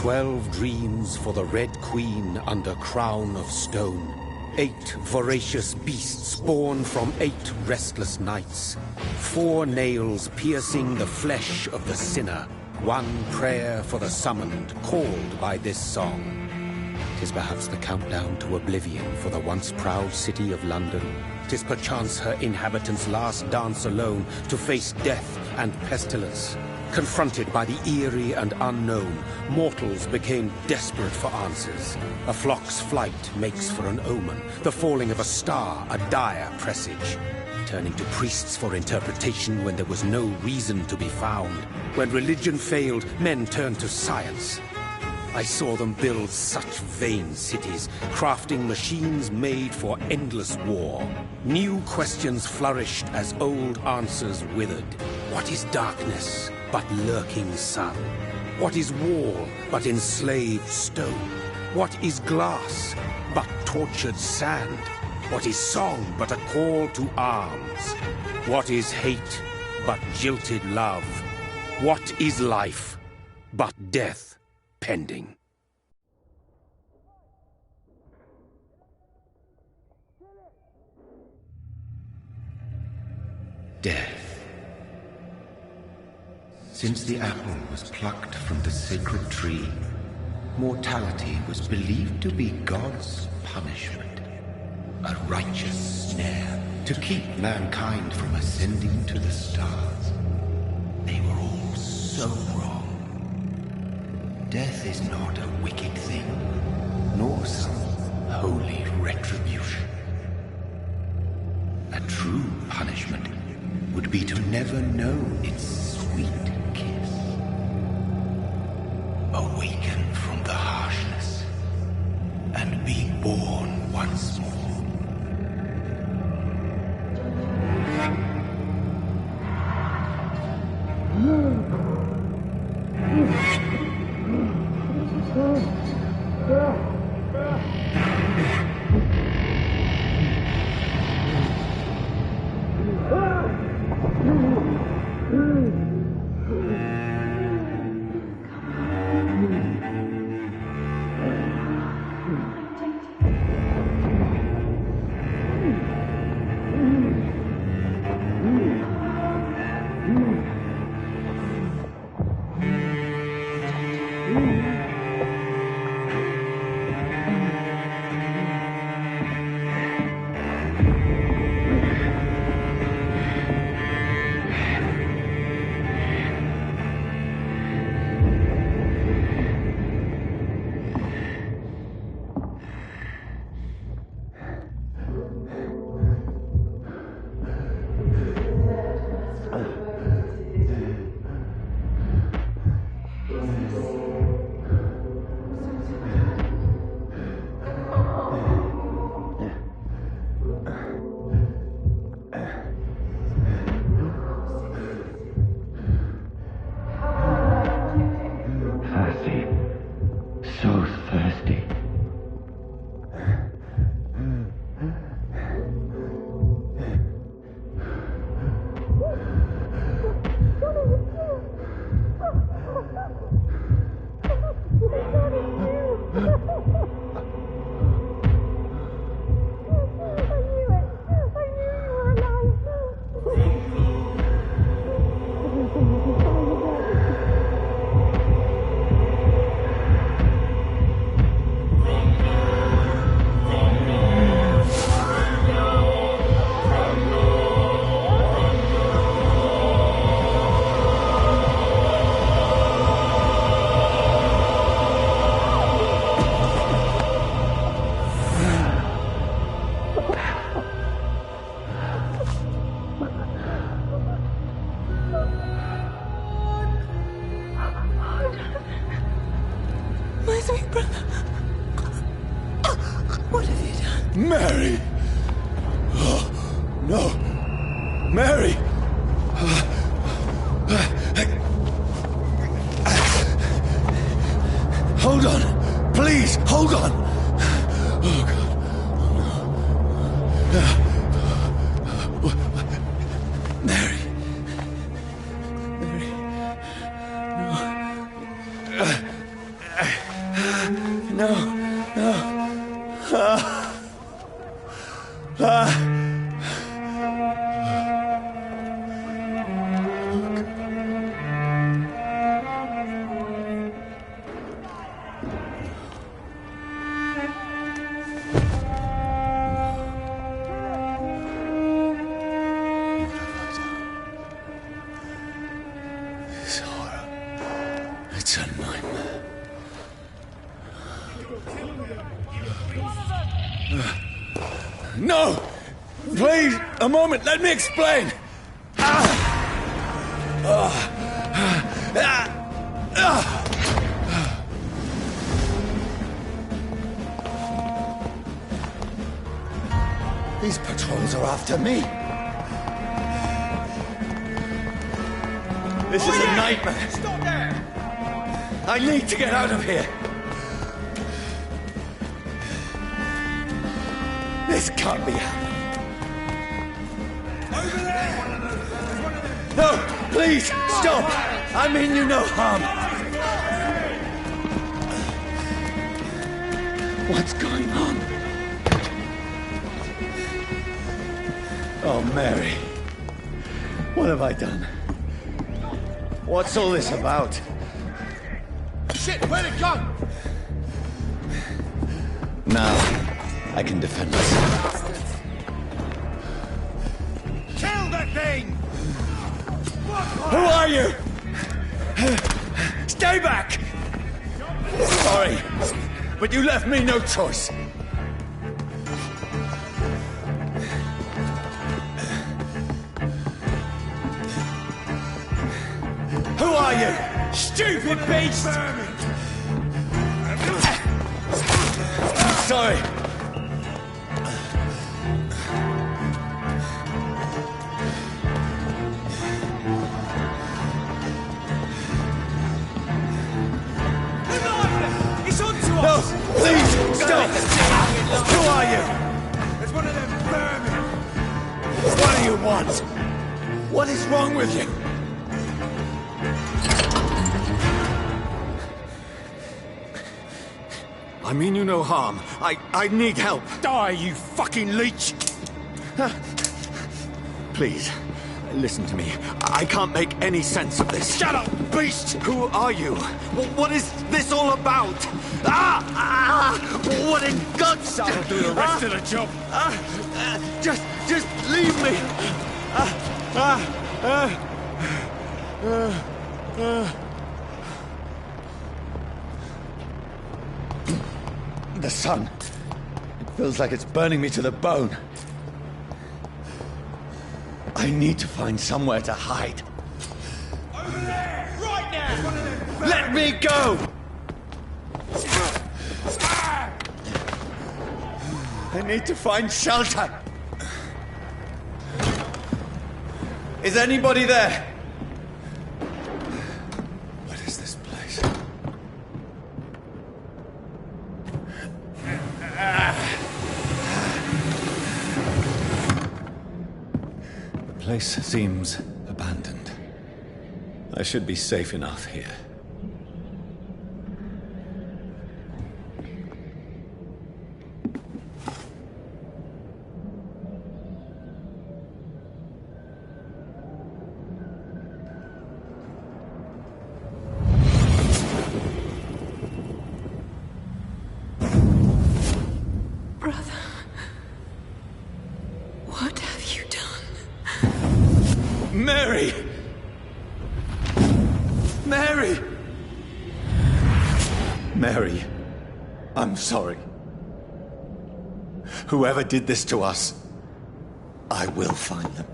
12 dreams for the Red Queen under crown of stone. 8 voracious beasts born from 8 restless nights. 4 nails piercing the flesh of the sinner. 1 prayer for the summoned, called by this song. 'Tis perhaps the countdown to oblivion for the once proud city of London. 'Tis perchance her inhabitants' last dance alone to face death and pestilence. Confronted by the eerie and unknown, mortals became desperate for answers. A flock's flight makes for an omen, the falling of a star a dire presage. Turning to priests for interpretation when there was no reason to be found. When religion failed, men turned to science. I saw them build such vain cities, crafting machines made for endless war. New questions flourished as old answers withered. What is darkness but lurking sun? What is wall but enslaved stone? What is glass but tortured sand? What is song but a call to arms? What is hate but jilted love? What is life but death pending? Death. Since the apple was plucked from the sacred tree, mortality was believed to be God's punishment, a righteous snare to keep mankind from ascending to the stars. They were all so wrong. Death is not a wicked thing, nor some holy retribution. A true punishment would be to never know its sweet kiss. Awaken from the harshness and be born once more. Mary! Oh, no! Mary! Hold on! Please, hold on! Oh, God. Oh, no. Mary. Mary. No. nightmare. No! Please, a moment, let me explain! These patrols are after me. This is a nightmare. Stop there! I need to get out of here. This can't be happening. Over there! There's one of them! No, please, stop! I mean you no harm. What's going on? Oh, Mary. What have I done? What's all this about? Shit, where'd it go? Now, I can defend myself. Kill that thing! Who are you? Stay back! Sorry, but you left me no choice. Who are you? Stupid beast! I'm sorry. It's on to No, us! please, stop! Who are you? There's one of them vermin! What do you want? What is wrong with you? I mean you no harm. I need help. Die, you fucking leech! Please, listen to me. I can't make any sense of this. Shut up, beast! Who are you? What is this all about? What in God's name? That'll do the rest of the job. Just leave me. The sun. It feels like it's burning me to the bone. I need to find somewhere to hide. Over there! Right now! There's one of them vermin! Let me go! I need to find shelter. Is anybody there? What is this place? The place seems abandoned. I should be safe enough here. Brother, what have you done? Mary! Mary! Mary, I'm sorry. Whoever did this to us, I will find them.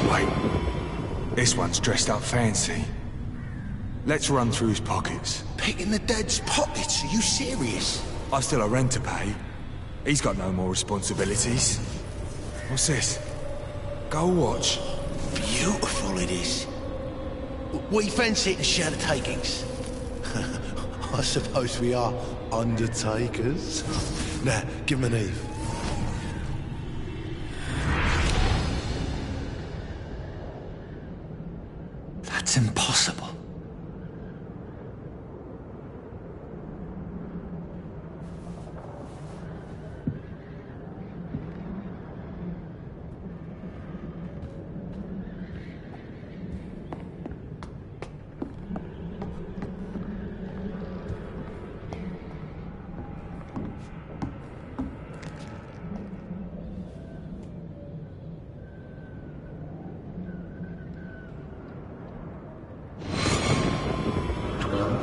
Wait. This one's dressed up fancy. Let's run through his pockets. Picking the dead's pockets? Are you serious? I've still a rent to pay. He's got no more responsibilities. What's this? Go watch. Beautiful it is. We fancy it to share the takings. I suppose we are undertakers. Now, give him an Eve. That's impossible.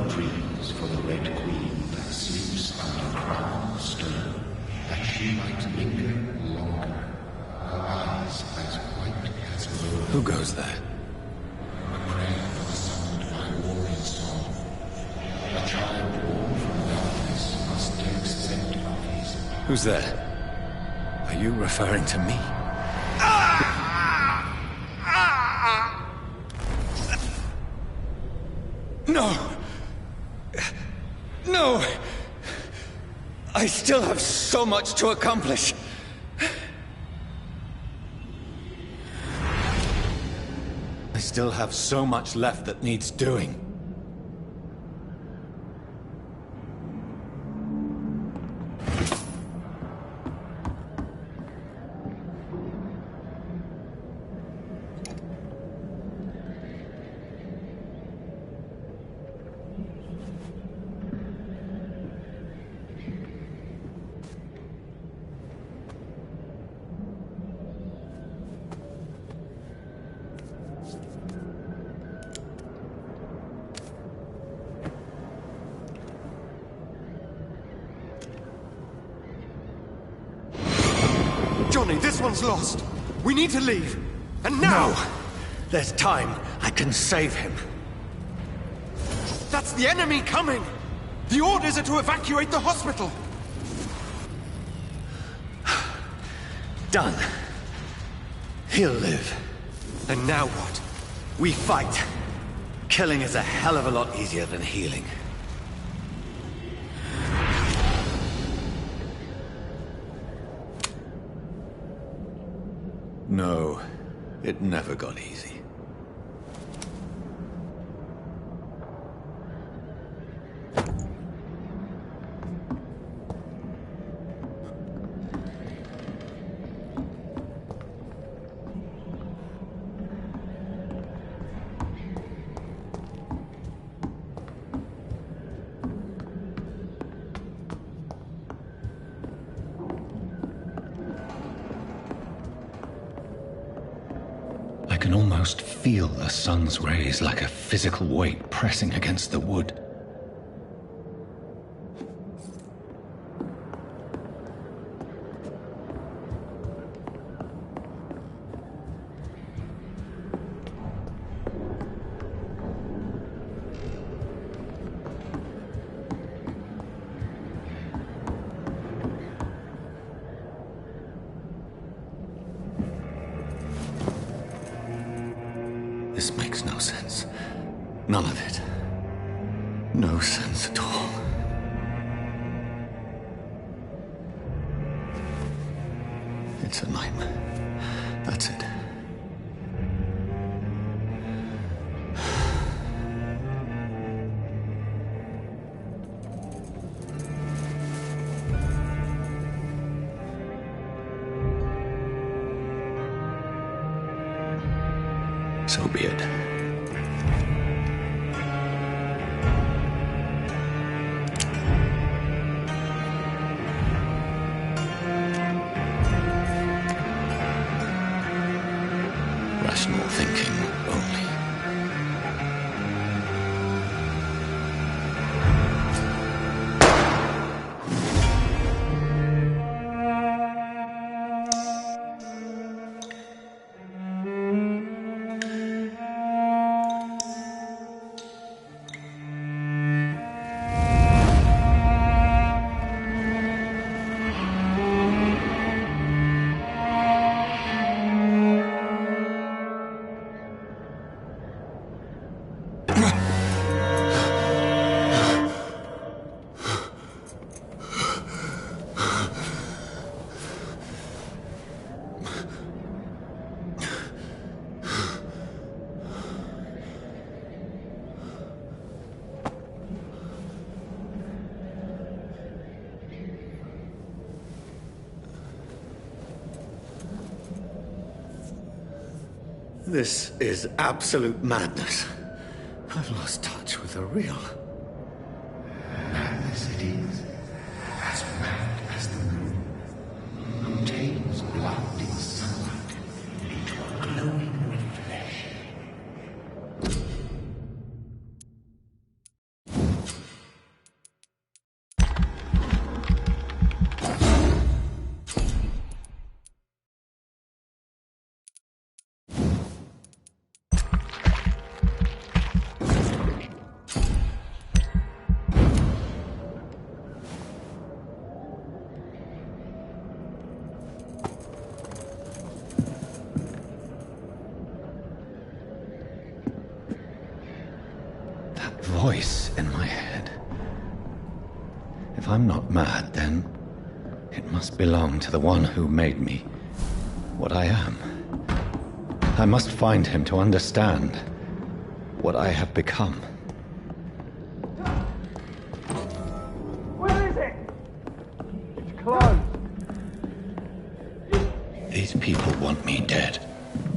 Dreams for the Red Queen that sleeps under crown of stone, that she might linger longer, her eyes as white as gold. Who goes there? A prayer for the summoned by warrior song. A child born from darkness must take scent of his. Who's there? Are you referring to me? No! No! I still have so much to accomplish. I still have so much left that needs doing. Johnny, this one's lost. We need to leave. And now! No! There's time. I can save him. That's the enemy coming! The orders are to evacuate the hospital! Done. He'll live. And now what? We fight. Killing is a hell of a lot easier than healing. No, it never got easy. I can almost feel the sun's rays like a physical weight pressing against the wood. This makes no sense. None of it. No sense at all. It's a nightmare. That's it. So be it. Rational thinking only. This is absolute madness. I've lost touch with the real. Madness it is. As mad as the moon. Obtains blinding sunlight into a glowing red flesh. Voice in my head. If I'm not mad, then it must belong to the one who made me what I am. I must find him to understand what I have become. Where is it? It's closed. These people want me dead.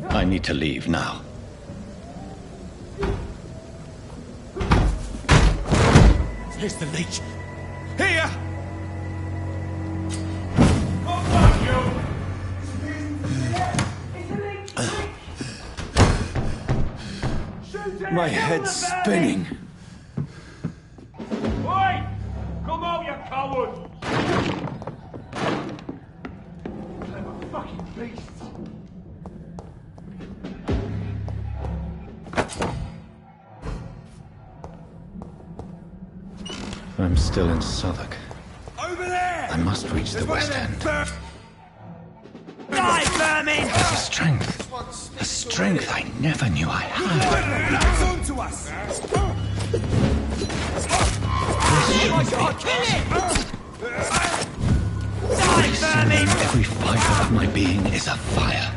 I need to leave now. Here's the leech. Here! My head's spinning. Oi! Come out, you coward! Clever fucking beast! I'm still in Southwark. Over there! I must reach the West End. Die, vermin! A strength I never knew I had. It's on to us! Kill it! Die, vermin! Every fibre of my being is afire.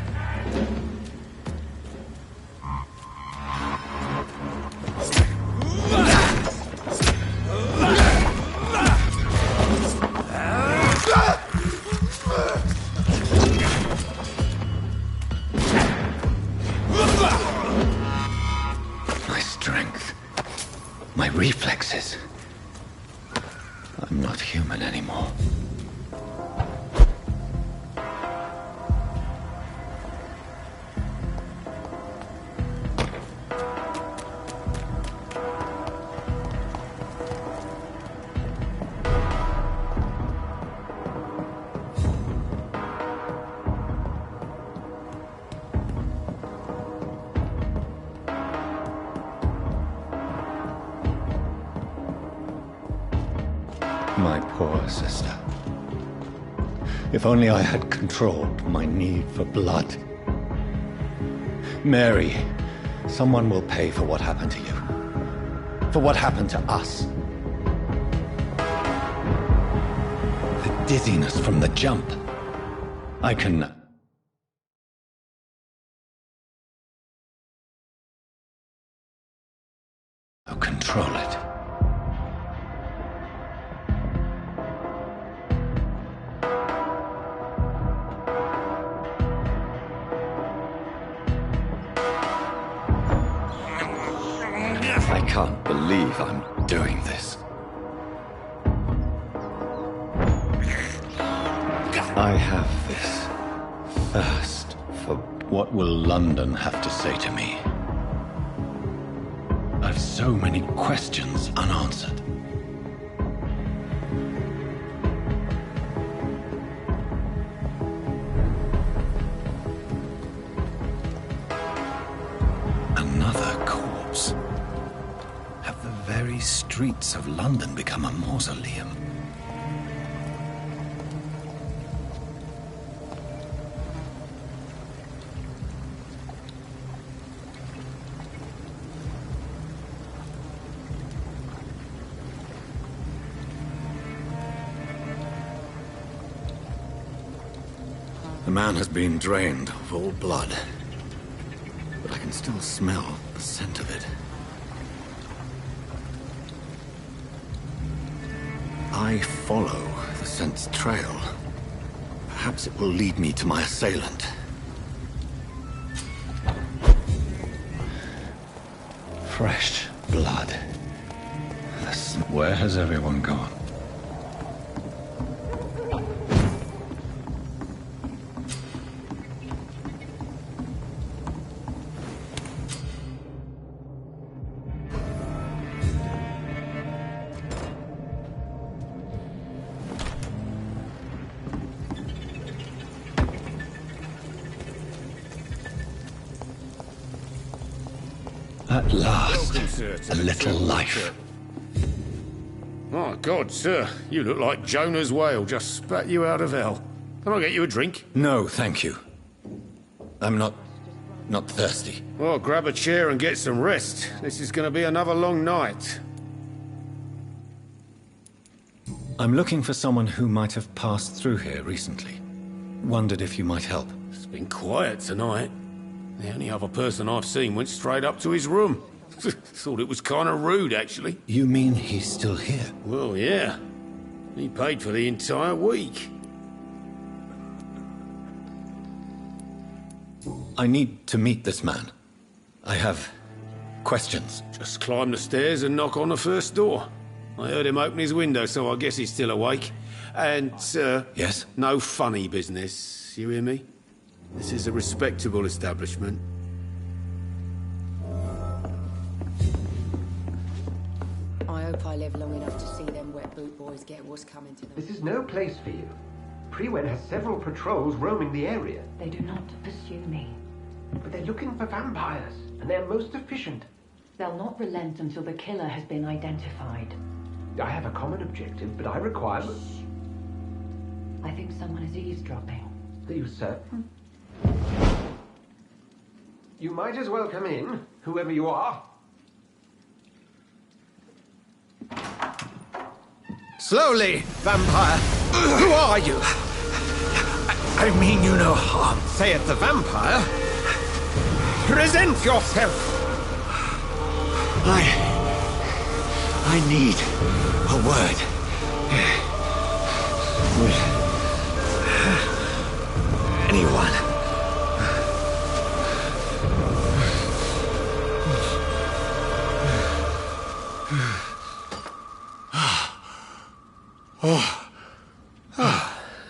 My reflexes. I'm not human anymore. My poor sister. If only I had controlled my need for blood. Mary, someone will pay for what happened to you. For what happened to us. The dizziness from the jump. I can... control it. I can't believe I'm doing this. I have this thirst for what will London have to say to me. I've so many questions unanswered. Another corpse. Have the very streets of London become a mausoleum? The man has been drained of all blood, but I can still smell the scent of it. I follow the scent's trail. Perhaps it will lead me to my assailant. Fresh blood. Where has everyone gone? At last, Welcome, sir, to a the little temple, life. sir. My God, sir, you look like Jonah's whale just spat you out of hell. Can I get you a drink? No, thank you. I'm not thirsty. Well, grab a chair and get some rest. This is going to be another long night. I'm looking for someone who might have passed through here recently. Wondered if you might help. It's been quiet tonight. The only other person I've seen went straight up to his room. Thought it was kind of rude, actually. You mean he's still here? Well, yeah. He paid for the entire week. I need to meet this man. I have questions. Just climb the stairs and knock on the first door. I heard him open his window, so I guess he's still awake. And, Yes? no funny business. You hear me? This is a respectable establishment. I hope I live long enough to see them wet boot boys get what's coming to them. This is no place for you. Prewen has several patrols roaming the area, They do not pursue me. but they're looking for vampires, and they're most efficient. They'll not relent until the killer has been identified. I have a common objective, but I require... I think someone is eavesdropping. Do you, sir? You might as well come in, whoever you are. Slowly, vampire. Who are you? I mean you no harm. Say it, the vampire. Present yourself. I need a word. With anyone.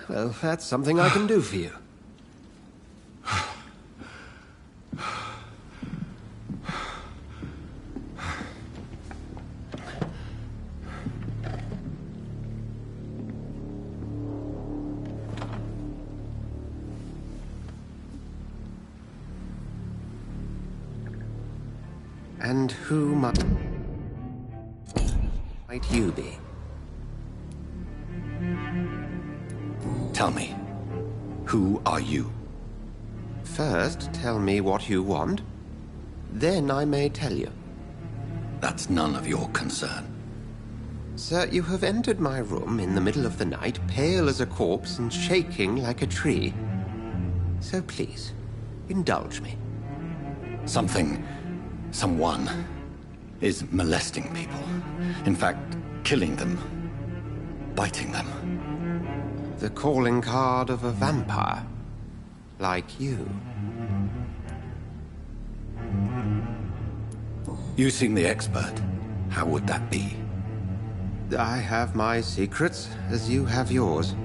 Well, that's something I can do for you. And who might you be? Tell me, who are you? First, tell me what you want. Then I may tell you. That's none of your concern. Sir, you have entered my room in the middle of the night, pale as a corpse and shaking like a tree. So please, indulge me. Someone is molesting people. In fact, killing them. Biting them. The calling card of a vampire. Like you. You seem the expert. How would that be? I have my secrets, as you have yours.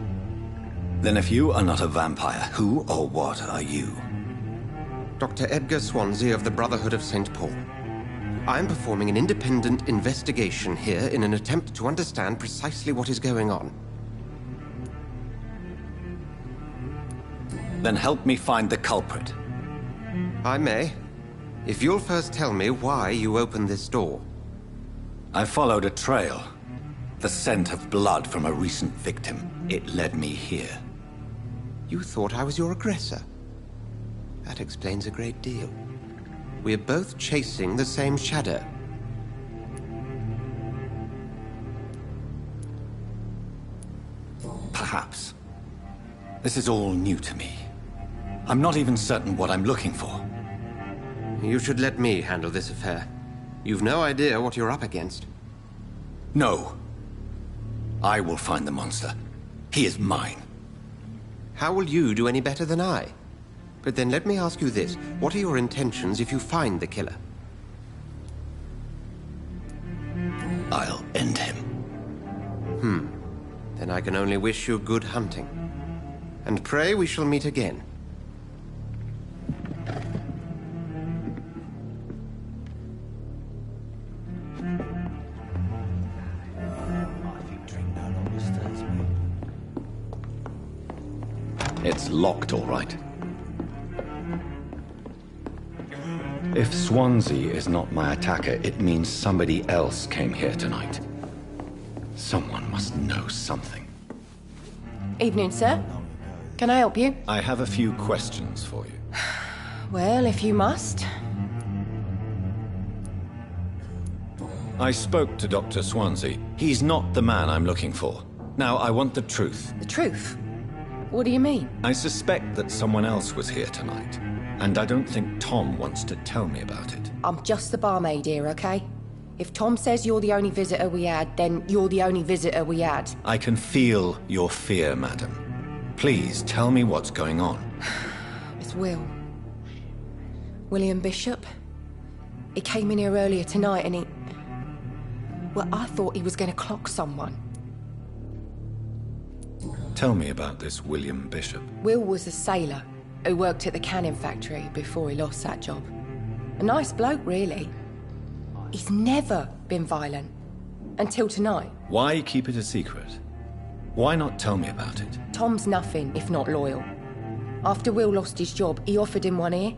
Then if you are not a vampire, who or what are you? Dr. Edgar Swansea of the Brotherhood of St. Paul. I'm performing an independent investigation here in an attempt to understand precisely what is going on. Then help me find the culprit. I may, if you'll first tell me why you opened this door. I followed a trail. The scent of blood from a recent victim. It led me here. You thought I was your aggressor. That explains a great deal. We're both chasing the same shadow. Perhaps. This is all new to me. I'm not even certain what I'm looking for. You should let me handle this affair. You've no idea what you're up against. No. I will find the monster. He is mine. How will you do any better than I? But then let me ask you this. What are your intentions if you find the killer? I'll end him. Then I can only wish you good hunting. And pray we shall meet again. It's locked, all right. If Swansea is not my attacker, it means somebody else came here tonight. Someone must know something. Evening, sir. Can I help you? I have a few questions for you. Well, if you must. I spoke to Dr. Swansea. He's not the man I'm looking for. Now, I want the truth. The truth? What do you mean? I suspect that someone else was here tonight, and I don't think Tom wants to tell me about it. I'm just the barmaid here, okay? If Tom says you're the only visitor we had, then you're the only visitor we had. I can feel your fear, madam. Please tell me what's going on. It's Will. William Bishop. He came in here earlier tonight and he... Well, I thought he was going to clock someone. Tell me about this William Bishop. Will was a sailor who worked at the cannon factory before he lost that job. A nice bloke, really. He's never been violent. Until tonight. Why keep it a secret? Why not tell me about it? Tom's nothing if not loyal. After Will lost his job, he offered him one ear.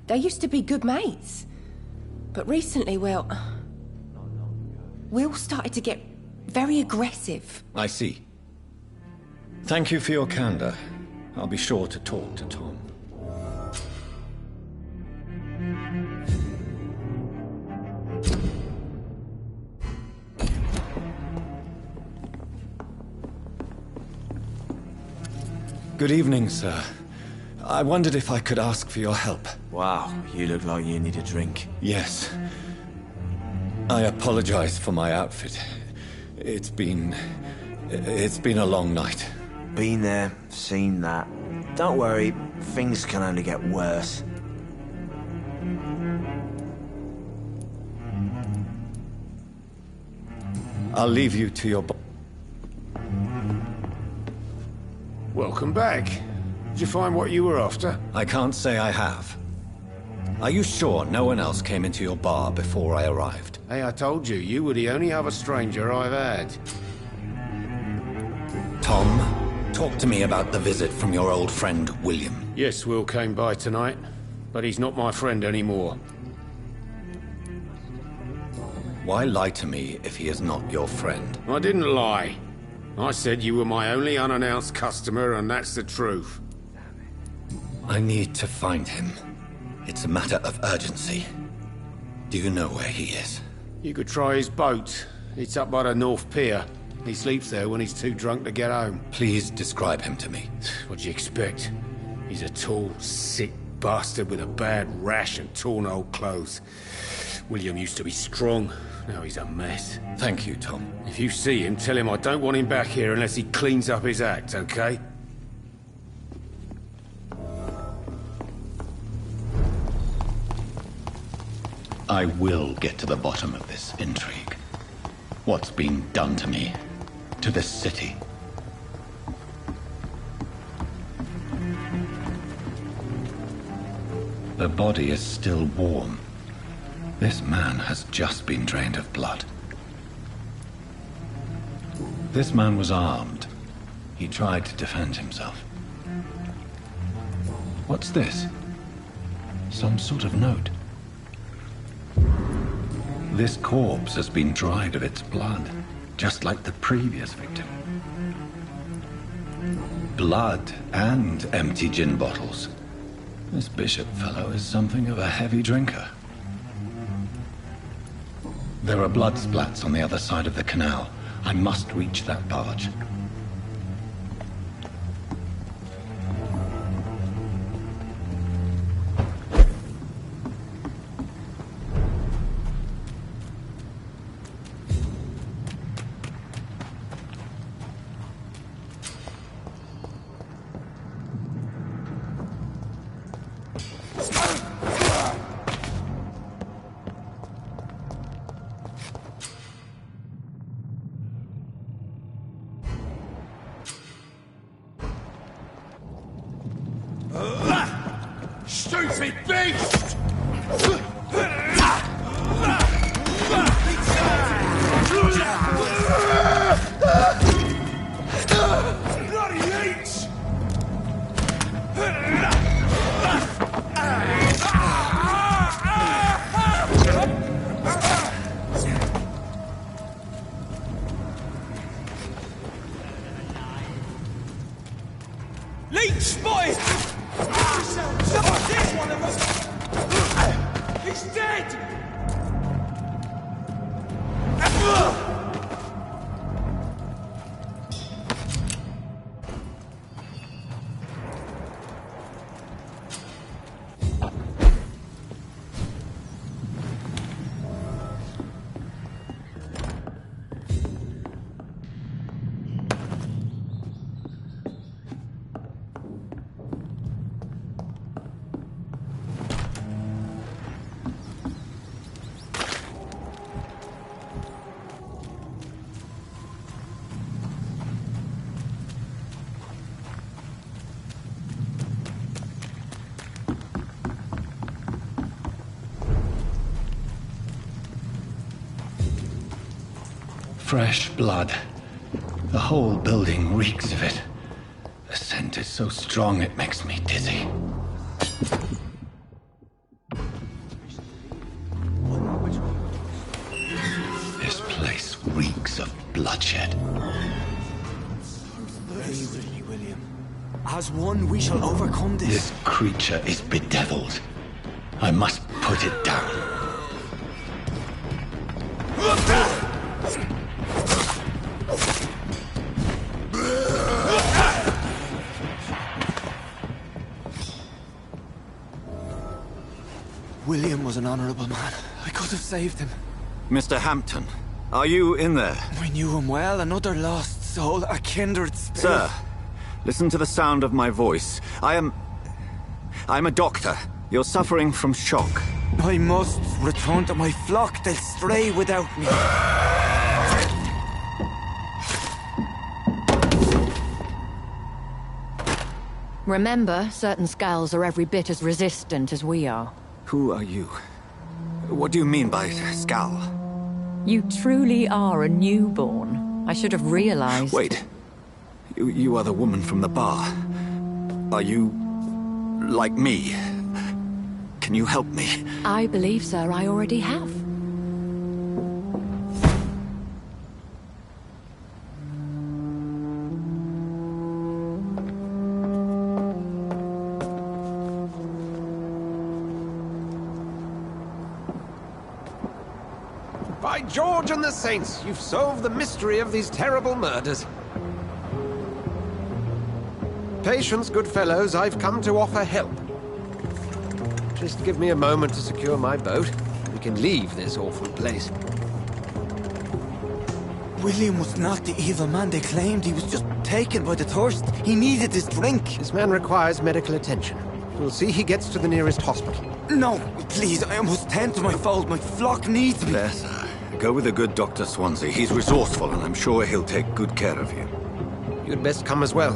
They used to be good mates. But recently, well... Will started to get very aggressive. I see. Thank you for your candor. I'll be sure to talk to Tom. Good evening, sir. I wondered if I could ask for your help. Wow, you look like you need a drink. Yes. I apologize for my outfit. It's been a long night. Been there, seen that. Don't worry, things can only get worse. I'll leave you to your... Welcome back. Did you find what you were after? I can't say I have. Are you sure no one else came into your bar before I arrived? Hey, I told you, you were the only other stranger I've had. Tom, talk to me about the visit from your old friend, William. Yes, Will came by tonight, but he's not my friend anymore. Why lie to me if he is not your friend? I didn't lie. I said you were my only unannounced customer, and that's the truth. I need to find him. It's a matter of urgency. Do you know where he is? You could try his boat. It's up by the North Pier. He sleeps there when he's too drunk to get home. Please describe him to me. What'd you expect? He's a tall, sick bastard with a bad rash and torn old clothes. William used to be strong. Now he's a mess. Thank you, Tom. If you see him, tell him I don't want him back here unless he cleans up his act, okay? I will get to the bottom of this intrigue. What's been done to me, to this city. The body is still warm. This man has just been drained of blood. This man was armed. He tried to defend himself. What's this? Some sort of note. This corpse has been dried of its blood, just like the previous victim. Blood and empty gin bottles. This Bishop fellow is something of a heavy drinker. There are blood splats on the other side of the canal. I must reach that barge. Use it, beast! Bloody leech! Leech spotted! There's one of us! He's dead! Fresh blood. The whole building reeks of it. The scent is so strong it makes me dizzy. This place reeks of bloodshed. Bravely, William. As one, we shall overcome this. This creature is bedeviled. I must put it down. William was an honorable man. I could have saved him. Mr. Hampton, are you in there? I knew him well, another lost soul, a kindred spirit. Sir, listen to the sound of my voice. I'm a doctor. You're suffering from shock. I must return to my flock. They'll stray without me. Remember, certain skulls are every bit as resistant as we are. Who are you? What do you mean by Skal? You truly are a newborn. I should have realized. Wait. You are the woman from the bar. Are you like me? Can you help me? I believe, sir, I already have. By George and the Saints, you've solved the mystery of these terrible murders. Patience, good fellows, I've come to offer help. Just give me a moment to secure my boat. We can leave this awful place. William was not the evil man they claimed. He was just taken by the thirst. He needed this drink. This man requires medical attention. We'll see he gets to the nearest hospital. No, please, I must tend to my fold. My flock needs me. There, sir. Go with the good Dr. Swansea. He's resourceful, and I'm sure he'll take good care of you. You'd best come as well.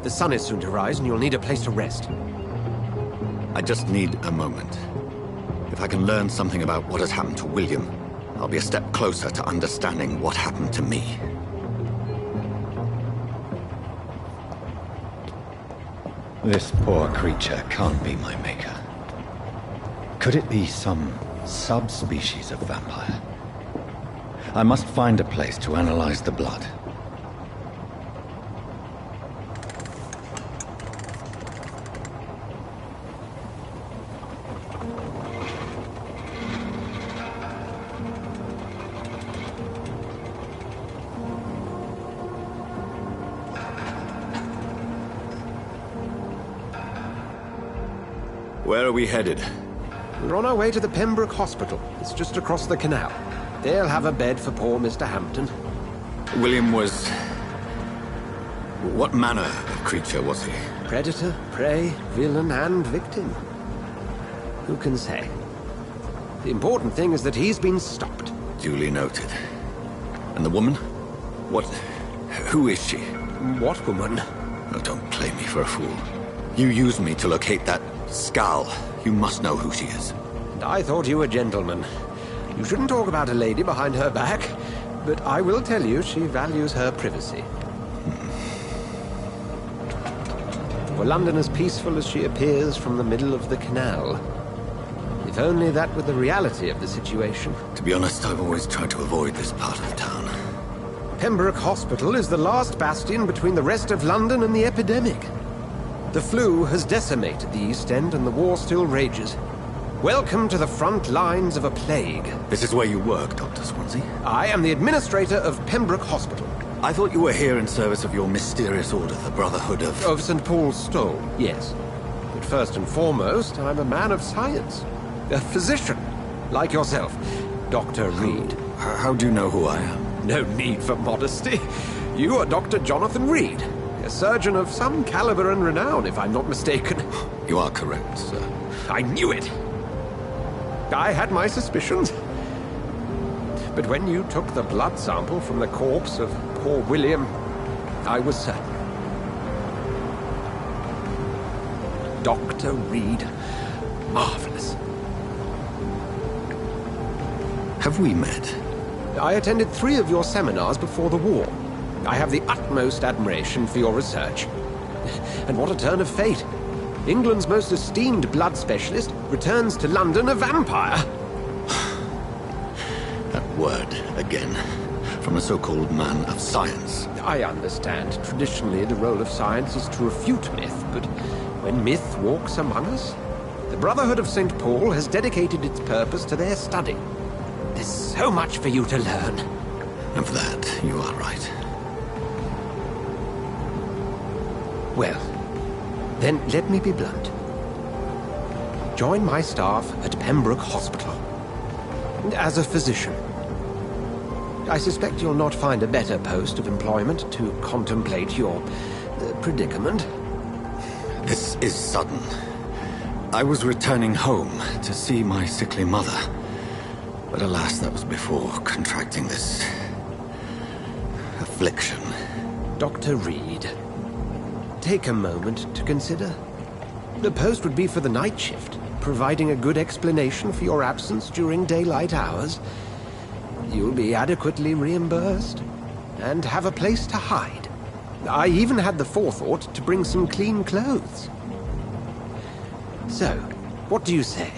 The sun is soon to rise, and you'll need a place to rest. I just need a moment. If I can learn something about what has happened to William, I'll be a step closer to understanding what happened to me. This poor creature can't be my maker. Could it be some subspecies of vampire? I must find a place to analyze the blood. Where are we headed? We're on our way to the Pembroke Hospital. It's just across the canal. They'll have a bed for poor Mr. Hampton. William was... What manner of creature was he? Predator, prey, villain, and victim. Who can say? The important thing is that he's been stopped. Duly noted. And the woman? What... Who is she? What woman? Oh, don't play me for a fool. You used me to locate that Skal. You must know who she is. And I thought you a gentleman. You shouldn't talk about a lady behind her back, but I will tell you she values her privacy. Were London as peaceful as she appears from the middle of the canal? If only that were the reality of the situation. To be honest, I've always tried to avoid this part of town. Pembroke Hospital is the last bastion between the rest of London and the epidemic. The flu has decimated the East End and the war still rages. Welcome to the front lines of a plague. This is where you work, Dr. Swansea? I am the administrator of Pembroke Hospital. I thought you were here in service of your mysterious order, the Brotherhood of... Of St. Paul's Stole, yes. But first and foremost, I'm a man of science. A physician, like yourself, Dr. Reed. How do you know who I am? No need for modesty. You are Dr. Jonathan Reed, a surgeon of some caliber and renown, if I'm not mistaken. You are correct, sir. I knew it! I had my suspicions. But when you took the blood sample from the corpse of poor William, I was certain. Dr. Reed. Marvelous. Have we met? I attended 3 of your seminars before the war. I have the utmost admiration for your research. And what a turn of fate. England's most esteemed blood specialist returns to London a vampire. That word, again. From a so-called man of science. I understand. Traditionally, the role of science is to refute myth, but when myth walks among us, the Brotherhood of St. Paul has dedicated its purpose to their study. There's so much for you to learn. And for that, you are right. Well, then let me be blunt. Join my staff at Pembroke Hospital. As a physician. I suspect you'll not find a better post of employment to contemplate your predicament. This is sudden. I was returning home to see my sickly mother. But alas, that was before contracting this... affliction. Dr. Reed, take a moment to consider. The post would be for the night shift, providing a good explanation for your absence during daylight hours. You'll be adequately reimbursed, and have a place to hide. I even had the forethought to bring some clean clothes. So, what do you say?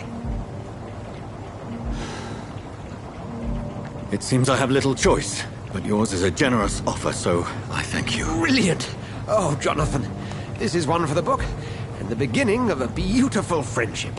It seems I have little choice, but yours is a generous offer, so I thank you. Brilliant! Oh, Jonathan, this is one for the book, and the beginning of a beautiful friendship.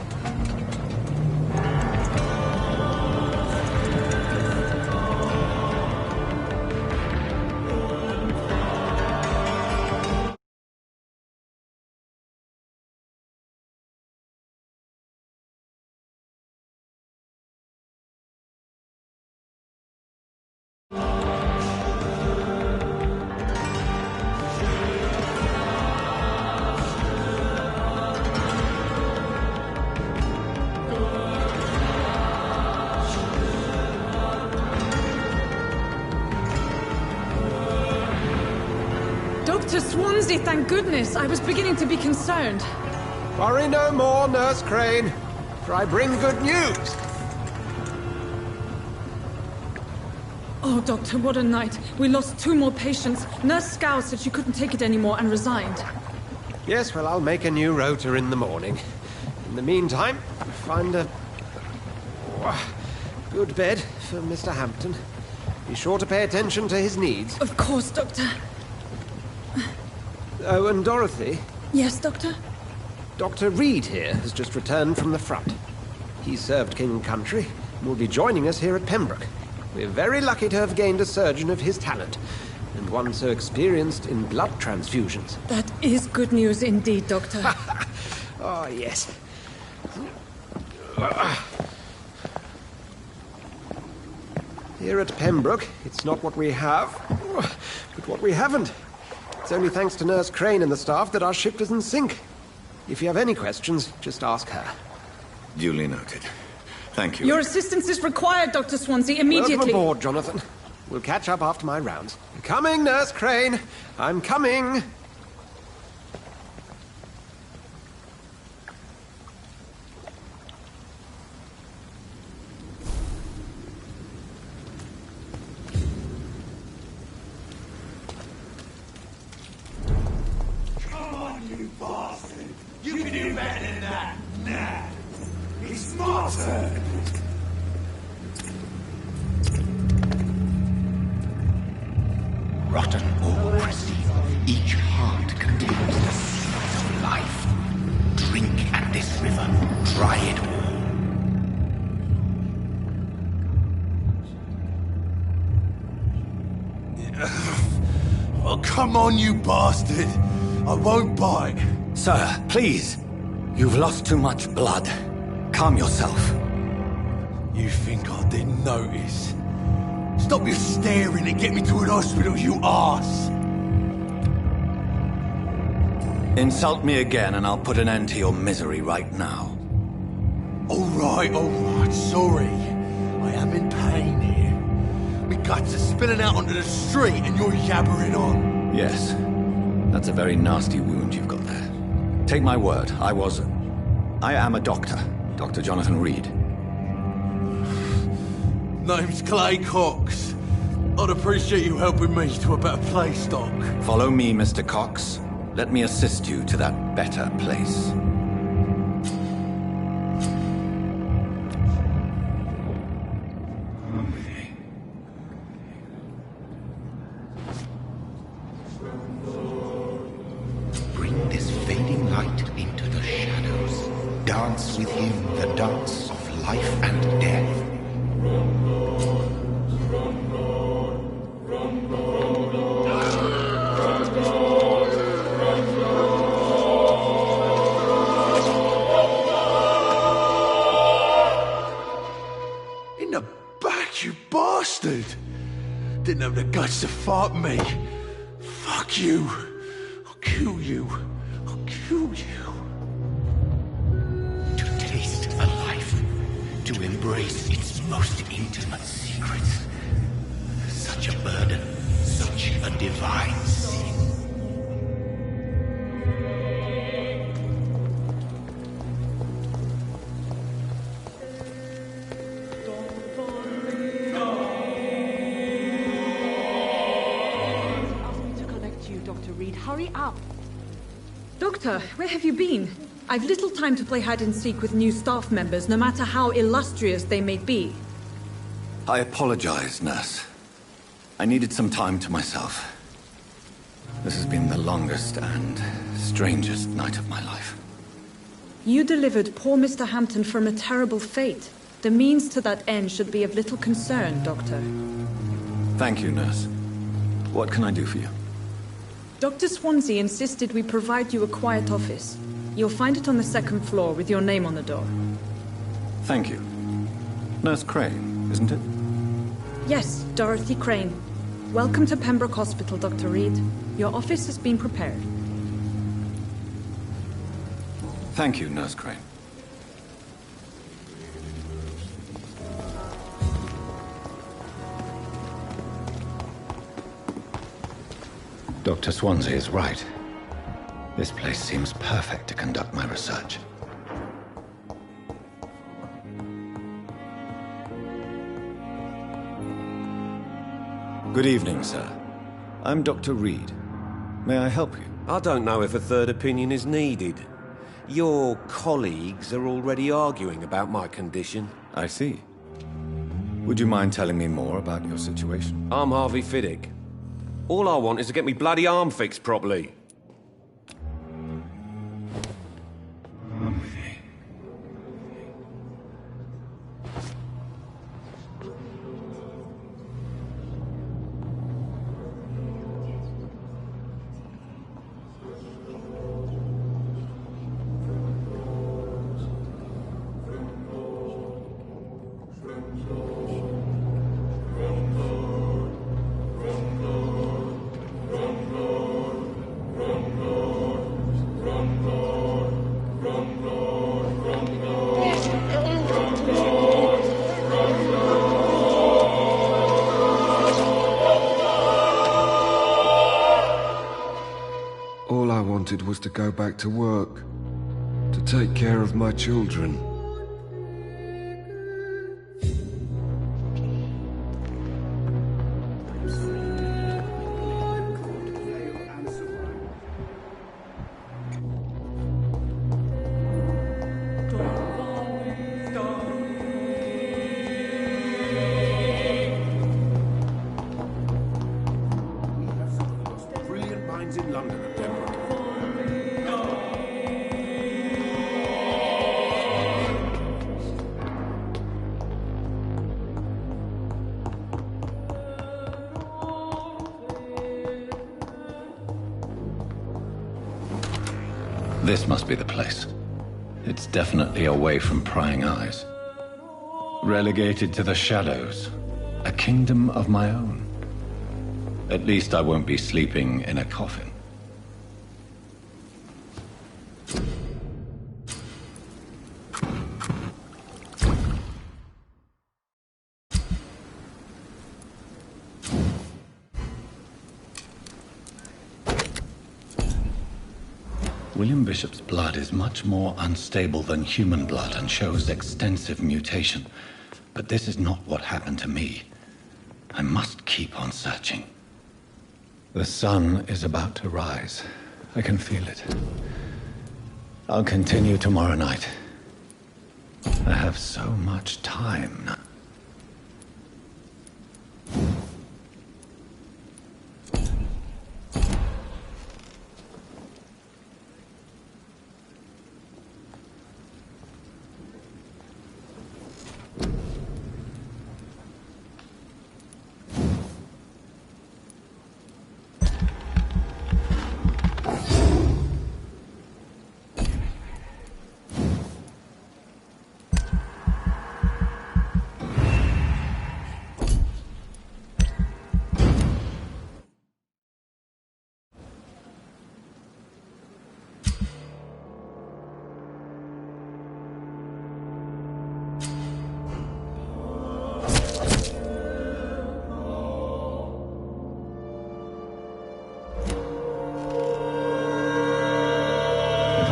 Dr. Swansea, thank goodness. I was beginning to be concerned. Worry no more, Nurse Crane, for I bring good news. Oh, Doctor, what a night. We lost 2 more patients. Nurse Scow said she couldn't take it anymore and resigned. Yes, well, I'll make a new rota in the morning. In the meantime, find a good bed for Mr. Hampton. Be sure to pay attention to his needs. Of course, Doctor. Oh, and Dorothy? Yes, Doctor? Dr. Reed here has just returned from the front. He served King and Country and will be joining us here at Pembroke. We're very lucky to have gained a surgeon of his talent, and one so experienced in blood transfusions. That is good news indeed, Doctor. Oh, yes. Here at Pembroke, it's not what we have, but what we haven't. It's only thanks to Nurse Crane and the staff that our ship doesn't sink. If you have any questions, just ask her. Duly noted. Thank you. Your assistance is required, Dr. Swansea, immediately. Welcome aboard, Jonathan. We'll catch up after my rounds. Coming, Nurse Crane. I'm coming. rotten or pristine, each heart contains the seeds of life. Drink at this river, try it all. Oh, come on, you bastard! I won't bite. Sir, please. You've lost too much blood. Calm yourself. You think I didn't notice? Stop your staring and get me to an hospital, you arse! Insult me again and I'll put an end to your misery right now. Alright, sorry. I am in pain here. My guts are spilling out onto the street and you're yabbering on. Yes. That's a very nasty wound you've got there. Take my word, I am a doctor. Dr. Jonathan Reed. Name's Clay Cox. I'd appreciate you helping me to a better place, Doc. Follow me, Mr. Cox. Let me assist you to that better place. Bring this fading light into the shadows. Dance with him the dance of life and death. In the back, you bastard! Didn't have the guts to fuck me. Fuck you. I'll kill you. I'll kill you. To taste a life, to embrace its most intimate secrets. Such a burden, such a divine sin. To collect you, Dr. Reed. Hurry up. Doctor, where have you been? I've little time to play hide-and-seek with new staff members, no matter how illustrious they may be. I apologize, nurse. I needed some time to myself. This has been the longest and strangest night of my life. You delivered poor Mr. Hampton from a terrible fate. The means to that end should be of little concern, Doctor. Thank you, nurse. What can I do for you? Dr. Swansea insisted we provide you a quiet office. You'll find it on the second floor with your name on the door. Thank you. Nurse Crane, isn't it? Yes, Dorothy Crane. Welcome to Pembroke Hospital, Dr. Reed. Your office has been prepared. Thank you, Nurse Crane. Dr. Swansea is right. This place seems perfect to conduct my research. Good evening, sir. I'm Dr. Reed. May I help you? I don't know if a third opinion is needed. Your colleagues are already arguing about my condition. I see. Would you mind telling me more about your situation? I'm Harvey Fiddick. All I want is to get me bloody arm fixed properly. All I wanted was to go back to work, to take care of my children. This must be the place. It's definitely away from prying eyes. Relegated to the shadows. A kingdom of my own. At least I won't be sleeping in a coffin. William Bishop's blood is much more unstable than human blood and shows extensive mutation. But this is not what happened to me. I must keep on searching. The sun is about to rise. I can feel it. I'll continue tomorrow night. I have so much time now.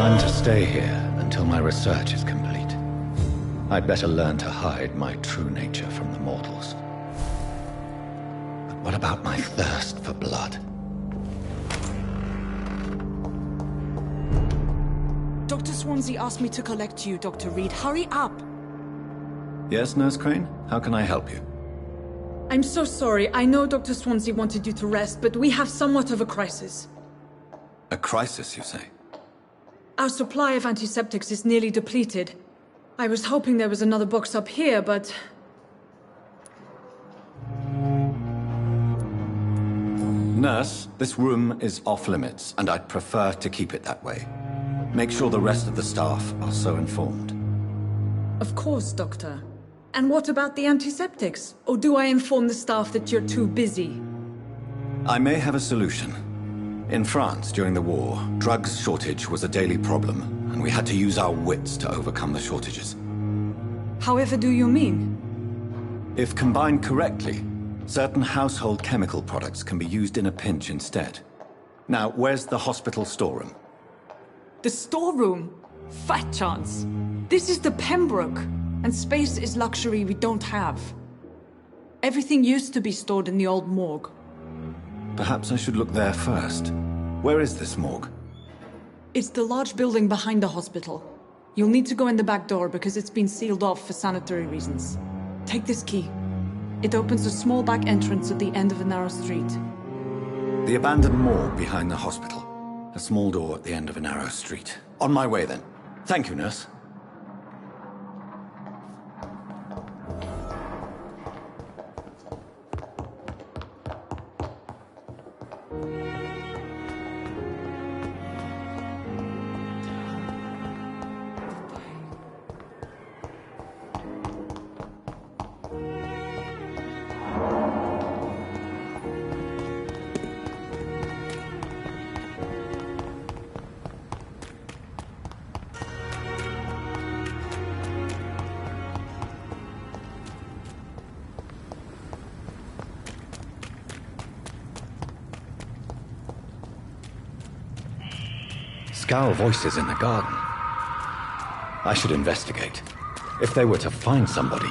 I'm to stay here until my research is complete. I'd better learn to hide my true nature from the mortals. But what about my thirst for blood? Dr. Swansea asked me to collect you, Dr. Reed. Hurry up! Yes, Nurse Crane? How can I help you? I'm so sorry. I know Dr. Swansea wanted you to rest, but we have somewhat of a crisis. A crisis, you say? Our supply of antiseptics is nearly depleted. I was hoping there was another box up here, but... Nurse, this room is off limits, and I'd prefer to keep it that way. Make sure the rest of the staff are so informed. Of course, Doctor. And what about the antiseptics? Or do I inform the staff that you're too busy? I may have a solution. In France, during the war, drugs shortage was a daily problem, and we had to use our wits to overcome the shortages. However do you mean? If combined correctly, certain household chemical products can be used in a pinch instead. Now, where's the hospital storeroom? The storeroom? Fat chance. This is the Pembroke, and space is luxury we don't have. Everything used to be stored in the old morgue. Perhaps I should look there first. Where is this morgue? It's the large building behind the hospital. You'll need to go in the back door because it's been sealed off for sanitary reasons. Take this key. It opens a small back entrance at the end of a narrow street. The abandoned morgue behind the hospital. A small door at the end of a narrow street. On my way then. Thank you, nurse. Scowl voices in the garden. I should investigate. If they were to find somebody...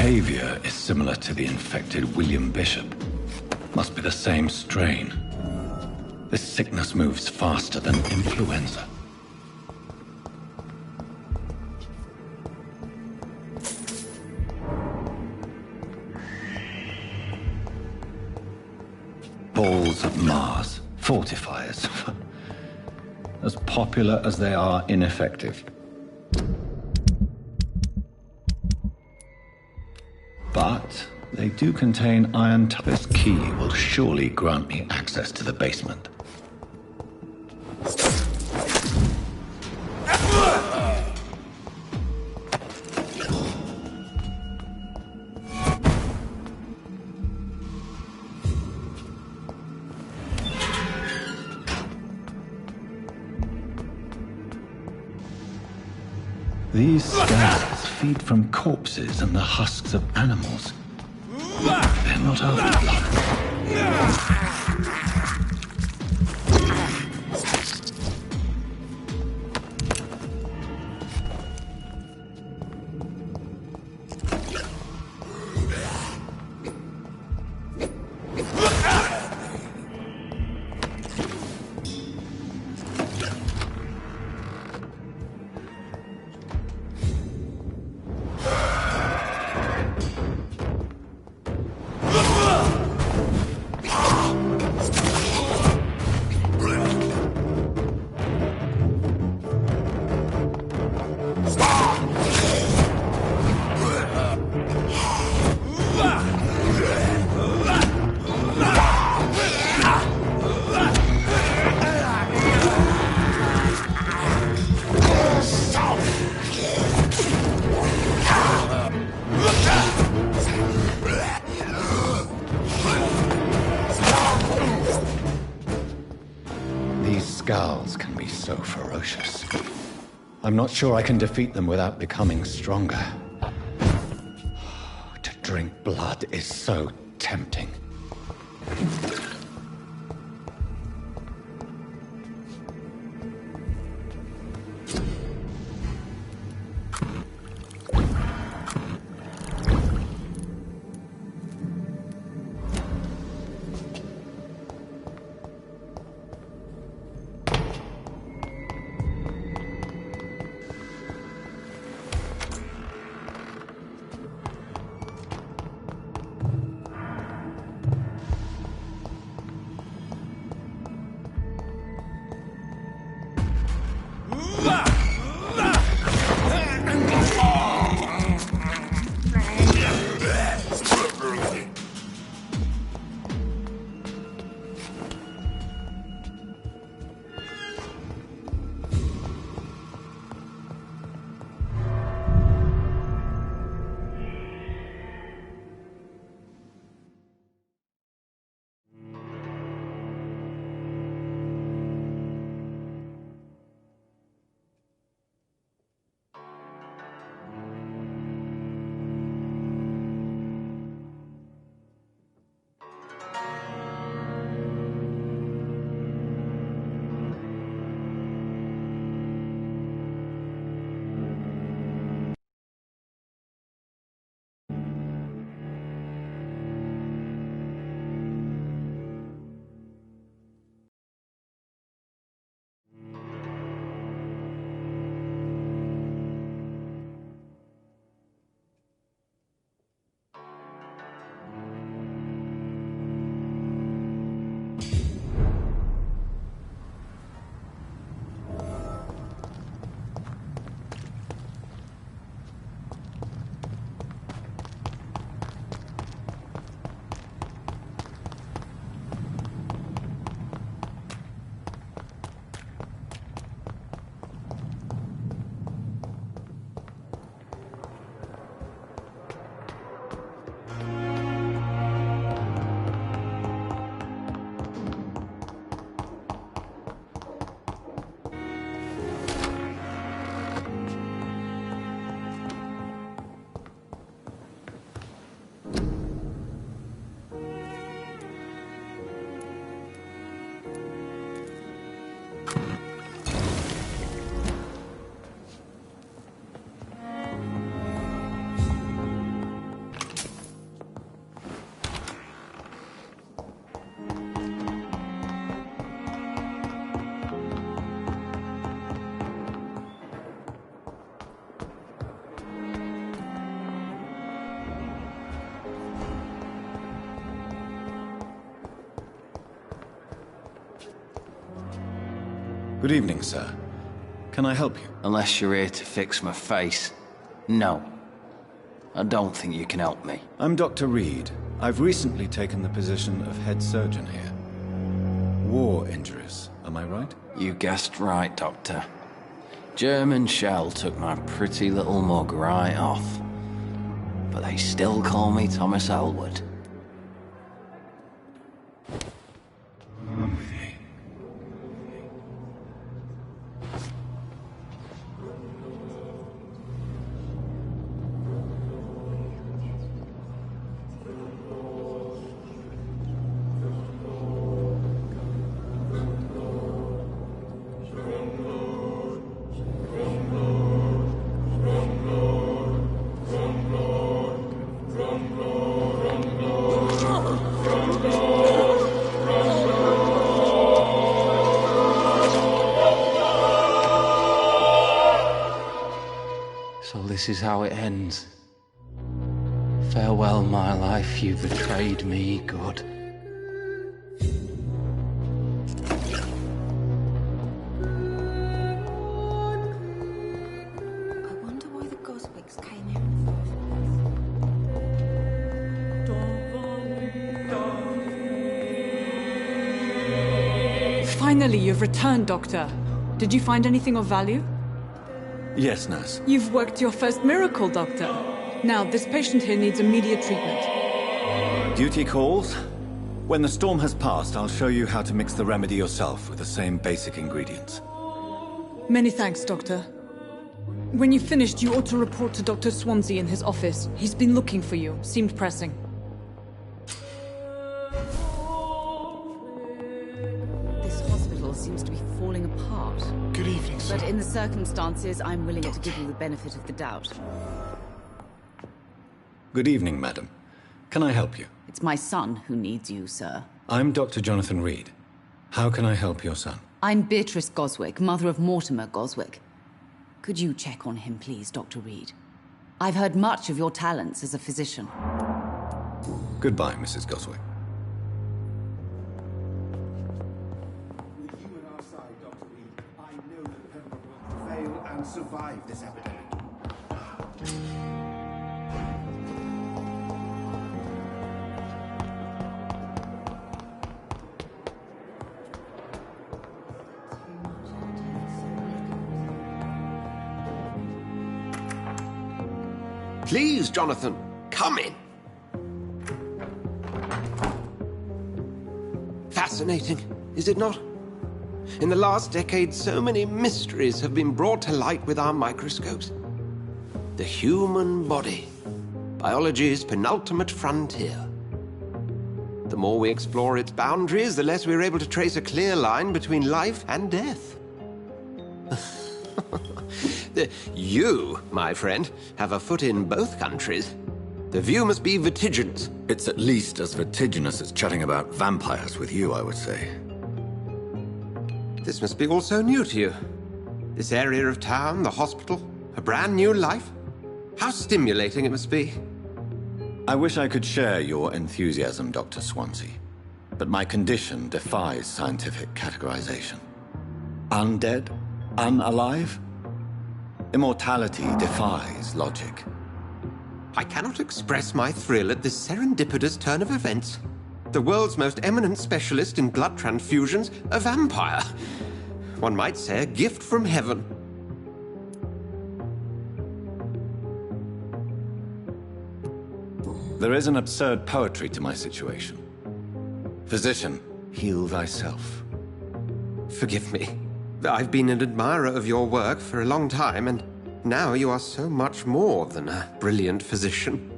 behavior is similar to the infected William Bishop. Must be the same strain. This sickness moves faster than influenza. Balls of Mars, fortifiers. As popular as they are ineffective. But they do contain iron. This key will surely grant me access to the basement. These scales feed from corpses and the husks of animals. They're not our blood. Skulls can be so ferocious. I'm not sure I can defeat them without becoming stronger. To drink blood is so tempting. Good evening, sir. Can I help you? Unless you're here to fix my face. No. I don't think you can help me. I'm Dr. Reed. I've recently taken the position of head surgeon here. War injuries, am I right? You guessed right, Doctor. German shell took my pretty little mug right off. But they still call me Thomas Elwood. So this is how it ends. Farewell, my life, you betrayed me, God. I wonder why the Goswicks came here. Finally, you've returned, Doctor. Did you find anything of value? Yes, nurse. You've worked your first miracle, Doctor. Now, this patient here needs immediate treatment. Duty calls. When the storm has passed, I'll show you how to mix the remedy yourself with the same basic ingredients. Many thanks, Doctor. When you've finished, you ought to report to Dr. Swansea in his office. He's been looking for you. Seemed pressing. This hospital seems to be falling apart. Good evening, sir. But in the circumstances, I'm willing to give you the benefit of the doubt. Good evening, madam. Can I help you? It's my son who needs you, sir. I'm Dr. Jonathan Reed. How can I help your son? I'm Beatrice Goswick, mother of Mortimer Goswick. Could you check on him, please, Dr. Reed? I've heard much of your talents as a physician. Goodbye, Mrs. Goswick. With you at our side, Dr. Reed, I know that Pembroke will prevail and survive this epidemic. Please, Jonathan, come in. Fascinating, is it not? In the last decade, so many mysteries have been brought to light with our microscopes. The human body, biology's penultimate frontier. The more we explore its boundaries, the less we're able to trace a clear line between life and death. You, my friend, have a foot in both countries. The view must be vertiginous. It's at least as vertiginous as chatting about vampires with you, I would say. This must be all so new to you. This area of town, the hospital, a brand new life. How stimulating it must be. I wish I could share your enthusiasm, Dr. Swansea, but my condition defies scientific categorization. Undead? Unalive? Immortality defies logic. I cannot express my thrill at this serendipitous turn of events. The world's most eminent specialist in blood transfusions, a vampire. One might say a gift from heaven. There is an absurd poetry to my situation. Physician, heal thyself. Forgive me. I've been an admirer of your work for a long time, and now you are so much more than a brilliant physician.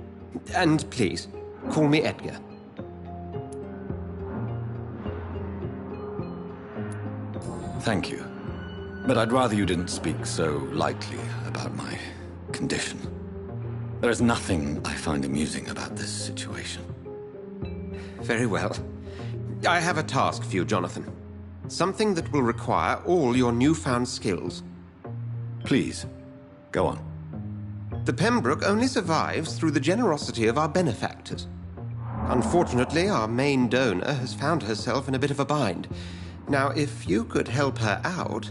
And please, call me Edgar. Thank you. But I'd rather you didn't speak so lightly about my condition. There is nothing I find amusing about this situation. Very well. I have a task for you, Jonathan. Something that will require all your newfound skills. Please, go on. The Pembroke only survives through the generosity of our benefactors. Unfortunately, our main donor has found herself in a bit of a bind. Now, if you could help her out...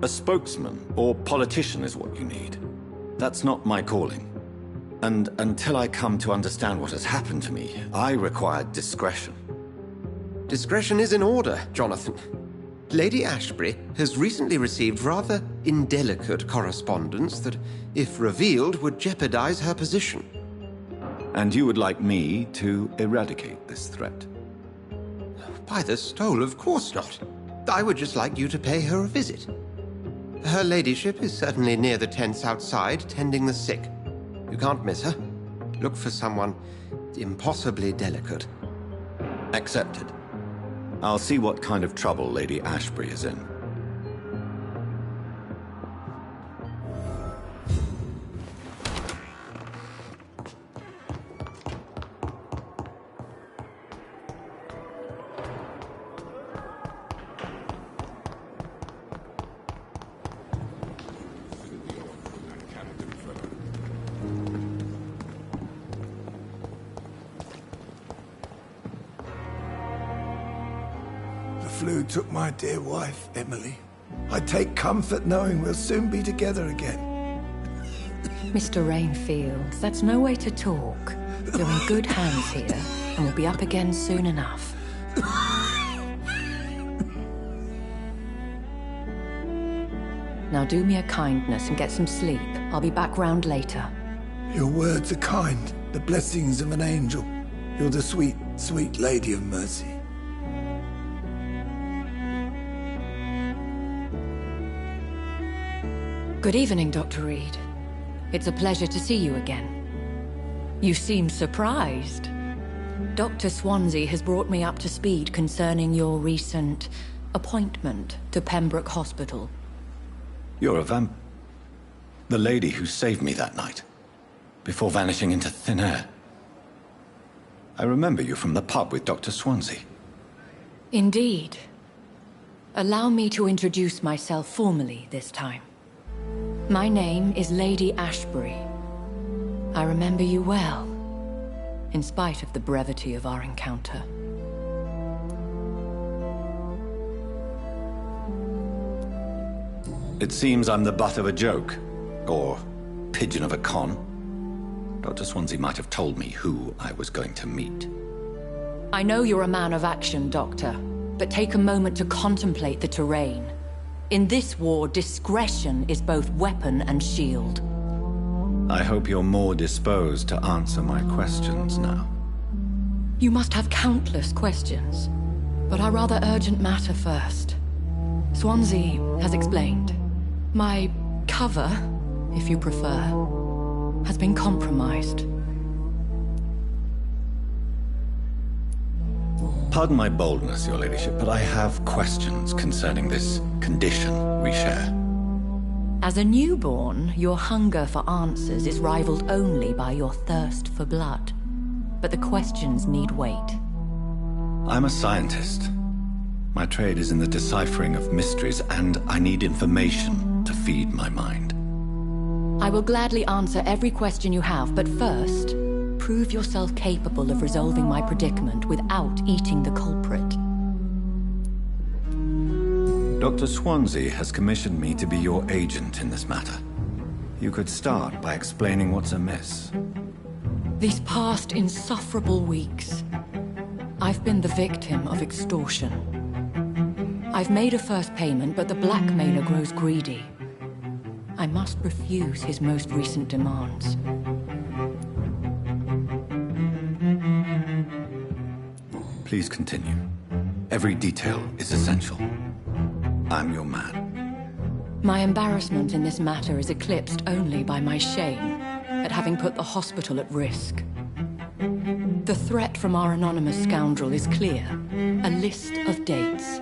A spokesman or politician is what you need. That's not my calling. And until I come to understand what has happened to me, I require discretion. Discretion is in order, Jonathan. Lady Ashbury has recently received rather indelicate correspondence that, if revealed, would jeopardize her position. And you would like me to eradicate this threat? By the stole, of course not. I would just like you to pay her a visit. Her ladyship is certainly near the tents outside, tending the sick. You can't miss her. Look for someone impossibly delicate. Accepted. I'll see what kind of trouble Lady Ashbury is in. Flu took my dear wife, Emily. I take comfort knowing we'll soon be together again. Mr. Rainfield, that's no way to talk. You're in good hands here, and we'll be up again soon enough. Now do me a kindness and get some sleep. I'll be back round later. Your words are kind, the blessings of an angel. You're the sweet, sweet Lady of Mercy. Good evening, Dr. Reed. It's a pleasure to see you again. You seem surprised. Dr. Swansea has brought me up to speed concerning your recent appointment to Pembroke Hospital. You're a the lady who saved me that night, before vanishing into thin air. I remember you from the pub with Dr. Swansea. Indeed. Allow me to introduce myself formally this time. My name is Lady Ashbury. I remember you well, in spite of the brevity of our encounter. It seems I'm the butt of a joke, or pigeon of a con. Dr. Swansea might have told me who I was going to meet. I know you're a man of action, Doctor, but take a moment to contemplate the terrain. In this war, discretion is both weapon and shield. I hope you're more disposed to answer my questions now. You must have countless questions, but our rather urgent matter first. Swansea has explained. My cover, if you prefer, has been compromised. Pardon my boldness, Your Ladyship, but I have questions concerning this condition we share. As a newborn, your hunger for answers is rivaled only by your thirst for blood. But the questions need wait. I'm a scientist. My trade is in the deciphering of mysteries, and I need information to feed my mind. I will gladly answer every question you have, but first, prove yourself capable of resolving my predicament without eating the culprit. Dr. Swansea has commissioned me to be your agent in this matter. You could start by explaining what's amiss. These past insufferable weeks, I've been the victim of extortion. I've made a first payment, but the blackmailer grows greedy. I must refuse his most recent demands. Please continue. Every detail is essential. I'm your man. My embarrassment in this matter is eclipsed only by my shame at having put the hospital at risk. The threat from our anonymous scoundrel is clear. A list of dates.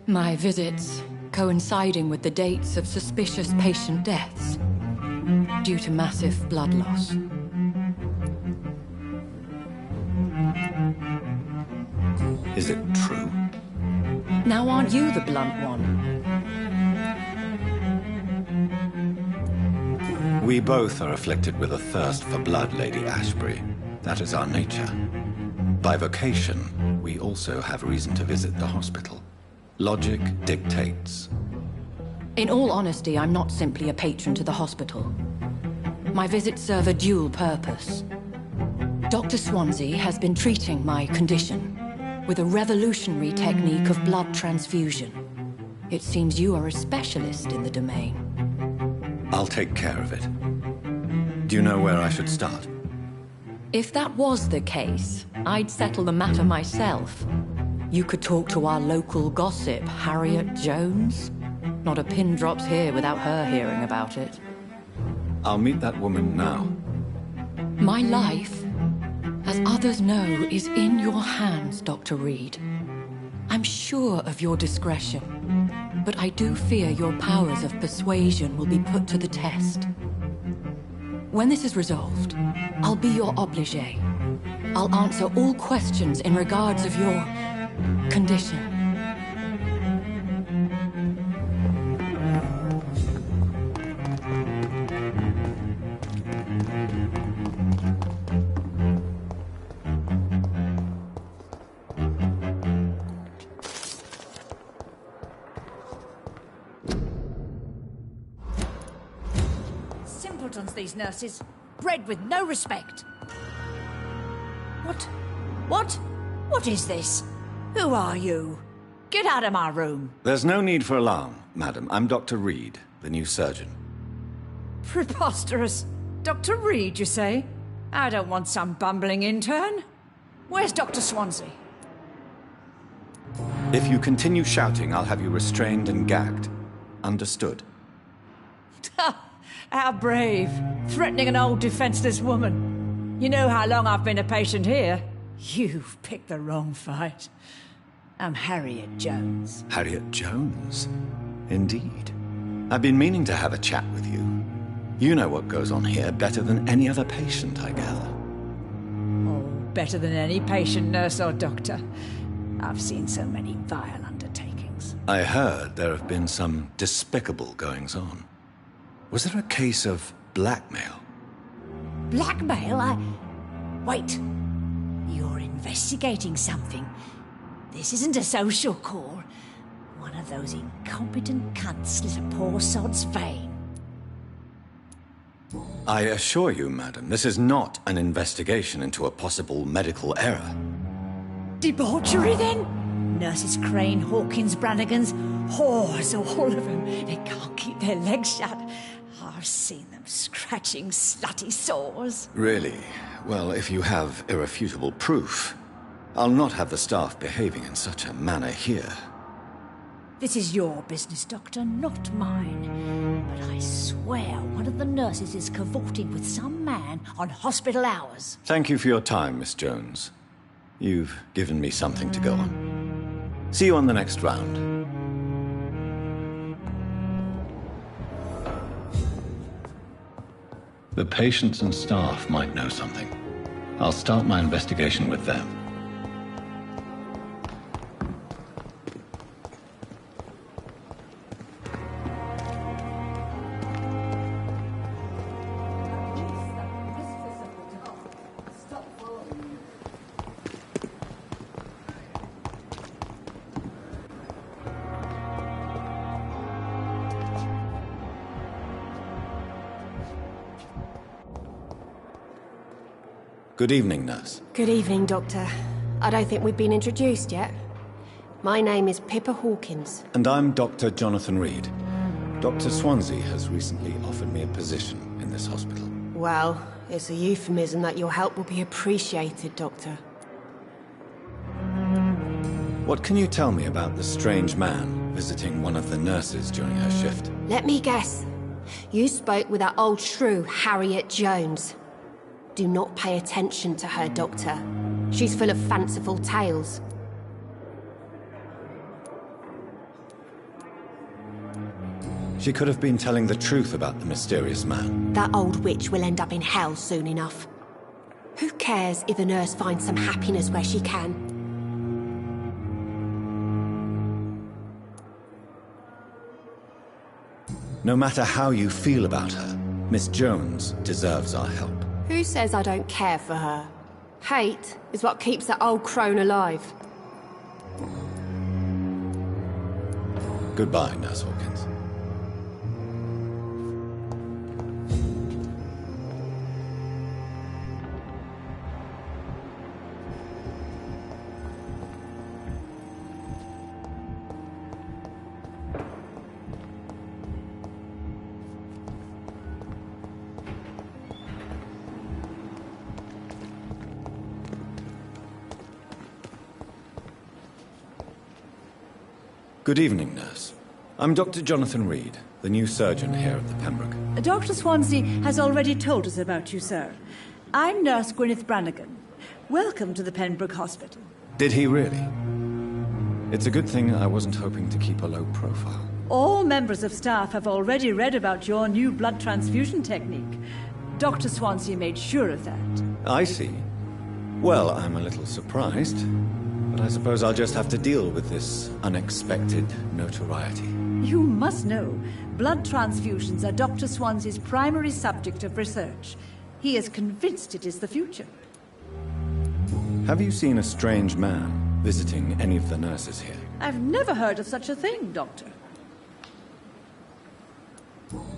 My visits coinciding with the dates of suspicious patient deaths due to massive blood loss. Is it true? Now aren't you the blunt one? We both are afflicted with a thirst for blood, Lady Ashbury. That is our nature. By vocation, we also have reason to visit the hospital. Logic dictates. In all honesty, I'm not simply a patron to the hospital. My visits serve a dual purpose. Dr. Swansea has been treating my condition with a revolutionary technique of blood transfusion. It seems you are a specialist in the domain. I'll take care of it. Do you know where I should start? If that was the case, I'd settle the matter myself. You could talk to our local gossip, Harriet Jones. Not a pin drops here without her hearing about it. I'll meet that woman now. My life, as others know, is in your hands, Dr. Reed. I'm sure of your discretion, but I do fear your powers of persuasion will be put to the test. When this is resolved, I'll be your obligé. I'll answer all questions in regards of your condition. Simpletons, these nurses. Bred with no respect. What is this? Who are you? Get out of my room. There's no need for alarm, madam. I'm Dr. Reed, the new surgeon. Preposterous. Dr. Reed, you say? I don't want some bumbling intern. Where's Dr. Swansea? If you continue shouting, I'll have you restrained and gagged. Understood? How brave. Threatening an old defenseless woman. You know how long I've been a patient here? You've picked the wrong fight. I'm Harriet Jones. Harriet Jones? Indeed. I've been meaning to have a chat with you. You know what goes on here better than any other patient, I gather. Oh, better than any patient, nurse or doctor. I've seen so many vile undertakings. I heard there have been some despicable goings-on. Was there a case of blackmail? Blackmail? Wait. You're investigating something. This isn't a social call. One of those incompetent cunts slit a poor sod's vein. I assure you, madam, this is not an investigation into a possible medical error. Debauchery, then? Nurses Crane, Hawkins, Brannigans, whores, all of them. They can't keep their legs shut. I've seen them scratching slutty sores. Really? Well, if you have irrefutable proof, I'll not have the staff behaving in such a manner here. This is your business, Doctor, not mine. But I swear one of the nurses is cavorting with some man on hospital hours. Thank you for your time, Miss Jones. You've given me something to go on. See you on the next round. The patients and staff might know something. I'll start my investigation with them. Good evening, nurse. Good evening, Doctor. I don't think we've been introduced yet. My name is Pippa Hawkins. And I'm Dr. Jonathan Reed. Dr. Swansea has recently offered me a position in this hospital. Well, it's a euphemism that your help will be appreciated, Doctor. What can you tell me about the strange man visiting one of the nurses during her shift? Let me guess. You spoke with that old shrew, Harriet Jones. Do not pay attention to her, Doctor. She's full of fanciful tales. She could have been telling the truth about the mysterious man. That old witch will end up in hell soon enough. Who cares if a nurse finds some happiness where she can? No matter how you feel about her, Miss Jones deserves our help. Who says I don't care for her? Hate is what keeps that old crone alive. Goodbye, Nurse Hawkins. Good evening, nurse. I'm Dr. Jonathan Reed, the new surgeon here at the Pembroke. Dr. Swansea has already told us about you, sir. I'm Nurse Gwyneth Brannigan. Welcome to the Pembroke Hospital. Did he really? It's a good thing I wasn't hoping to keep a low profile. All members of staff have already read about your new blood transfusion technique. Dr. Swansea made sure of that. I see. Well, I'm a little surprised, but I suppose I'll just have to deal with this unexpected notoriety. You must know, blood transfusions are Dr. Swansea's primary subject of research. He is convinced it is the future. Have you seen a strange man visiting any of the nurses here? I've never heard of such a thing, Doctor.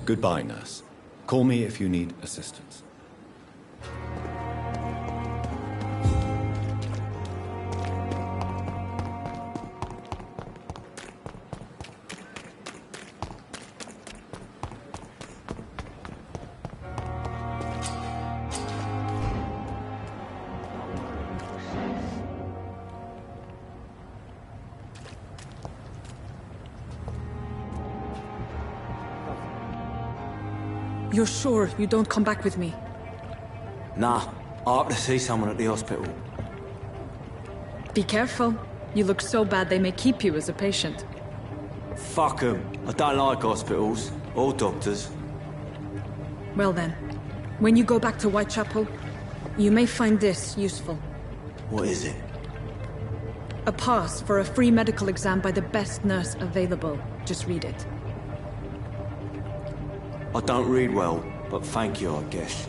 Goodbye, nurse. Call me if you need assistance. You're sure you don't come back with me? Nah, I have to see someone at the hospital. Be careful. You look so bad they may keep you as a patient. Fuck 'em. I don't like hospitals, or doctors. Well then, when you go back to Whitechapel, you may find this useful. What is it? A pass for a free medical exam by the best nurse available. Just read it. I don't read well, but thank you, I guess.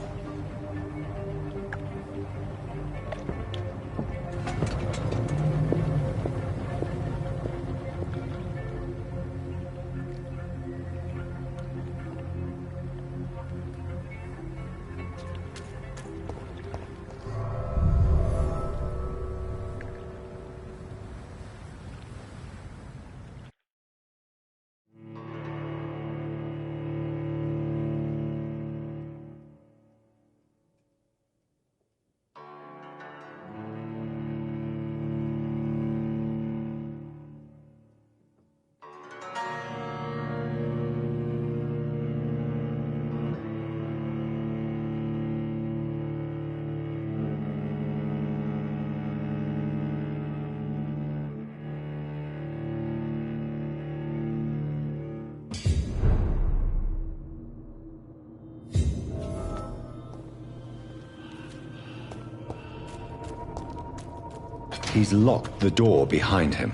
He's locked the door behind him.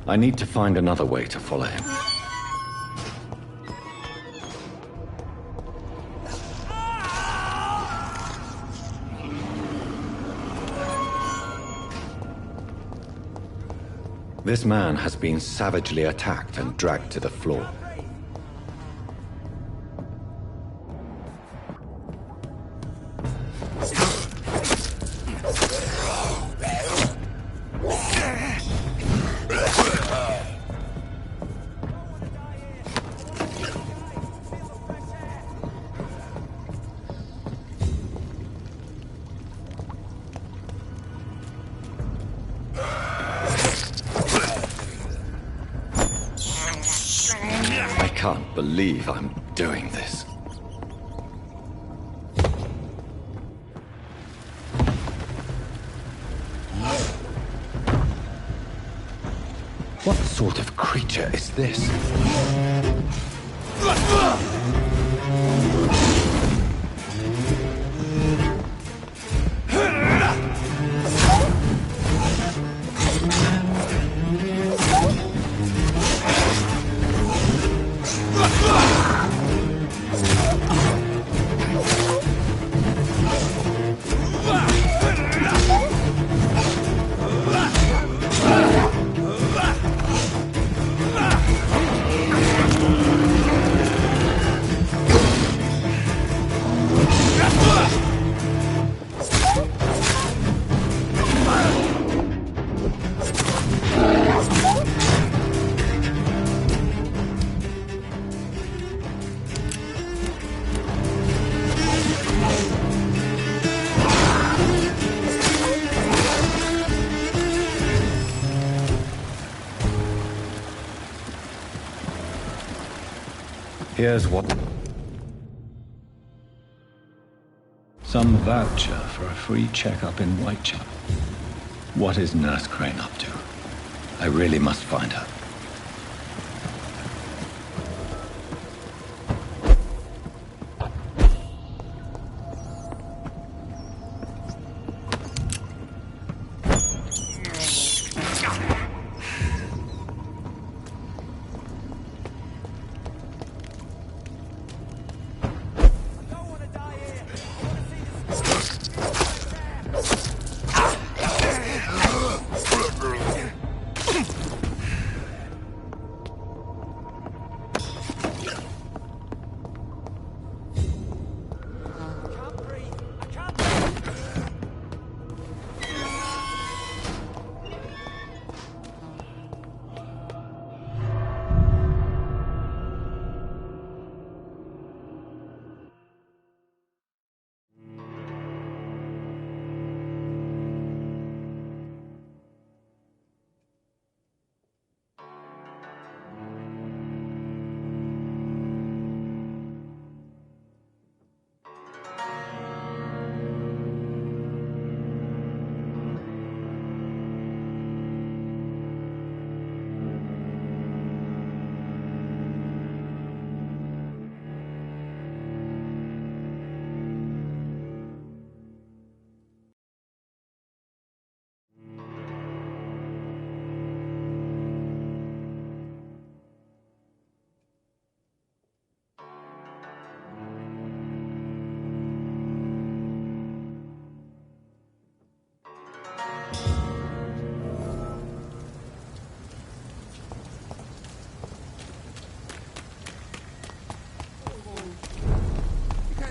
I need to find another way to follow him. This man has been savagely attacked and dragged to the floor. I can't believe I'm doing this. What sort of creature is this? Here's what... Some voucher for a free checkup in Whitechapel. What is Nurse Crane up to? I really must find her.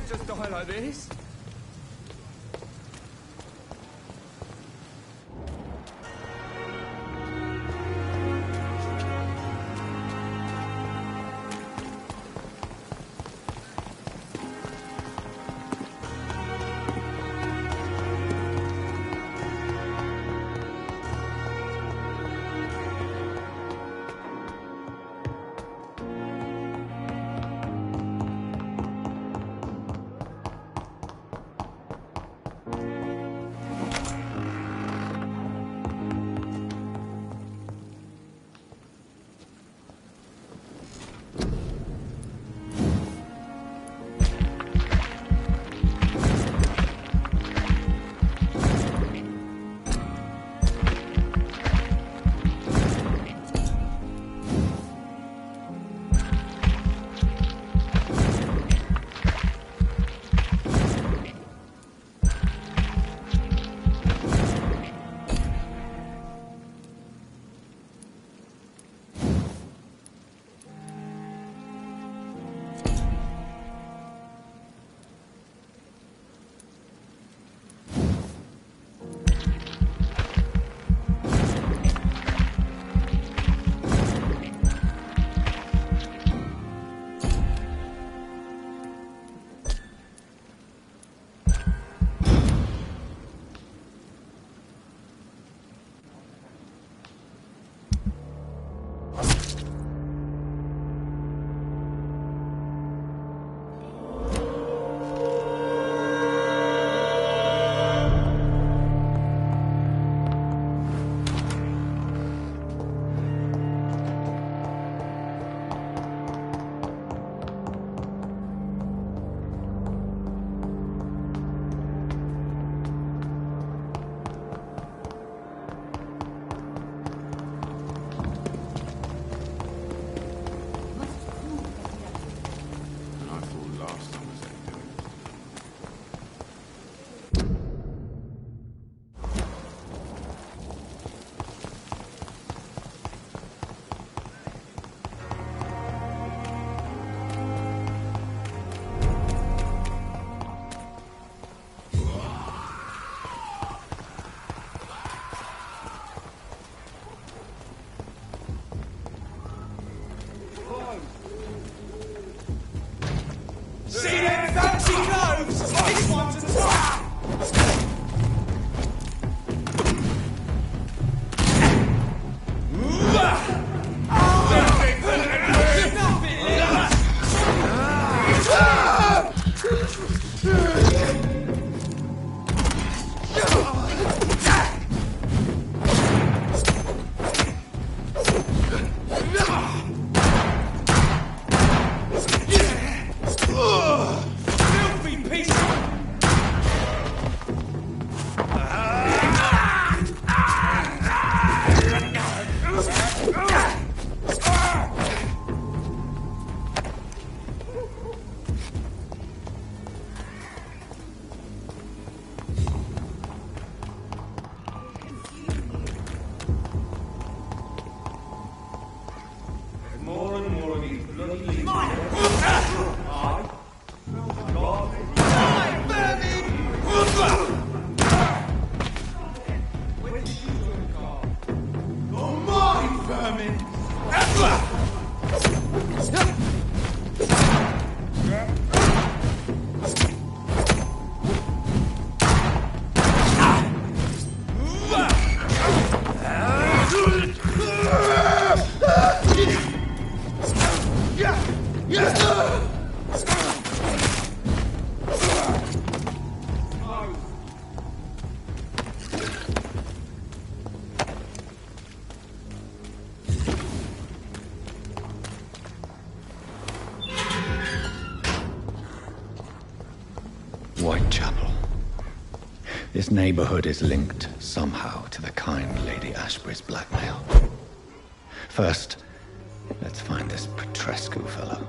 Just die like this? Whitechapel. This neighborhood is linked somehow to the kind Lady Ashbury's blackmail. First, let's find this Petrescu fellow.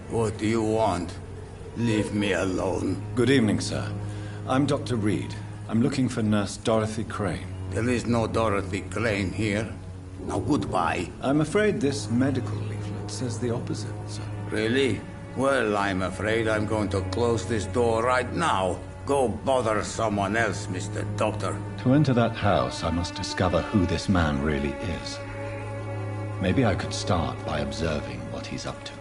What do you want? Leave me alone. Good evening, sir. I'm Dr. Reed. I'm looking for Nurse Dorothy Crane. There is no Dorothy Crane here. Now, goodbye. I'm afraid this medical leaflet says the opposite, sir. Really? Well, I'm afraid I'm going to close this door right now. Go bother someone else, Mr. Doctor. To enter that house, I must discover who this man really is. Maybe I could start by observing what he's up to.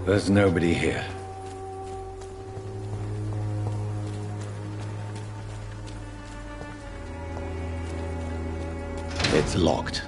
There's nobody here. It's locked.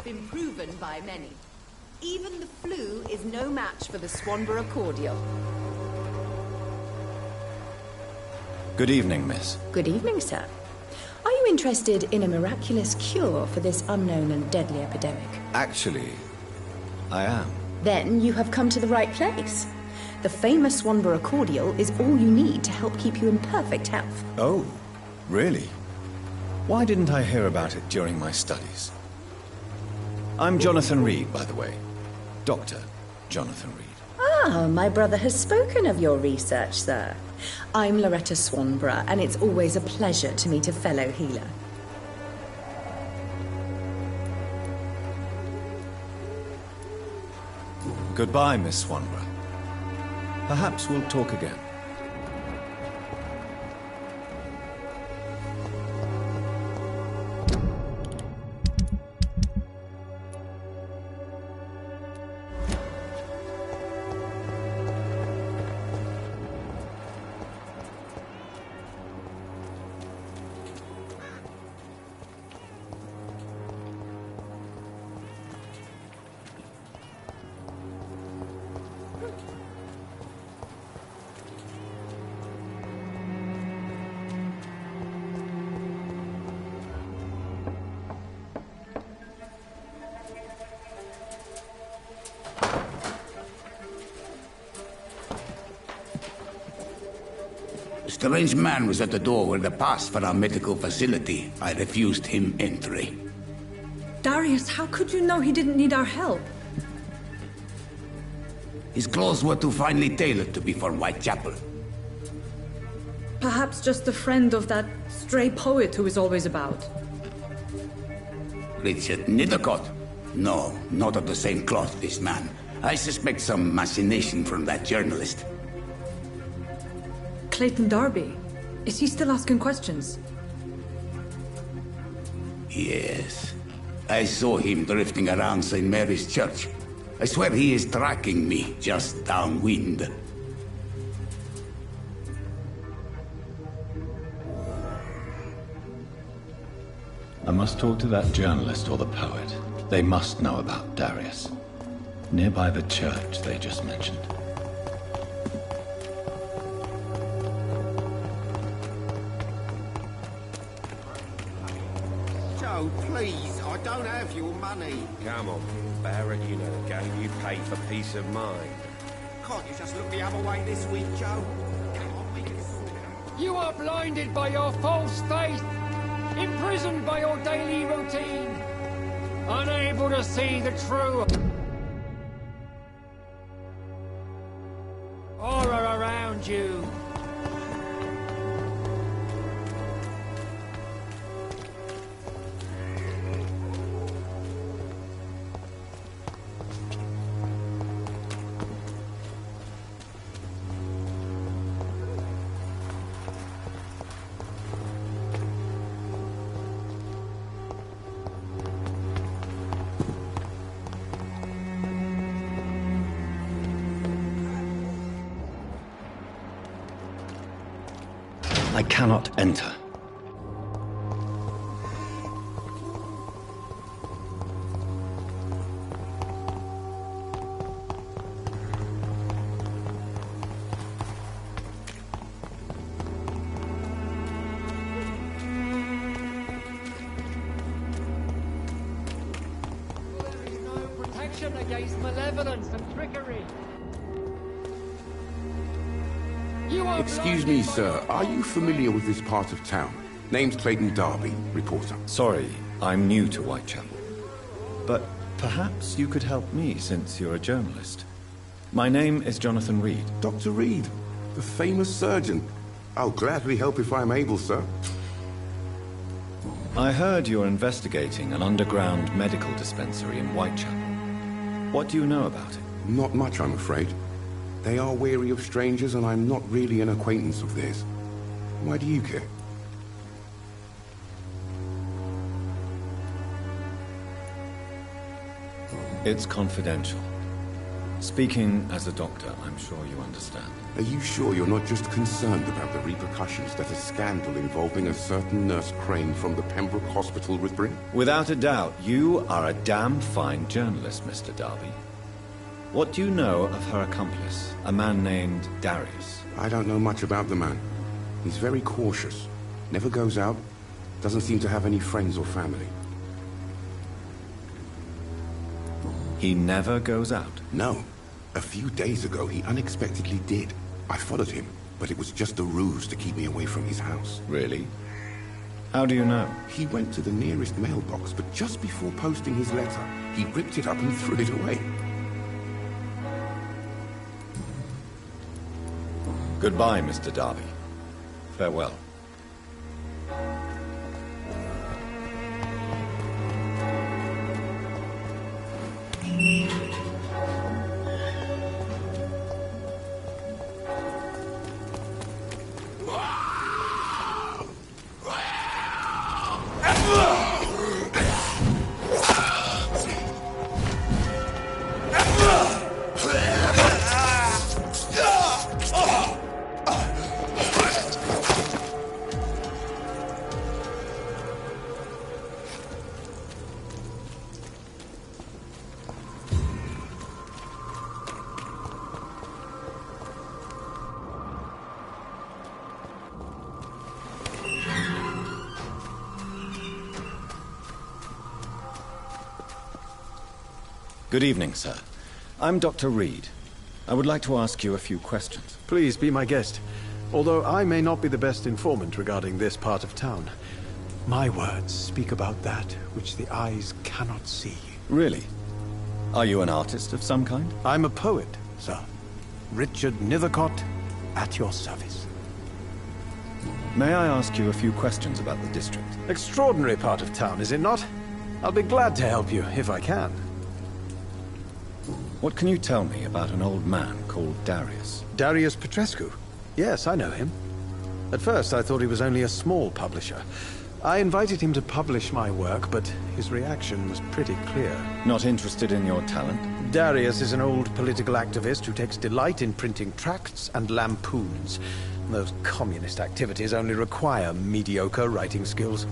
been proven by many. Even the flu is no match for the Swanborough cordial. Good evening, miss. Good evening, sir. Are you interested in a miraculous cure for this unknown and deadly epidemic? Actually, I am. Then you have come to the right place. The famous Swanborough cordial is all you need to help keep you in perfect health. Oh, really? Why didn't I hear about it during my studies? I'm Jonathan Reed, by the way. Dr. Jonathan Reed. Ah, my brother has spoken of your research, sir. I'm Loretta Swanborough, and it's always a pleasure to meet a fellow healer. Goodbye, Miss Swanborough. Perhaps we'll talk again. A strange man was at the door with a pass for our medical facility. I refused him entry. Darius, how could you know he didn't need our help? His clothes were too finely tailored to be for Whitechapel. Perhaps just a friend of that stray poet who is always about. Richard Nethercott? No, not of the same cloth, this man. I suspect some machination from that journalist. Clayton Darby. Is he still asking questions? Yes. I saw him drifting around St. Mary's Church. I swear he is tracking me just downwind. I must talk to that journalist or the poet. They must know about Darius. Nearby the church they just mentioned. Joe, please, I don't have your money. Come on, Baron, you know the game. You pay for peace of mind. Can't you just look the other way this week, Joe? Come on, we can sort it. You are blinded by your false faith, imprisoned by your daily routine, unable to see the true aura around you. I cannot enter. There is no protection against malevolence and trickery. Excuse me, sir. Are you familiar with this part of town? Name's Clayton Darby, reporter. Sorry, I'm new to Whitechapel. But perhaps you could help me since you're a journalist. My name is Jonathan Reed. Dr. Reed, the famous surgeon. I'll gladly help if I'm able, sir. I heard you're investigating an underground medical dispensary in Whitechapel. What do you know about it? Not much, I'm afraid. They are wary of strangers, and I'm not really an acquaintance of theirs. Why do you care? It's confidential. Speaking as a doctor, I'm sure you understand. Are you sure you're not just concerned about the repercussions that a scandal involving a certain Nurse Crane from the Pembroke Hospital would bring? Without a doubt, you are a damn fine journalist, Mr. Darby. What do you know of her accomplice, a man named Darius? I don't know much about the man. He's very cautious. Never goes out. Doesn't seem to have any friends or family. He never goes out? No. A few days ago, he unexpectedly did. I followed him, but it was just a ruse to keep me away from his house. Really? How do you know? He went to the nearest mailbox, but just before posting his letter, he ripped it up and threw it away. Goodbye, Mr. Darby. Farewell. Good evening, sir. I'm Dr. Reed. I would like to ask you a few questions. Please be my guest. Although I may not be the best informant regarding this part of town, my words speak about that which the eyes cannot see. Really? Are you an artist of some kind? I'm a poet, sir. Richard Nethercott, at your service. May I ask you a few questions about the district? Extraordinary part of town, is it not? I'll be glad to help you, if I can. What can you tell me about an old man called Darius? Darius Petrescu? Yes, I know him. At first, I thought he was only a small publisher. I invited him to publish my work, but his reaction was pretty clear. Not interested in your talent? Darius is an old political activist who takes delight in printing tracts and lampoons. Those communist activities only require mediocre writing skills.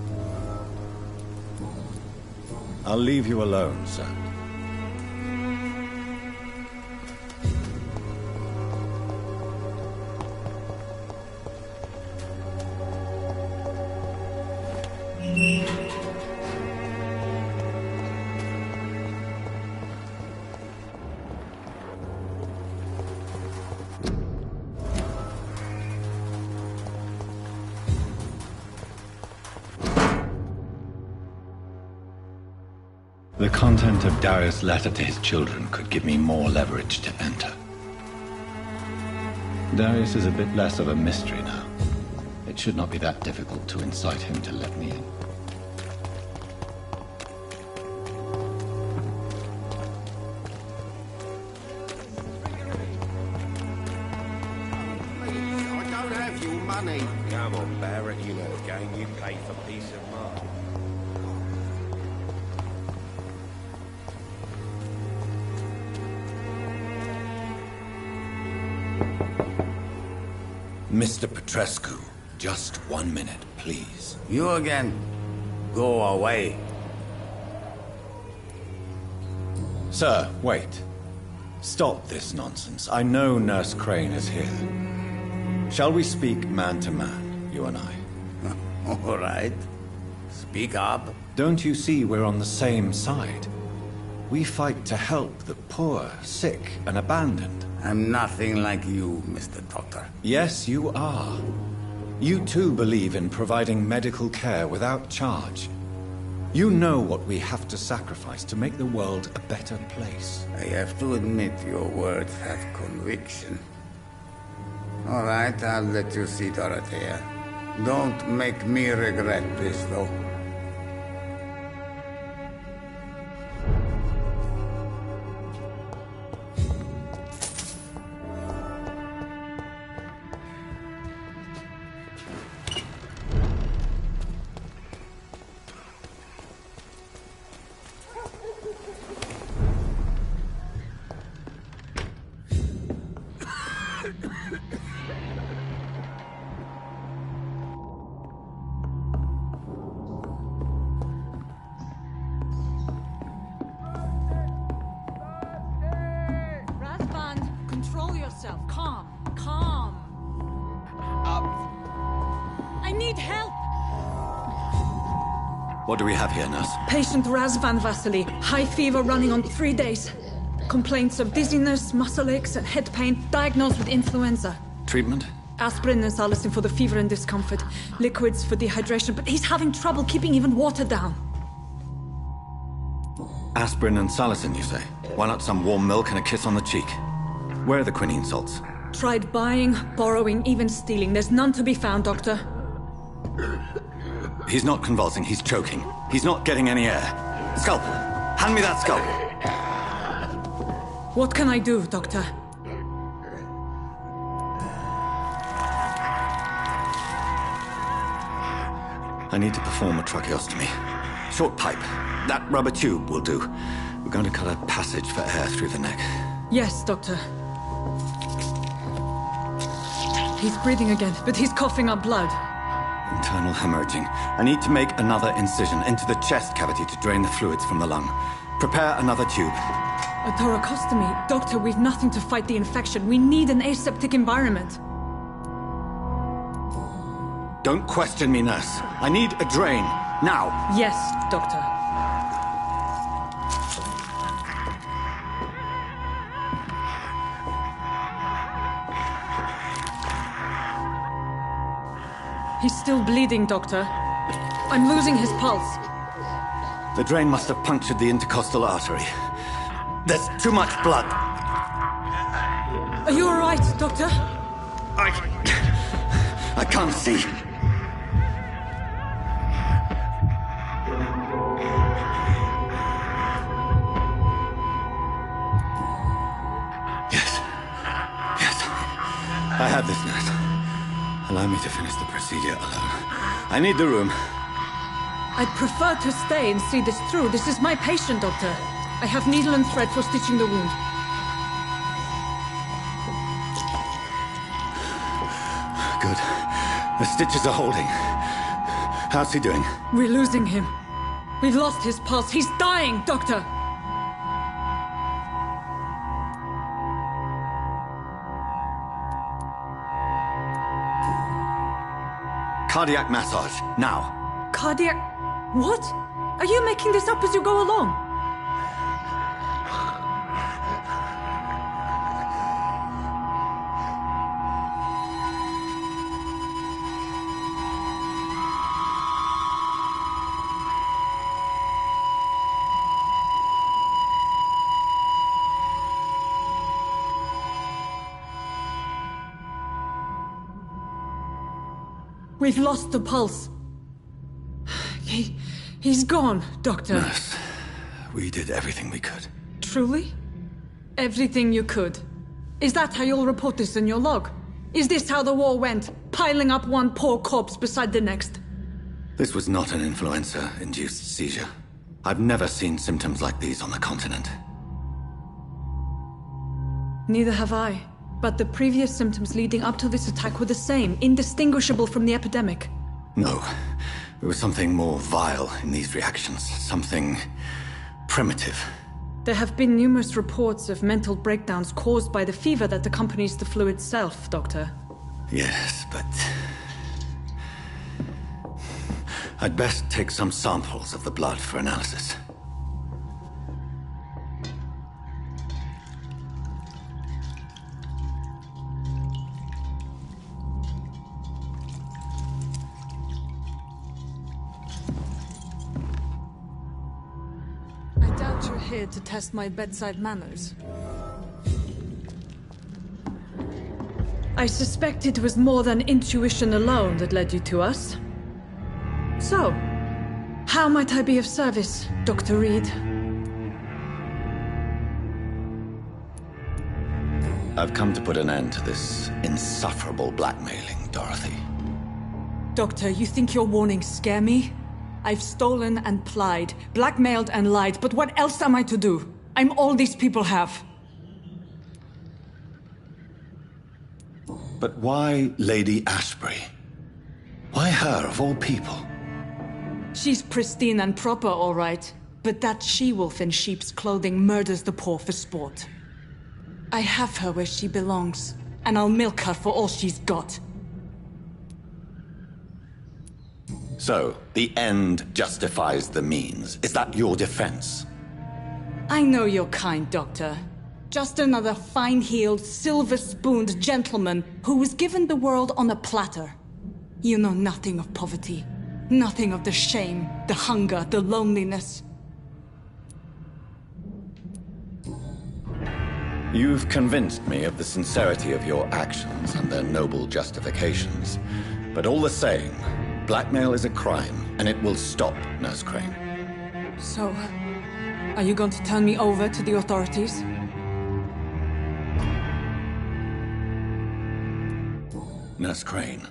I'll leave you alone, sir. The content of Darius' letter to his children could give me more leverage to enter. Darius is a bit less of a mystery now. It should not be that difficult to incite him to let me in. I don't have your money. Come on, Barrett, you know the game. You pay for peace of mind. Mr. Petrescu, just 1 minute, please. You again. Go away. Sir, wait. Stop this nonsense. I know Nurse Crane is here. Shall we speak man to man, you and I? All right. Speak up. Don't you see we're on the same side? We fight to help the poor, sick, and abandoned. I'm nothing like you, Mr. Doctor. Yes, you are. You too believe in providing medical care without charge. You know what we have to sacrifice to make the world a better place. I have to admit your words have conviction. All right, I'll let you see Dorothea. Don't make me regret this, though. yourself. Calm. Calm. I need help. What do we have here, nurse? Patient Raz Van Vasily. High fever running on 3 days. Complaints of dizziness, muscle aches, and head pain. Diagnosed with influenza. Treatment? Aspirin and salicin for the fever and discomfort. Liquids for dehydration, but he's having trouble keeping even water down. Aspirin and salicin, you say? Why not some warm milk and a kiss on the cheek? Where are the quinine salts? Tried buying, borrowing, even stealing. There's none to be found, Doctor. He's not convulsing, he's choking. He's not getting any air. Scalpel! Hand me that scalpel! What can I do, Doctor? I need to perform a tracheostomy. Short pipe. That rubber tube will do. We're going to cut a passage for air through the neck. Yes, Doctor. He's breathing again, but he's coughing up blood. Internal hemorrhaging. I need to make another incision into the chest cavity to drain the fluids from the lung. Prepare another tube. A thoracostomy? Doctor, we've nothing to fight the infection. We need an aseptic environment. Don't question me, nurse. I need a drain. Now. Yes, Doctor. He's still bleeding, Doctor. I'm losing his pulse. The drain must have punctured the intercostal artery. There's too much blood. Are you all right, Doctor? I can't see. Yes. I have this, nurse. Allow me to finish the procedure alone. I need the room. I'd prefer to stay and see this through. This is my patient, Doctor. I have needle and thread for stitching the wound. Good. The stitches are holding. How's he doing? We're losing him. We've lost his pulse. He's dying, Doctor! Cardiac massage, now. Cardiac... What? Are you making this up as you go along? We've lost the pulse. He's gone, Doctor. Nurse, we did everything we could. Truly? Everything you could? Is that how you'll report this in your log? Is this how the war went? Piling up one poor corpse beside the next? This was not an influenza-induced seizure. I've never seen symptoms like these on the continent. Neither have I. But the previous symptoms leading up to this attack were the same, indistinguishable from the epidemic. No. There was something more vile in these reactions. Something primitive. There have been numerous reports of mental breakdowns caused by the fever that accompanies the flu itself, Doctor. Yes, but... I'd best take some samples of the blood for analysis. Here to test my bedside manners. I suspect it was more than intuition alone that led you to us. So, how might I be of service, Dr. Reed? I've come to put an end to this insufferable blackmailing, Dorothy. Doctor, you think your warnings scare me? I've stolen and plied, blackmailed and lied, but what else am I to do? I'm all these people have. But why Lady Ashbury? Why her, of all people? She's pristine and proper, all right. But that she-wolf in sheep's clothing murders the poor for sport. I have her where she belongs, and I'll milk her for all she's got. So, the end justifies the means. Is that your defense? I know you're kind, Doctor. Just another fine-heeled, silver-spooned gentleman who was given the world on a platter. You know nothing of poverty. Nothing of the shame, the hunger, the loneliness. You've convinced me of the sincerity of your actions and their noble justifications. But all the same, blackmail is a crime, and it will stop, Nurse Crane. So, are you going to turn me over to the authorities? Nurse Crane,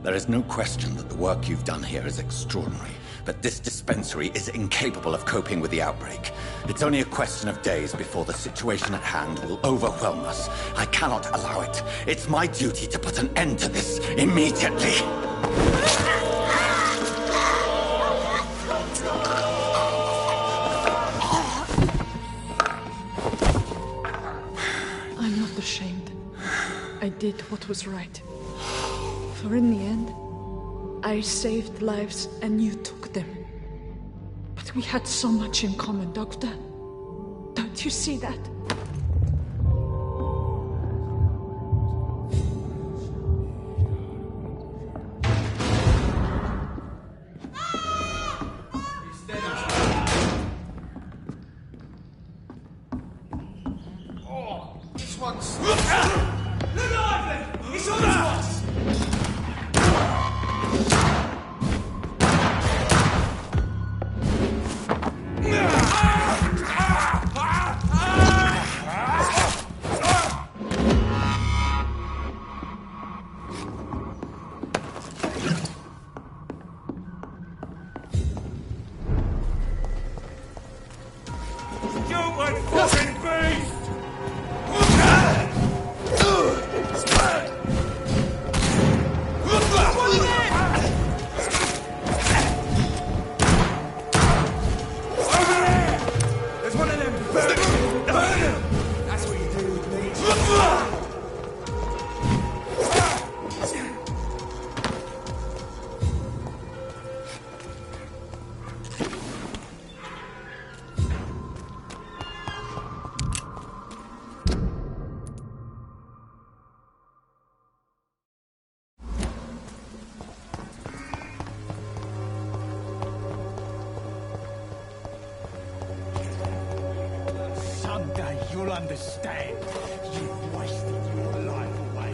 there is no question that the work you've done here is extraordinary, but this dispensary is incapable of coping with the outbreak. It's only a question of days before the situation at hand will overwhelm us. I cannot allow it. It's my duty to put an end to this immediately. I'm not ashamed. I did what was right. For in the end, I saved lives and you took them. But we had so much in common, Doctor. Don't you see that? This one's... Look lively! It's on to us! Stupid fucking beast! There's one of them! Burn him! Burn him! That's what you do with me. Someday you'll understand. You've wasted your life away.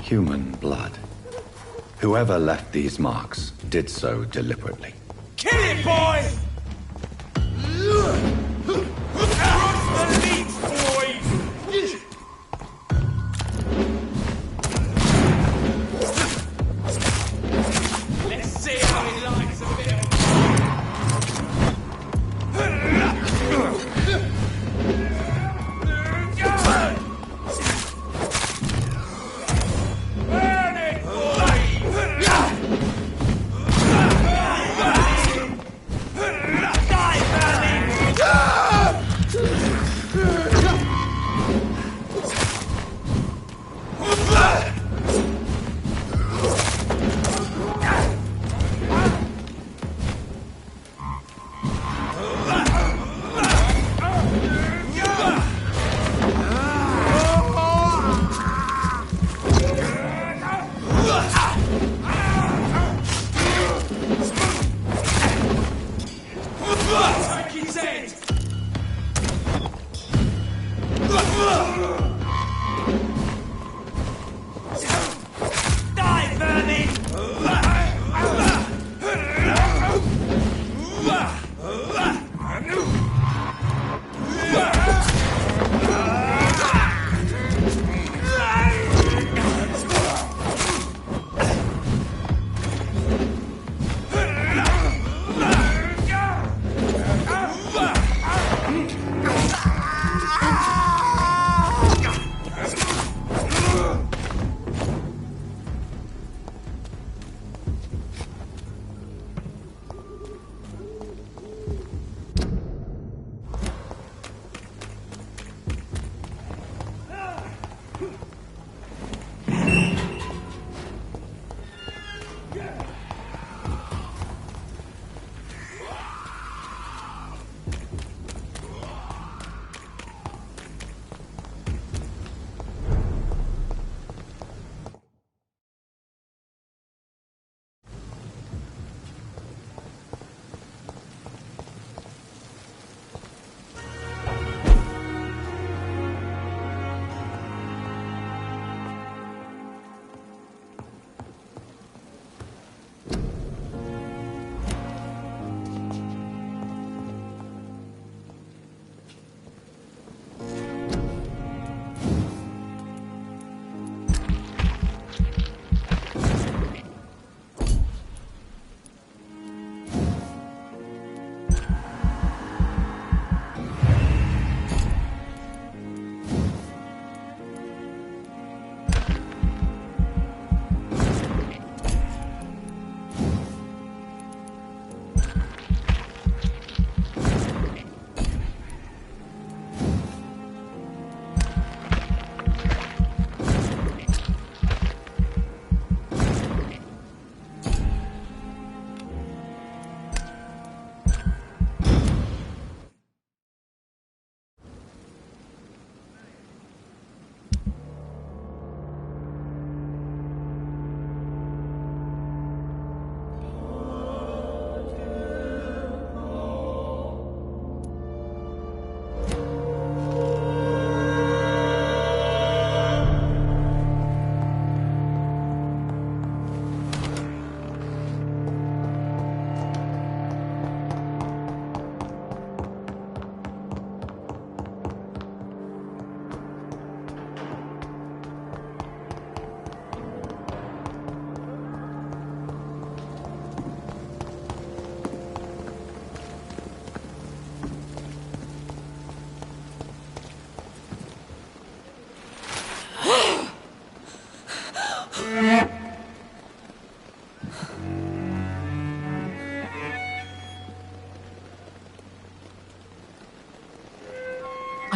Human blood. Whoever left these marks did so deliberately. Kill it, boy! Cross the leads, boys! Let's see how he likes a bit of... Burn it, boy!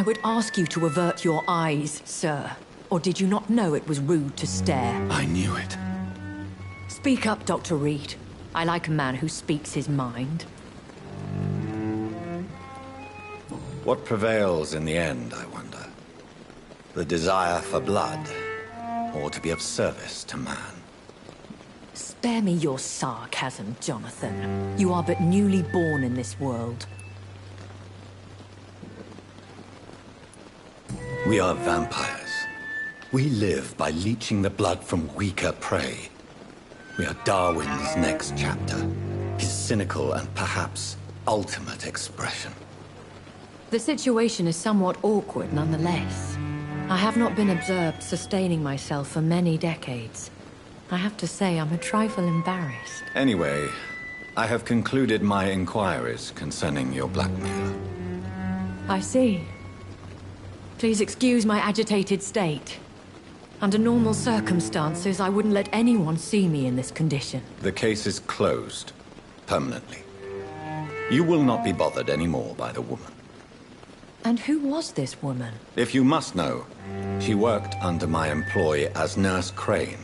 I would ask you to avert your eyes, sir. Or did you not know it was rude to stare? I knew it. Speak up, Dr. Reed. I like a man who speaks his mind. What prevails in the end, I wonder? The desire for blood, or to be of service to man? Spare me your sarcasm, Jonathan. You are but newly born in this world. We are vampires. We live by leeching the blood from weaker prey. We are Darwin's next chapter, his cynical and perhaps ultimate expression. The situation is somewhat awkward nonetheless. I have not been observed sustaining myself for many decades. I have to say I'm a trifle embarrassed. Anyway, I have concluded my inquiries concerning your blackmail. I see. Please excuse my agitated state. Under normal circumstances, I wouldn't let anyone see me in this condition. The case is closed, permanently. You will not be bothered anymore by the woman. And who was this woman? If you must know, she worked under my employ as Nurse Crane.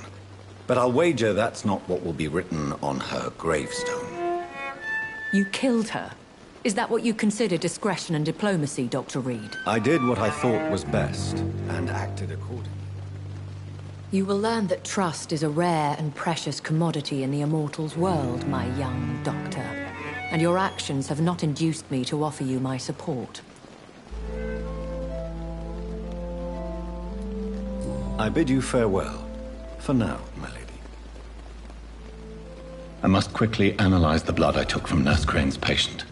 But I'll wager that's not what will be written on her gravestone. You killed her? Is that what you consider discretion and diplomacy, Dr. Reed? I did what I thought was best, and acted accordingly. You will learn that trust is a rare and precious commodity in the Immortals' world, my young doctor. And your actions have not induced me to offer you my support. I bid you farewell. For now, my lady. I must quickly analyze the blood I took from Nurse Crane's patient.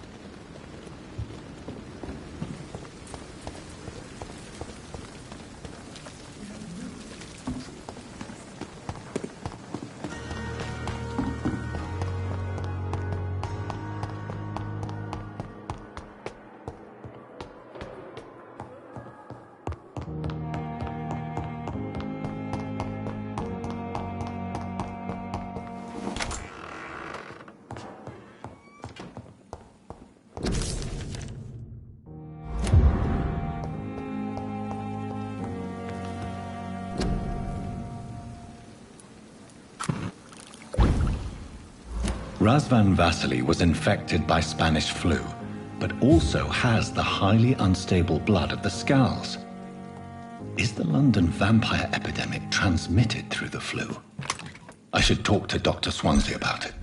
Razvan Vasily was infected by Spanish flu, but also has the highly unstable blood of the Scowls. Is the London vampire epidemic transmitted through the flu? I should talk to Dr. Swansea about it.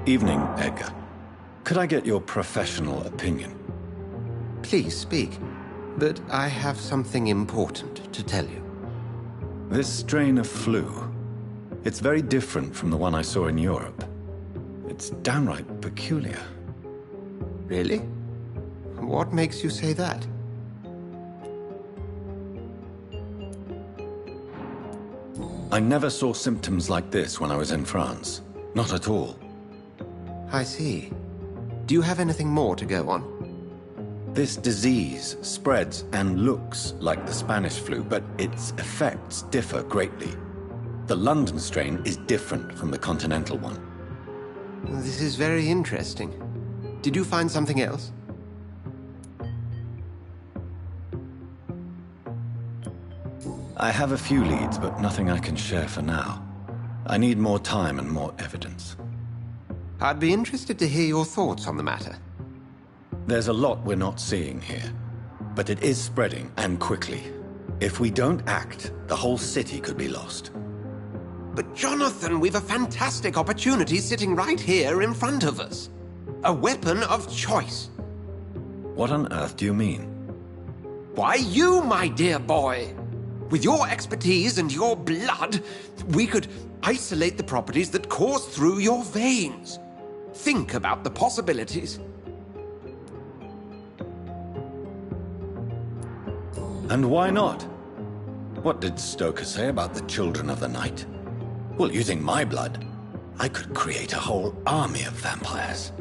Evening, Edgar. Could I get your professional opinion? Please speak, but I have something important to tell you. This strain of flu, it's very different from the one I saw in Europe. It's downright peculiar. Really? What makes you say that? I never saw symptoms like this when I was in France. Not at all. I see. Do you have anything more to go on? This disease spreads and looks like the Spanish flu, but its effects differ greatly. The London strain is different from the continental one. This is very interesting. Did you find something else? I have a few leads, but nothing I can share for now. I need more time and more evidence. I'd be interested to hear your thoughts on the matter. There's a lot we're not seeing here, but it is spreading, and quickly. If we don't act, the whole city could be lost. But Jonathan, we've a fantastic opportunity sitting right here in front of us. A weapon of choice. What on earth do you mean? Why, you, my dear boy. With your expertise and your blood, we could isolate the properties that course through your veins. Think about the possibilities. And why not? What did Stoker say about the Children of the Night? Well, using my blood, I could create a whole army of vampires.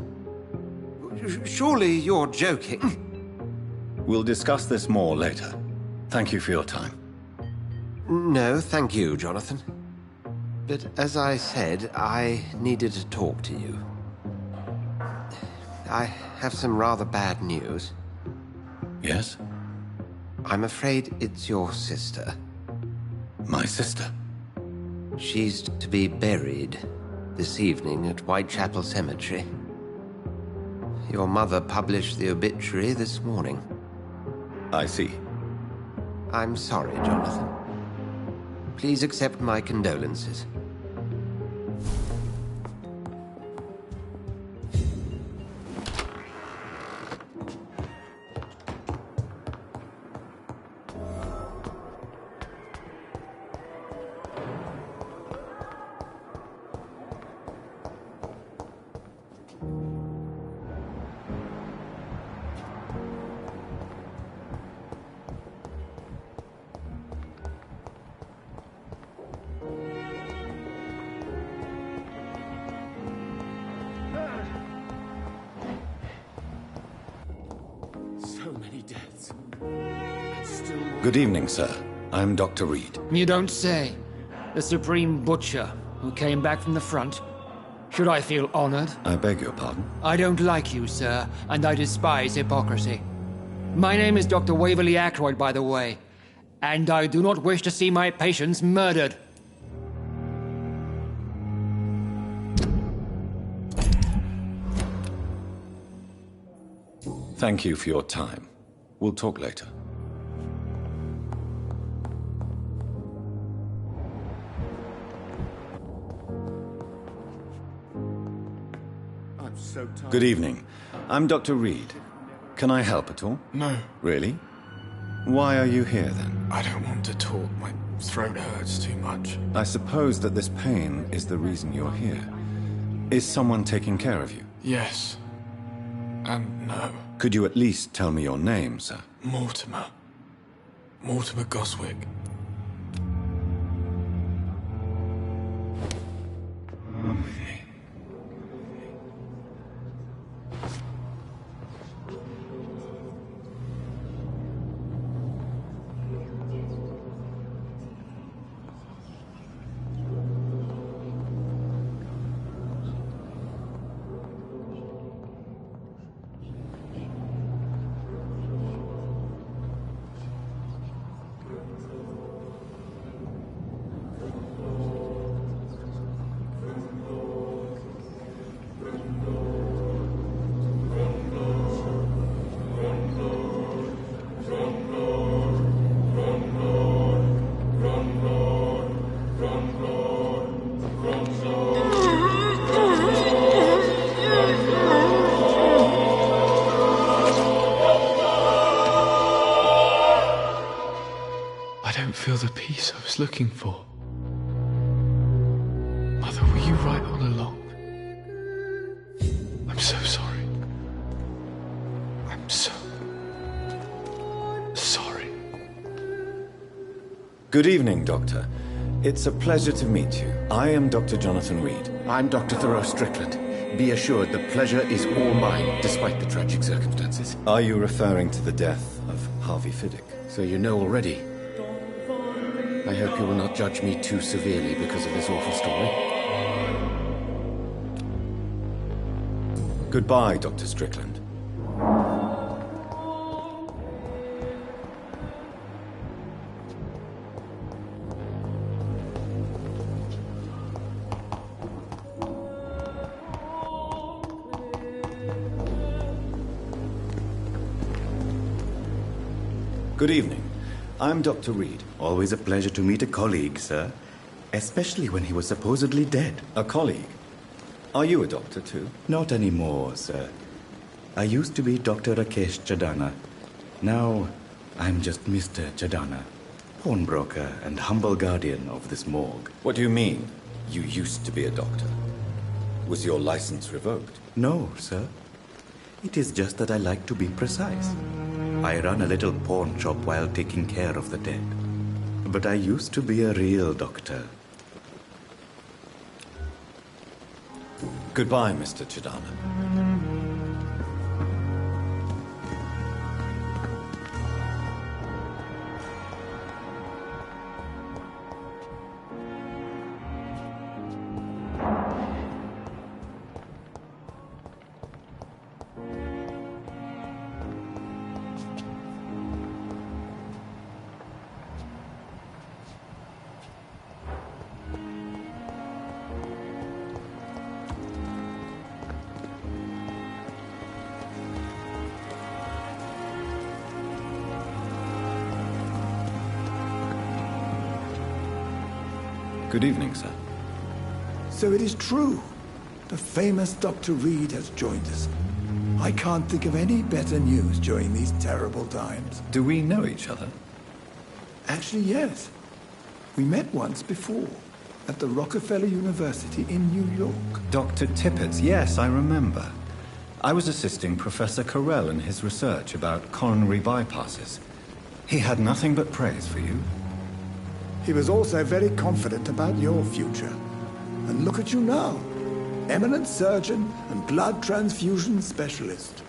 Surely you're joking. We'll discuss this more later. Thank you for your time. No, thank you, Jonathan. But as I said, I needed to talk to you. I have some rather bad news. Yes? I'm afraid it's your sister. My sister? She's to be buried this evening at Whitechapel Cemetery. Your mother published the obituary this morning. I see. I'm sorry, Jonathan. Please accept my condolences. Good evening, sir. I'm Dr. Reed. You don't say. The Supreme Butcher, who came back from the front. Should I feel honored? I beg your pardon? I don't like you, sir, and I despise hypocrisy. My name is Dr. Waverly Ackroyd, by the way, and I do not wish to see my patients murdered. Thank you for your time. We'll talk later. Good evening. I'm Dr. Reed. Can I help at all? No. Really? Why are you here, then? I don't want to talk. My throat hurts too much. I suppose that this pain is the reason you're here. Is someone taking care of you? Yes. And no. Could you at least tell me your name, sir? Mortimer. Mortimer Goswick. Feel the peace I was looking for. Mother, were you right all along? I'm so sorry. I'm so sorry. Good evening, Doctor. It's a pleasure to meet you. I am Dr. Jonathan Reed. I'm Dr. Thoreau Strickland. Be assured the pleasure is all mine, despite the tragic circumstances. Are you referring to the death of Harvey Fiddick? So you know already. I hope you will not judge me too severely because of this awful story. Goodbye, Dr. Strickland. Good evening. I'm Dr. Reed. Always a pleasure to meet a colleague, sir. Especially when he was supposedly dead. A colleague? Are you a doctor, too? Not anymore, sir. I used to be Dr. Rakesh Chadana. Now, I'm just Mr. Chadana, pawnbroker and humble guardian of this morgue. What do you mean, you used to be a doctor? Was your license revoked? No, sir. It is just that I like to be precise. I run a little pawn shop while taking care of the dead. But I used to be a real doctor. Goodbye, Mr. Chadana. Good evening, sir. So it is true. The famous Dr. Reed has joined us. I can't think of any better news during these terrible times. Do we know each other? Actually, yes. We met once before, at the Rockefeller University in New York. Dr. Tippett, yes, I remember. I was assisting Professor Carell in his research about coronary bypasses. He had nothing but praise for you. He was also very confident about your future. And look at you now. Eminent surgeon and blood transfusion specialist.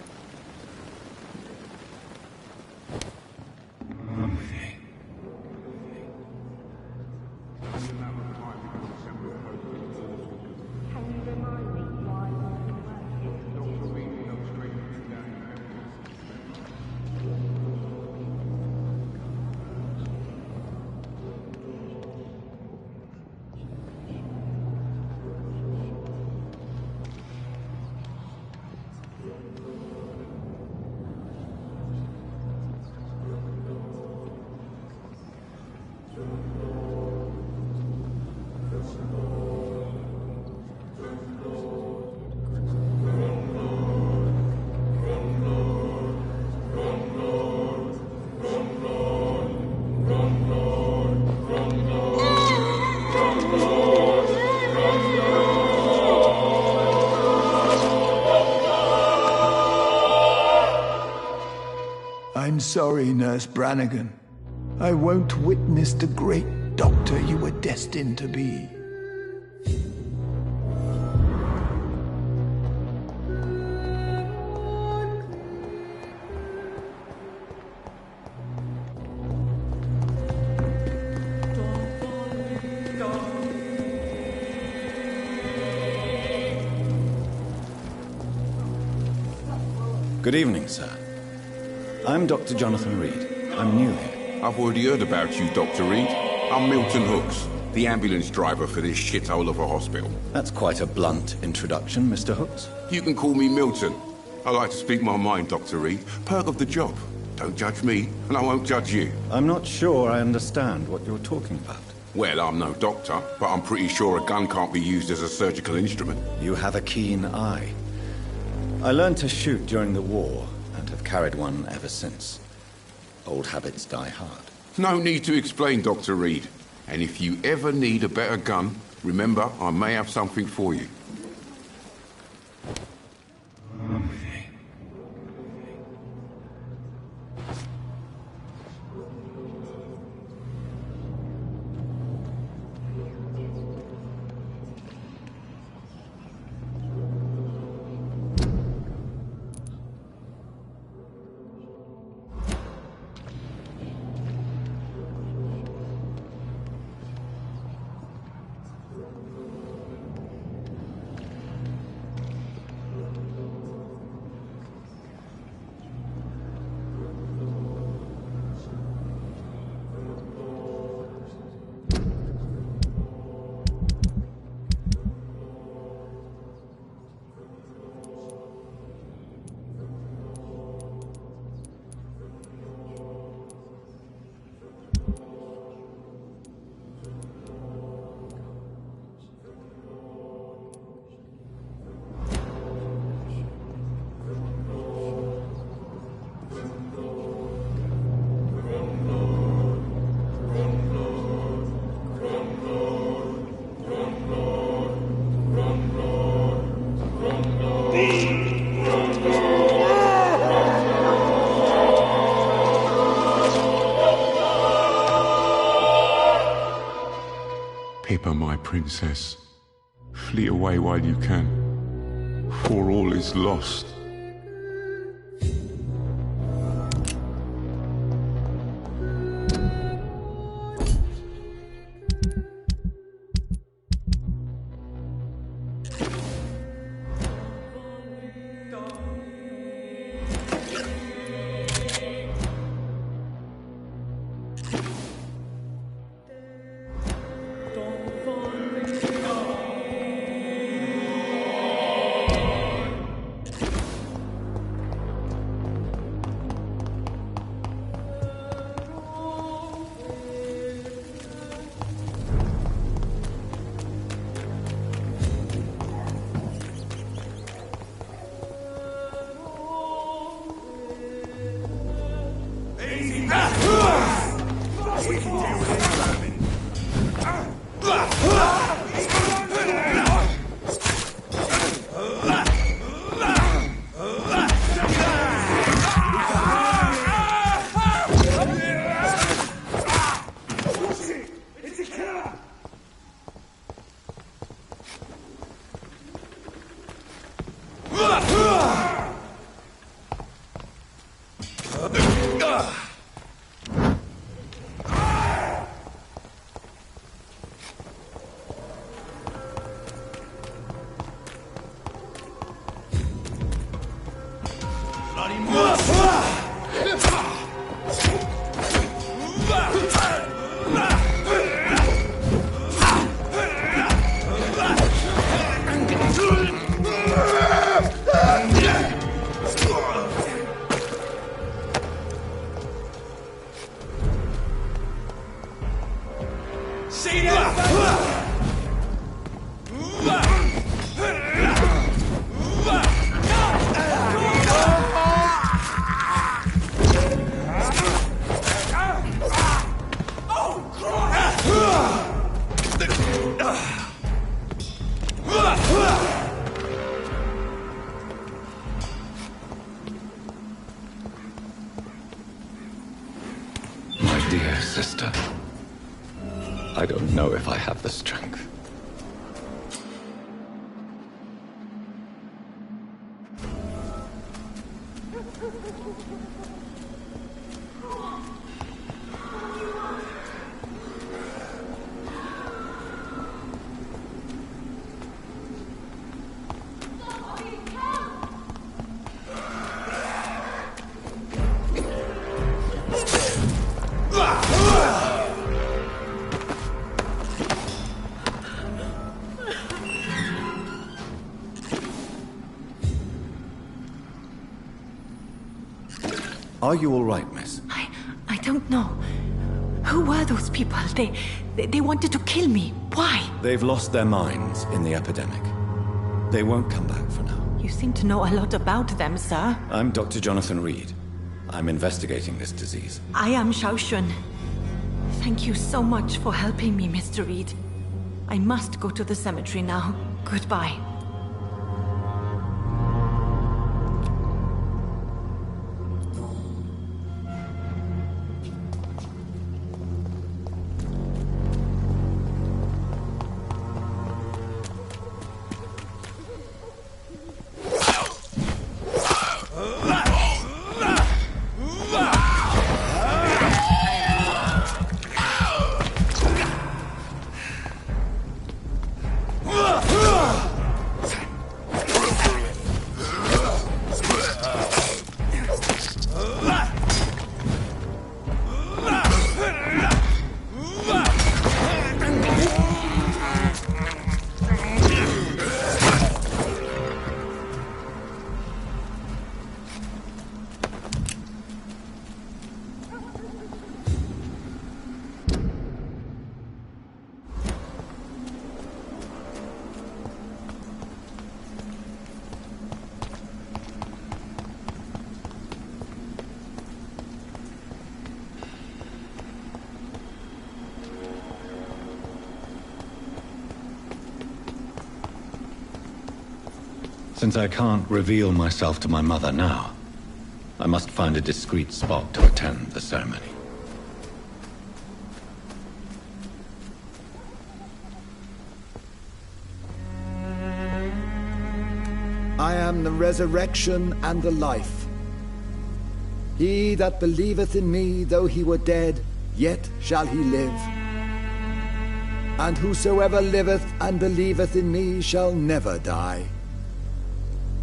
I'm sorry, Nurse Brannigan. I won't witness the great doctor you were destined to be. Good evening, sir. I'm Dr. Jonathan Reed. I'm new here. I've already heard about you, Dr. Reed. I'm Milton Hooks, the ambulance driver for this shithole of a hospital. That's quite a blunt introduction, Mr. Hooks. You can call me Milton. I like to speak my mind, Dr. Reed. Perk of the job. Don't judge me, and I won't judge you. I'm not sure I understand what you're talking about. Well, I'm no doctor, but I'm pretty sure a gun can't be used as a surgical instrument. You have a keen eye. I learned to shoot during the war, and have carried one ever since. Old habits die hard. No need to explain, Dr. Reed. And if you ever need a better gun, remember, I may have something for you. Remember, my princess. Flee away while you can, for all is lost. Dear sister, I don't know if I have the strength. Are you all right, miss? I don't know. Who were those people? They wanted to kill me. Why? They've lost their minds in the epidemic. They won't come back for now. You seem to know a lot about them, sir. I'm Dr. Jonathan Reed. I'm investigating this disease. I am Xiaoxun. Thank you so much for helping me, Mr. Reed. I must go to the cemetery now. Goodbye. Since I can't reveal myself to my mother now, I must find a discreet spot to attend the ceremony. I am the resurrection and the life. He that believeth in me, though he were dead, yet shall he live. And whosoever liveth and believeth in me shall never die.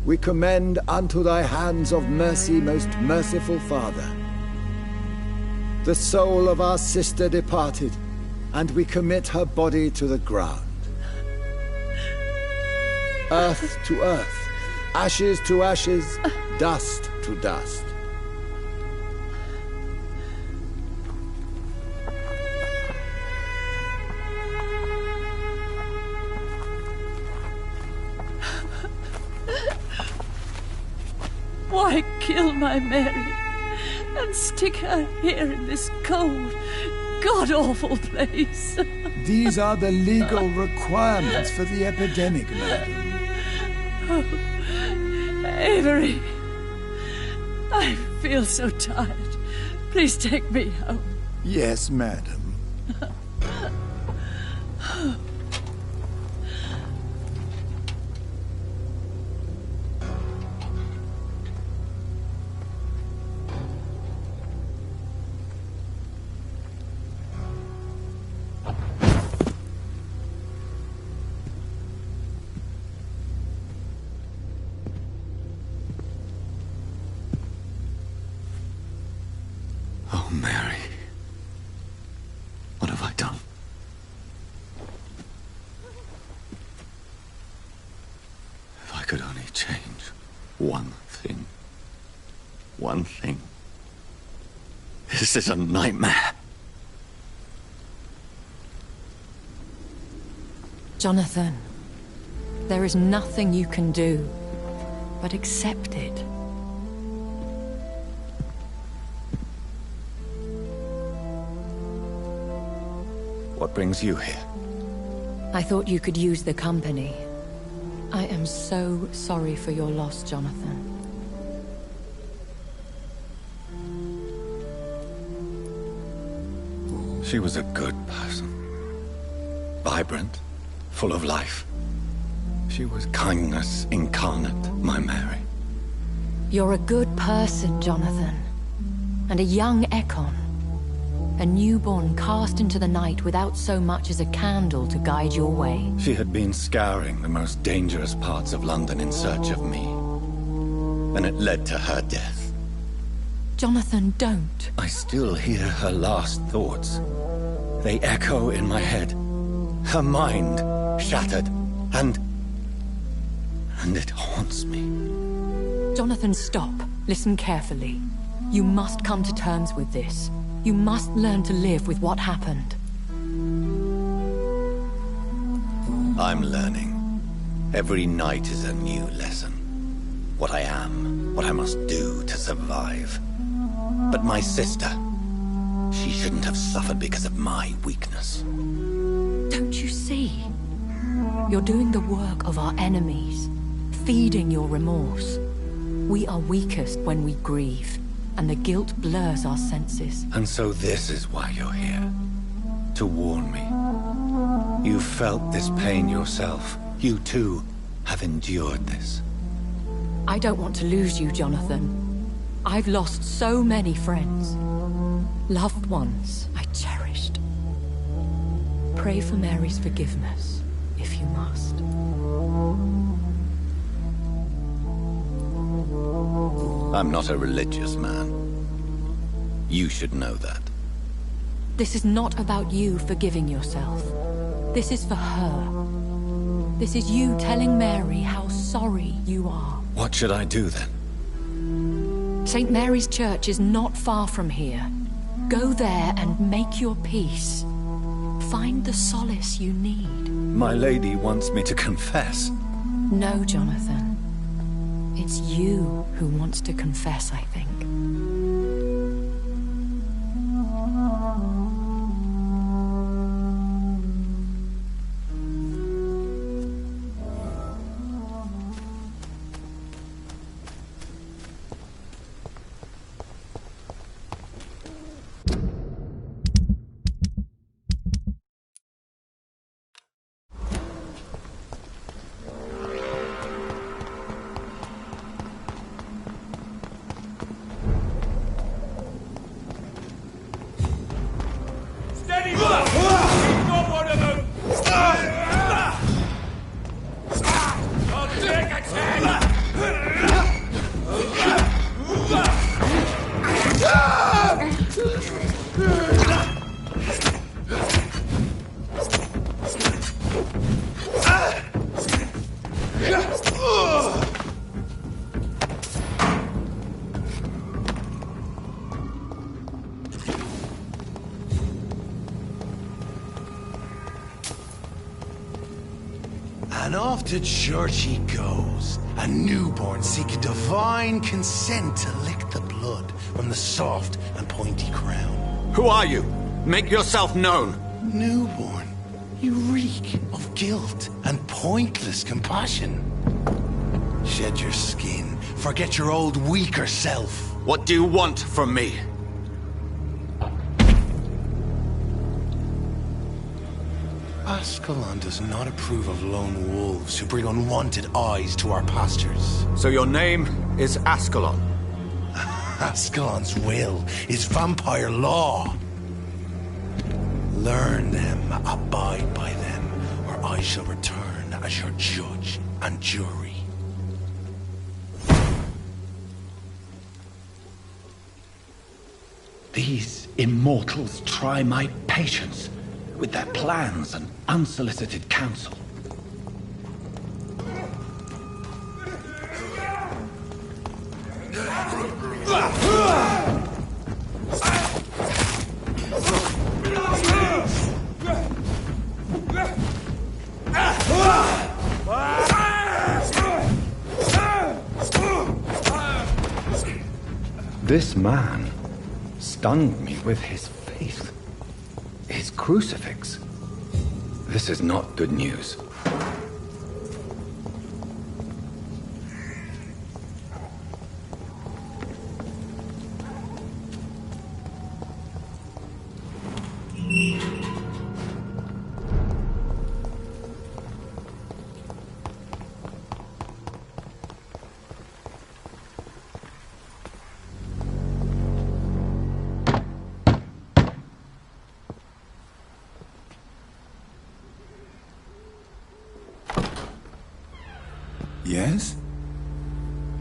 We commend unto thy hands of mercy, most merciful Father, the soul of our sister departed, and we commit her body to the ground. Earth to earth, ashes to ashes, dust to dust. Why kill my Mary and stick her here in this cold, god-awful place? These are the legal requirements for the epidemic, madam. Oh, Avery, I feel so tired. Please take me home. Yes, madam. Oh, Mary. What have I done? If I could only change one thing. One thing. This is a nightmare. Jonathan, there is nothing you can do but accept it. What brings you here? I thought you could use the company. I am so sorry for your loss, Jonathan. She was a good person. Vibrant, full of life. She was kindness incarnate, my Mary. You're a good person, Jonathan. And a young Ekon. A newborn cast into the night without so much as a candle to guide your way. She had been scouring the most dangerous parts of London in search of me. And it led to her death. Jonathan, don't. I still hear her last thoughts. They echo in my head. Her mind shattered, and it haunts me. Jonathan, stop. Listen carefully. You must come to terms with this. You must learn to live with what happened. I'm learning. Every night is a new lesson. What I am, what I must do to survive. But my sister, she shouldn't have suffered because of my weakness. Don't you see? You're doing the work of our enemies, feeding your remorse. We are weakest when we grieve, and the guilt blurs our senses. And so this is why you're here. To warn me. You felt this pain yourself. You too have endured this. I don't want to lose you, Jonathan. I've lost so many friends. Loved ones I cherished. Pray for Mary's forgiveness, if you must. I'm not a religious man. You should know that. This is not about you forgiving yourself. This is for her. This is you telling Mary how sorry you are. What should I do then? St. Mary's Church is not far from here. Go there and make your peace. Find the solace you need. My lady wants me to confess. No, Jonathan. It's you who wants to confess, I think. And off to church he goes, a newborn seeking divine consent to lick the blood from the soft and pointy crown. Who are you? Make yourself known. Newborn, you reek of guilt and pointless compassion. Shed your skin, forget your old weaker self. What do you want from me? Ascalon does not approve of lone wolves who bring unwanted eyes to our pastures. So your name is Ascalon? Ascalon's will is vampire law. Learn them, abide by them, or I shall return as your judge and jury. These immortals try my patience with their plans and unsolicited counsel. This man stunned me with his faith. His crucifix. This is not good news. Yes?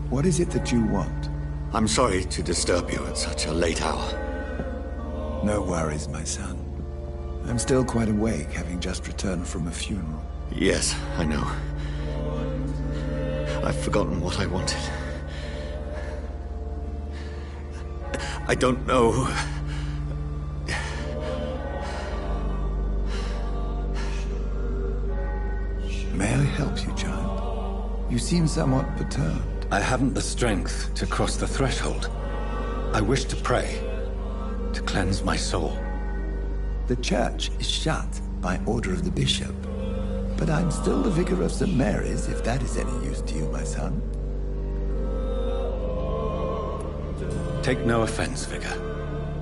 What is it that you want? I'm sorry to disturb you at such a late hour. No worries, my son. I'm still quite awake, having just returned from a funeral. Yes, I know. I've forgotten what I wanted. I don't know. May I help you, child? You seem somewhat perturbed. I haven't the strength to cross the threshold. I wish to pray, to cleanse my soul. The church is shut by order of the bishop. But I'm still the vicar of St. Mary's, if that is any use to you, my son. Take no offense, Vicar.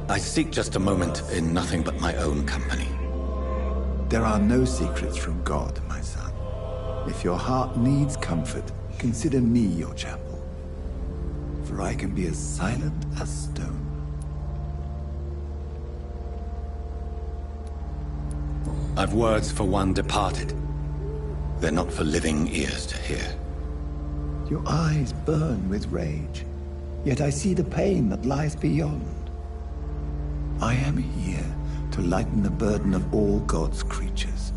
I seek just a moment in nothing but my own company. There are no secrets from God, my son. If your heart needs comfort, consider me your chapel. For I can be as silent as stone. I've words for one departed. They're not for living ears to hear. Your eyes burn with rage, yet I see the pain that lies beyond. I am here to lighten the burden of all God's creatures.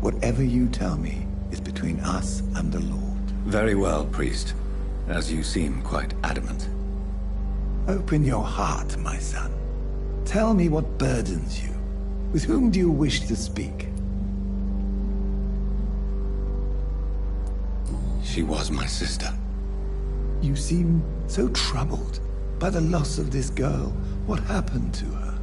Whatever you tell me is between us and the Lord. Very well, priest, as you seem quite adamant. Open your heart, my son. Tell me what burdens you. With whom do you wish to speak? She was my sister. You seem so troubled by the loss of this girl. What happened to her?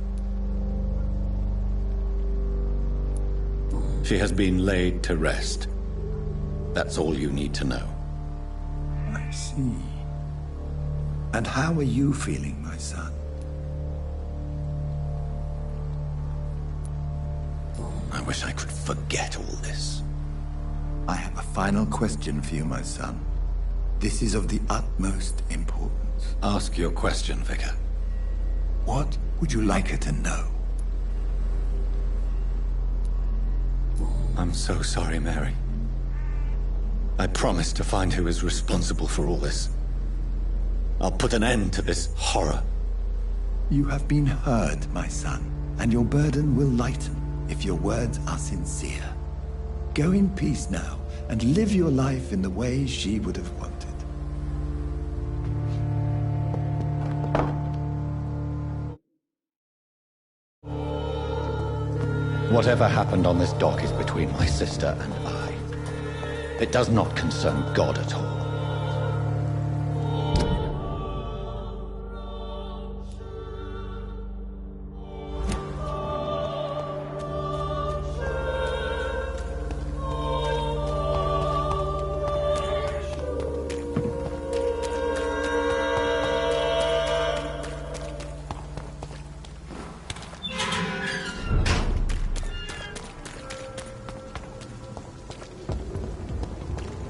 She has been laid to rest. That's all you need to know. I see. And how are you feeling, my son? I wish I could forget all this. I have a final question for you, my son. This is of the utmost importance. Ask your question, Vicar. What would you like her to know? I'm so sorry, Mary. I promise to find who is responsible for all this. I'll put an end to this horror. You have been heard, my son, and your burden will lighten if your words are sincere. Go in peace now, and live your life in the way she would have wanted. Whatever happened on this dock is between my sister and I. It does not concern God at all.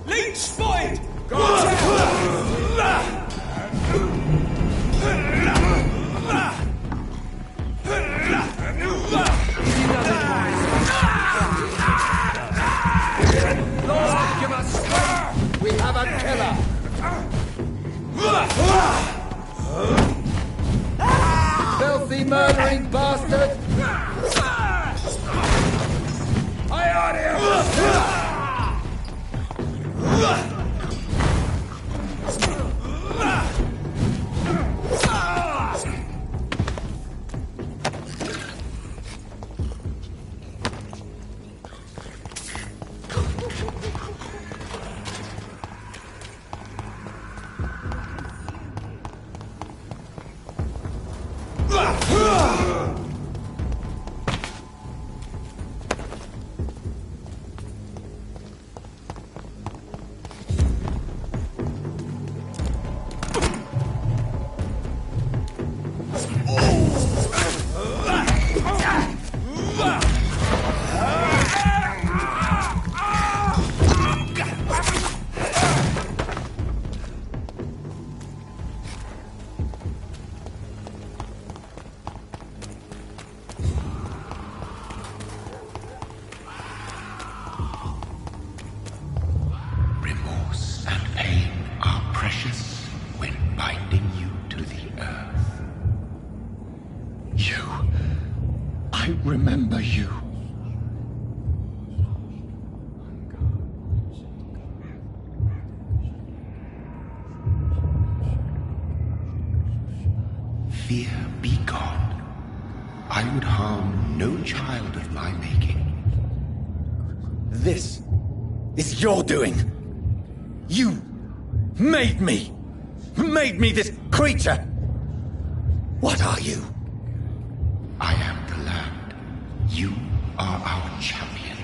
Leech spotted! Lord, give us strength! We have a killer! Filthy murdering bastard! I on him! I remember you. Fear be gone. I would harm no child of my making. This is your doing. You made me this creature. What are you? I am the land. You are our champion.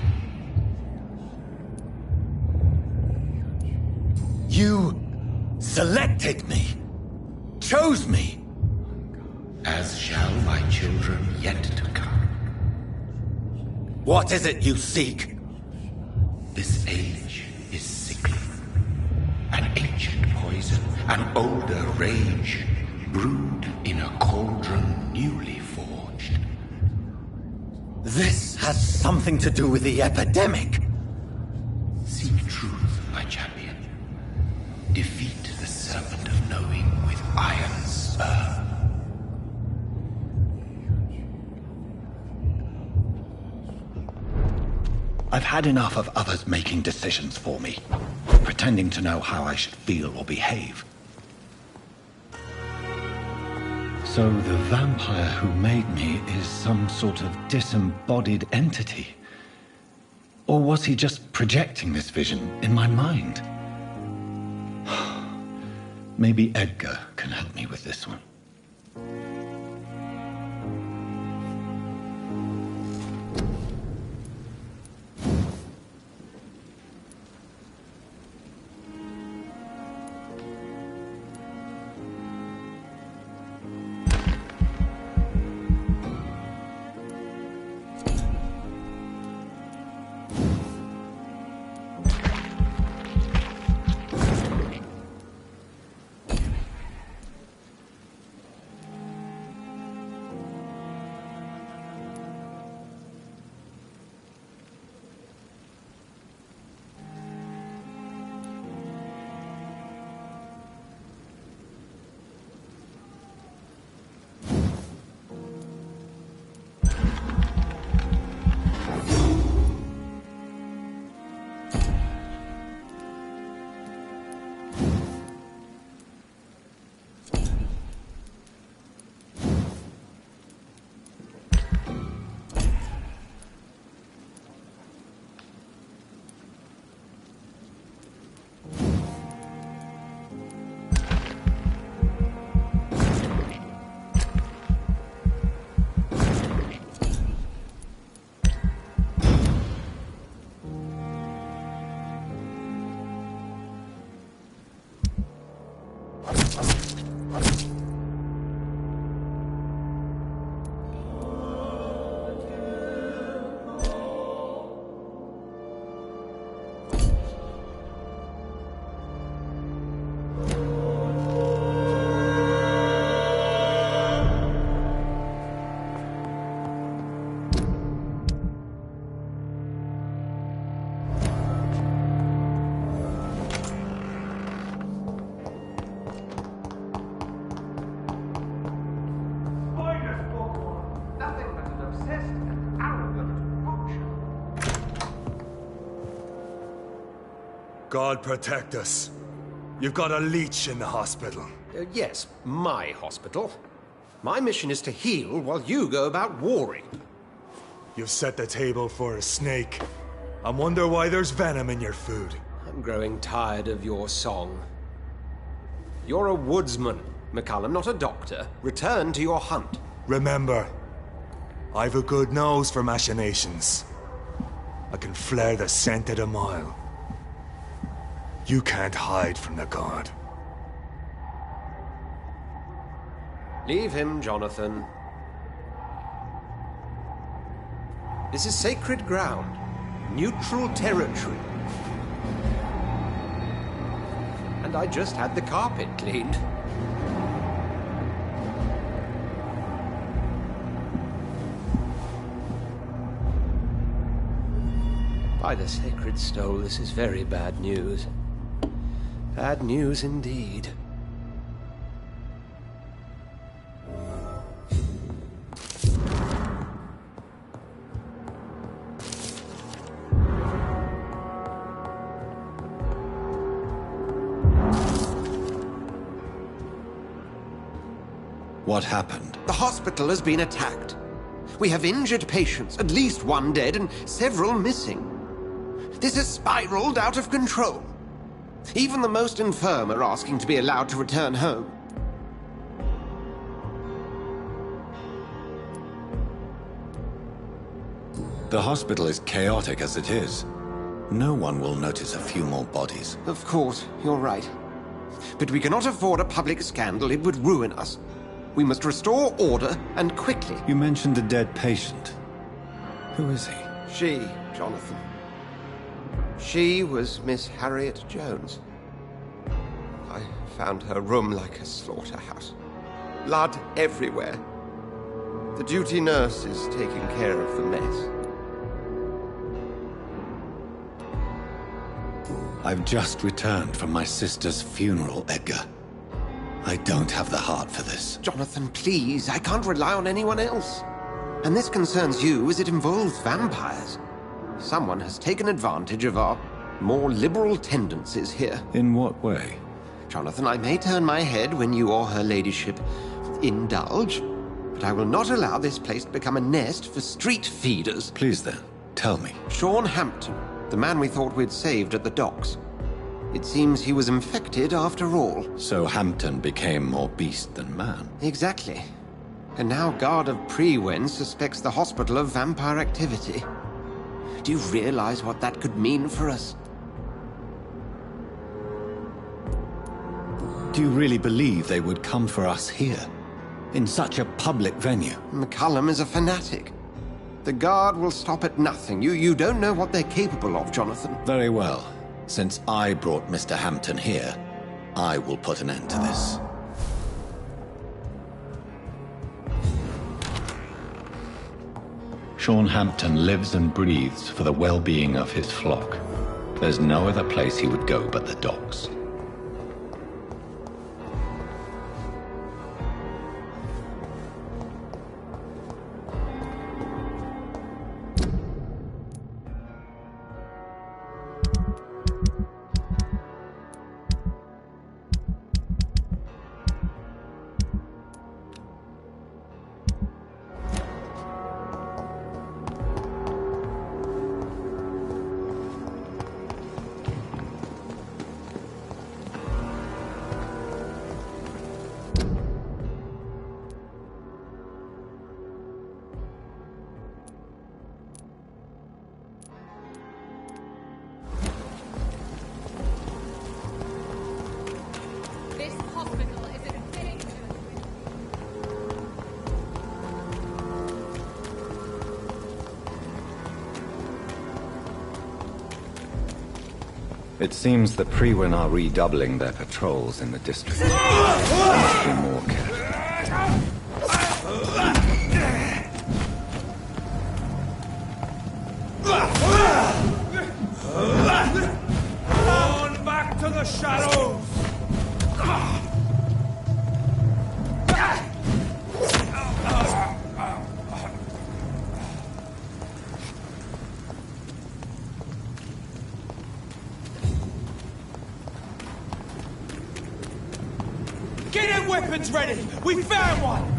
You selected me, chose me. As shall my children yet to come. What is it you seek? This age is sickly. An ancient poison, an older rage, brewed in a cauldron newly forged. This has something to do with the epidemic. Seek truth, my champion. Defeat the serpent of knowing with iron spur. I've had enough of others making decisions for me, pretending to know how I should feel or behave. So the vampire who made me is some sort of disembodied entity? Or was he just projecting this vision in my mind? Maybe Edgar can help me with this one. God protect us. You've got a leech in the hospital. Yes, my hospital. My mission is to heal while you go about warring. You've set the table for a snake. I wonder why there's venom in your food. I'm growing tired of your song. You're a woodsman, McCullum, not a doctor. Return to your hunt. Remember, I've a good nose for machinations. I can flare the scent at a mile. You can't hide from the god. Leave him, Jonathan. This is sacred ground. Neutral territory. And I just had the carpet cleaned. By the sacred stole, this is very bad news. Bad news indeed. What happened? The hospital has been attacked. We have injured patients, at least one dead and several missing. This has spiraled out of control. Even the most infirm are asking to be allowed to return home. The hospital is chaotic as it is. No one will notice a few more bodies. Of course, you're right. But we cannot afford a public scandal. It would ruin us. We must restore order, and quickly. You mentioned a dead patient. Who is he? She, Jonathan. She was Miss Harriet Jones. I found her room like a slaughterhouse. Blood everywhere. The duty nurse is taking care of the mess. I've just returned from my sister's funeral, Edgar. I don't have the heart for this. Jonathan, please. I can't rely on anyone else. And this concerns you as it involves vampires. Someone has taken advantage of our more liberal tendencies here. In what way? Jonathan, I may turn my head when you or her ladyship indulge, but I will not allow this place to become a nest for street feeders. Please then, tell me. Sean Hampton, the man we thought we'd saved at the docks. It seems he was infected after all. So Hampton became more beast than man. Exactly. And now Guard of Prewen suspects the hospital of vampire activity. Do you realize what that could mean for us? Do you really believe they would come for us here? In such a public venue? McCullum is a fanatic. The Guard will stop at nothing. You don't know what they're capable of, Jonathan. Very well. Since I brought Mr. Hampton here, I will put an end to this. Sean Hampton lives and breathes for the well-being of his flock. There's no other place he would go but the docks. It seems the Prewen are redoubling their patrols in the district. There must be more careful. On back to the shadows! weapons ready! We found one!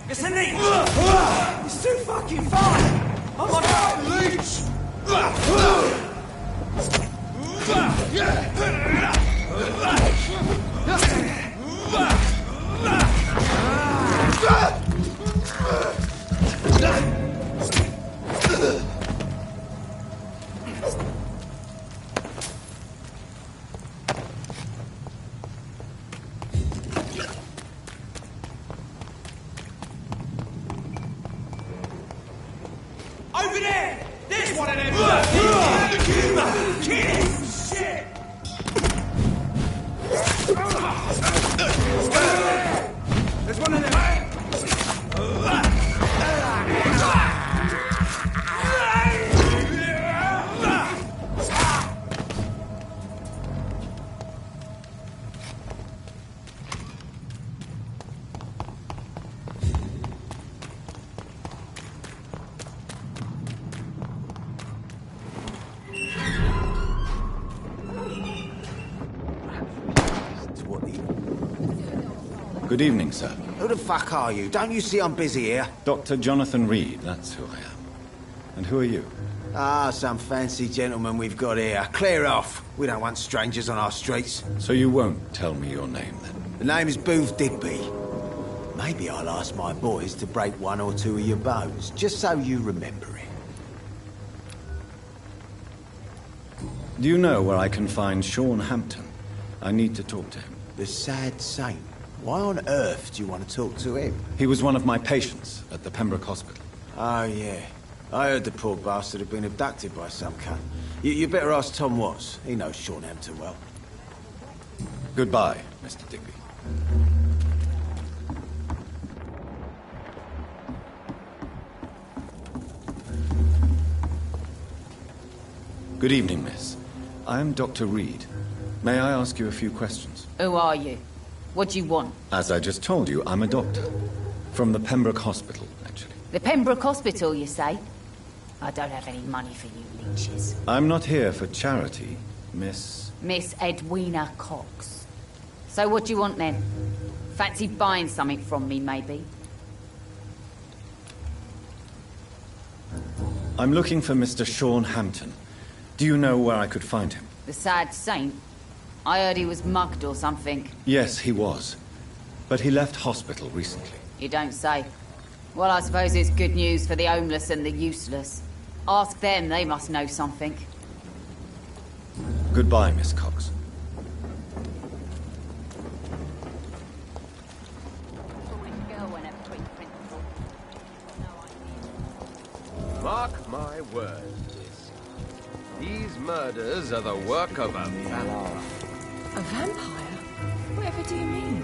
It's a leech! It's too fucking far! I'm on a leech! Over there! There's one of them! Kill him! Shit! There's one of them! Good evening, sir. Who the fuck are you? Don't you see I'm busy here? Dr. Jonathan Reed, that's who I am. And who are you? Ah, some fancy gentleman we've got here. Clear off. We don't want strangers on our streets. So you won't tell me your name, then? The name is Booth Digby. Maybe I'll ask my boys to break one or two of your bones, just so you remember it. Do you know where I can find Sean Hampton? I need to talk to him. The sad saint. Why on earth do you want to talk to him? He was one of my patients at the Pembroke Hospital. Oh, yeah. I heard the poor bastard had been abducted by some cunt. You better ask Tom Watts. He knows Sean Hampton well. Goodbye, Mr. Digby. Good evening, miss. I am Dr. Reed. May I ask you a few questions? Who are you? What do you want? As I just told you, I'm a doctor. From the Pembroke Hospital, actually. The Pembroke Hospital, you say? I don't have any money for you leeches. I'm not here for charity, Miss... Miss Edwina Cox. So what do you want, then? Fancy buying something from me, maybe? I'm looking for Mr. Sean Hampton. Do you know where I could find him? The sad saint? I heard he was mugged or something. Yes, he was. But he left hospital recently. You don't say. Well, I suppose it's good news for the homeless and the useless. Ask them, they must know something. Goodbye, Miss Cox. Mark my words, Miss. These murders are the work of a vampire. A vampire? Whatever do you mean?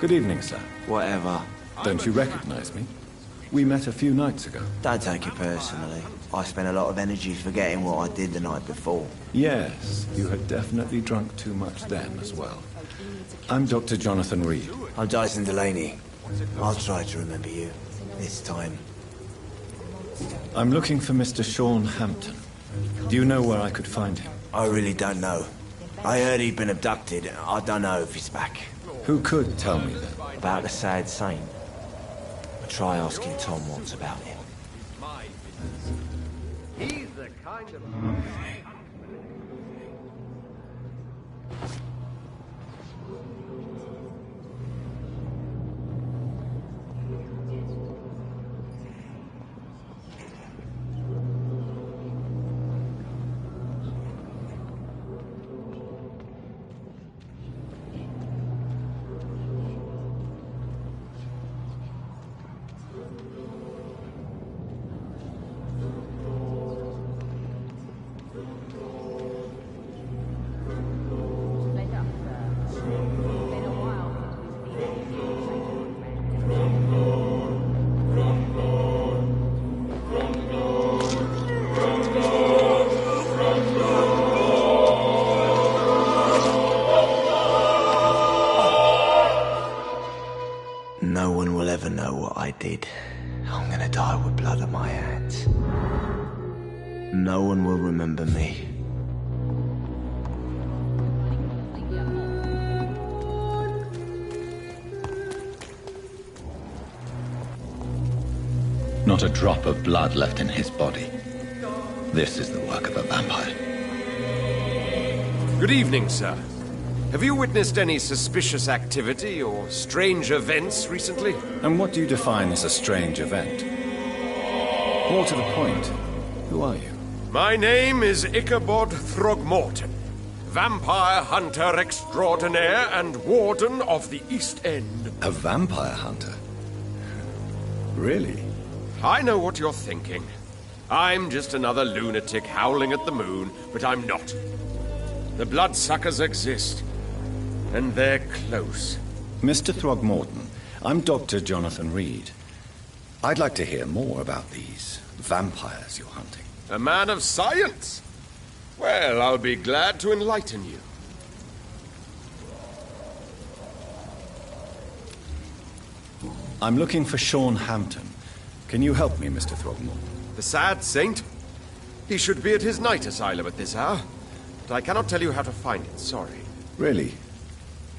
Good evening, sir. Whatever. Don't you recognize me? We met a few nights ago. Don't take it personally. I spent a lot of energy forgetting what I did the night before. Yes, you had definitely drunk too much then as well. I'm Dr. Jonathan Reed. I'm Dyson Delaney. I'll try to remember you. This time. I'm looking for Mr. Sean Hampton. Do you know where I could find him? I really don't know. I heard he'd been abducted. I don't know if he's back. Who could tell me then? About the sad saint. Try asking Tom Watts about him. He's the kind of... No one will ever know what I did. I'm gonna die with blood on my hands. No one will remember me. Not a drop of blood left in his body. This is the work of a vampire. Good evening, sir. Have you witnessed any suspicious activity or strange events recently? And what do you define as a strange event? More to the point, who are you? My name is Ichabod Throgmorton, vampire hunter extraordinaire and warden of the East End. A vampire hunter? Really? I know what you're thinking. I'm just another lunatic howling at the moon, but I'm not. The bloodsuckers exist, and they're close. Mr. Throgmorton, I'm Dr. Jonathan Reed. I'd like to hear more about these vampires you're hunting. A man of science? Well, I'll be glad to enlighten you. I'm looking for Sean Hampton. Can you help me, Mr. Throgmorton? The sad saint? He should be at his night asylum at this hour, but I cannot tell you how to find it, sorry. Really?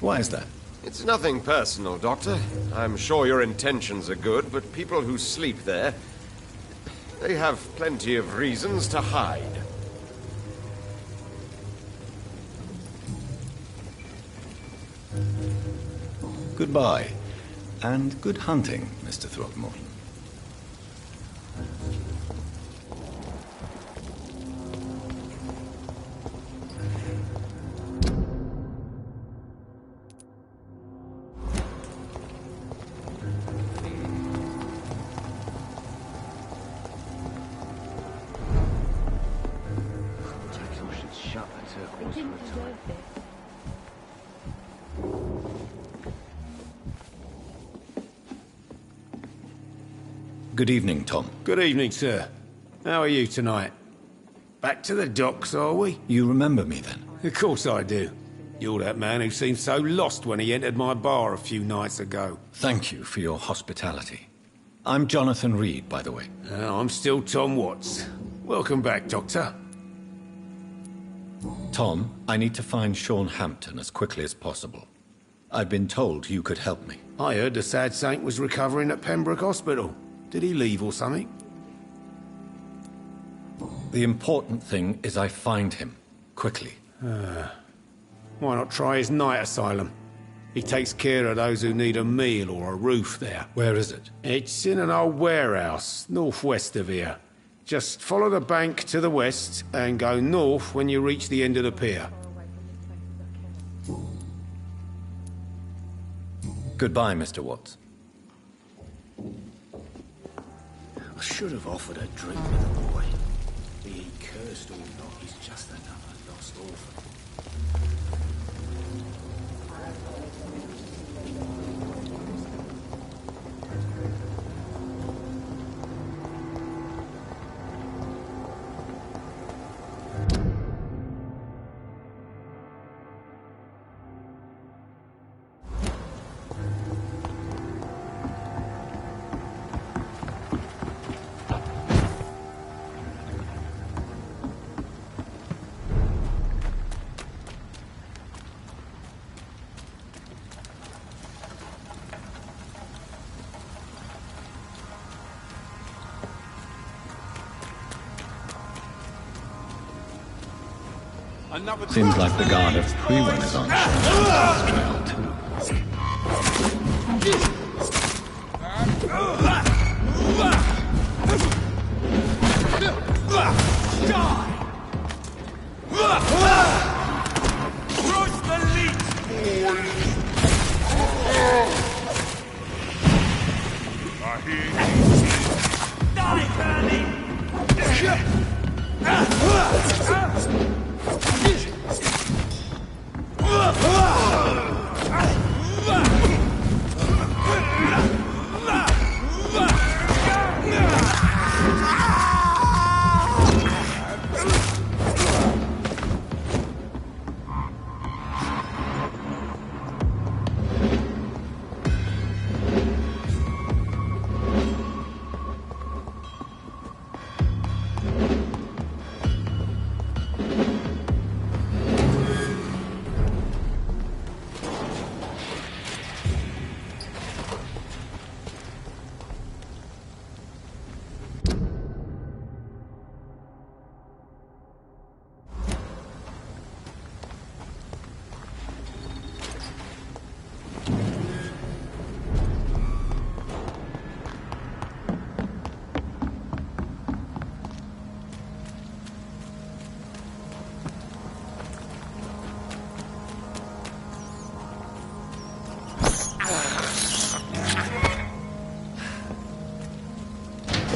Why is that? It's nothing personal, Doctor. I'm sure your intentions are good, but people who sleep there, they have plenty of reasons to hide. Goodbye, and good hunting, Mr. Throgmorton. Good evening, Tom. Good evening, sir. How are you tonight? Back to the docks, are we? You remember me, then? Of course I do. You're that man who seemed so lost when he entered my bar a few nights ago. Thank you for your hospitality. I'm Jonathan Reed, by the way. I'm still Tom Watts. Welcome back, Doctor. Tom, I need to find Sean Hampton as quickly as possible. I've been told you could help me. I heard the sad saint was recovering at Pembroke Hospital. Did he leave or something? The important thing is I find him, quickly. Why not try his night asylum? He takes care of those who need a meal or a roof there. Where is it? It's in an old warehouse, northwest of here. Just follow the bank to the west and go north when you reach the end of the pier. Goodbye, Mr. Watts. I should have offered a drink with the boy. Be he cursed or not, he's just another lost orphan. Seems like the guard of Prewen is on Sean's trail, too. Cross the lead! Die, Curly!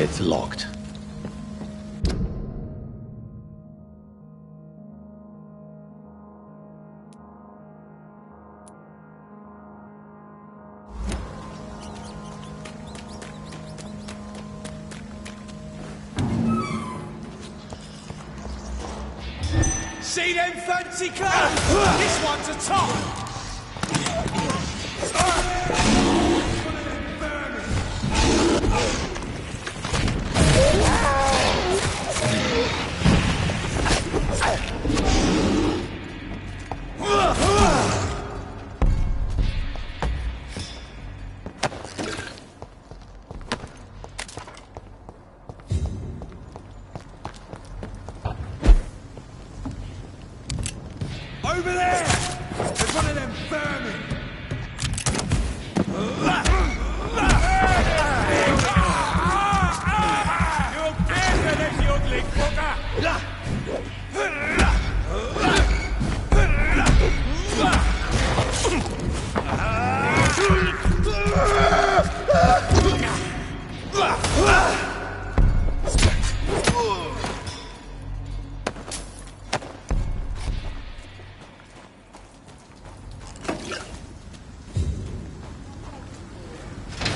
It's locked. See them fancy clothes? This one's a top! Over there! There's one of them vermin! You'll get it, you ugly fucker!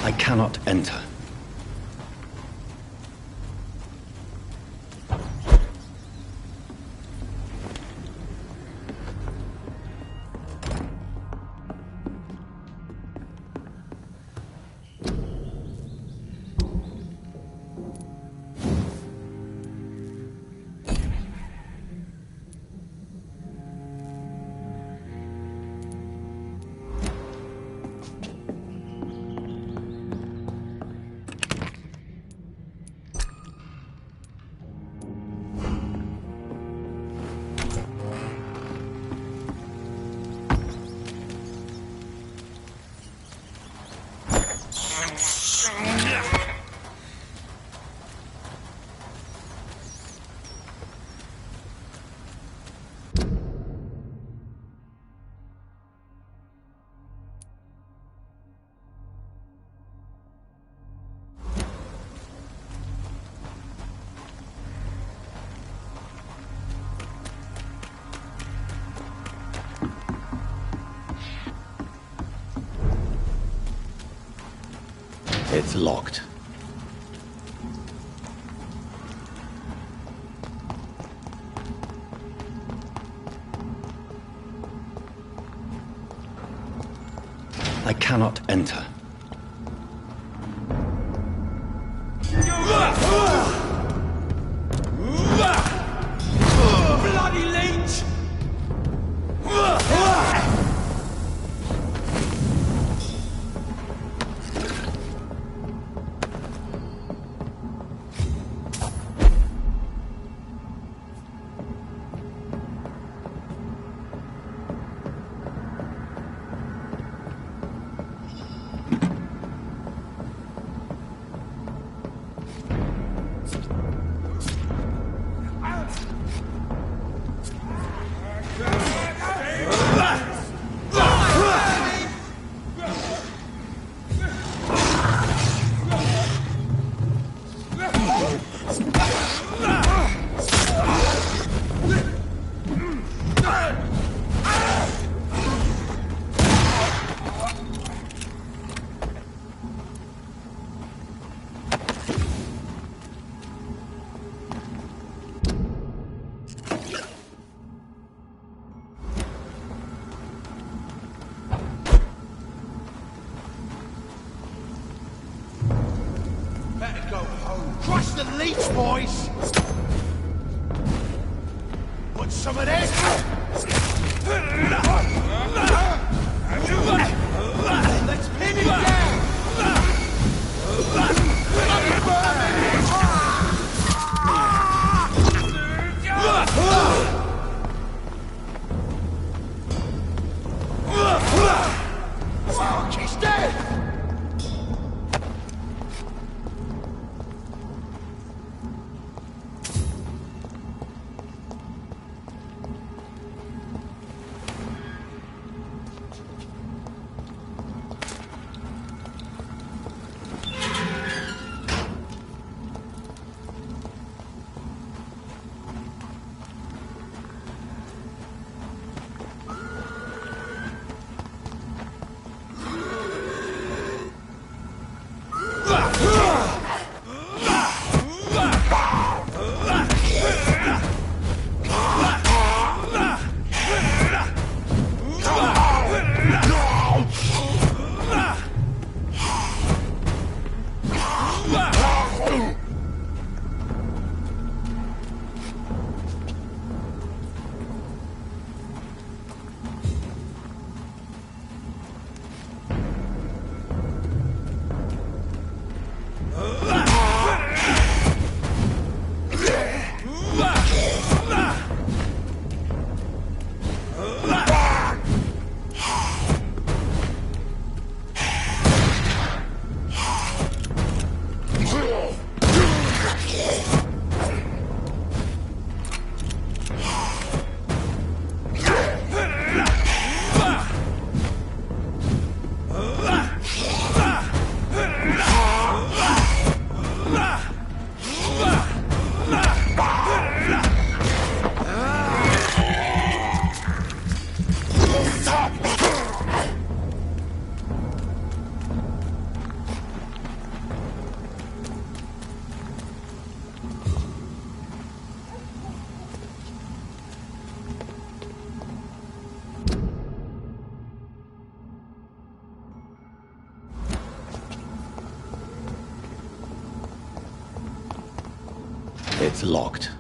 I cannot enter. It's locked. I cannot enter. Bloody leech! Better go home. Crush the leech, boys! Want some of this? Let's pin him down! Fuck, he's dead! It's locked.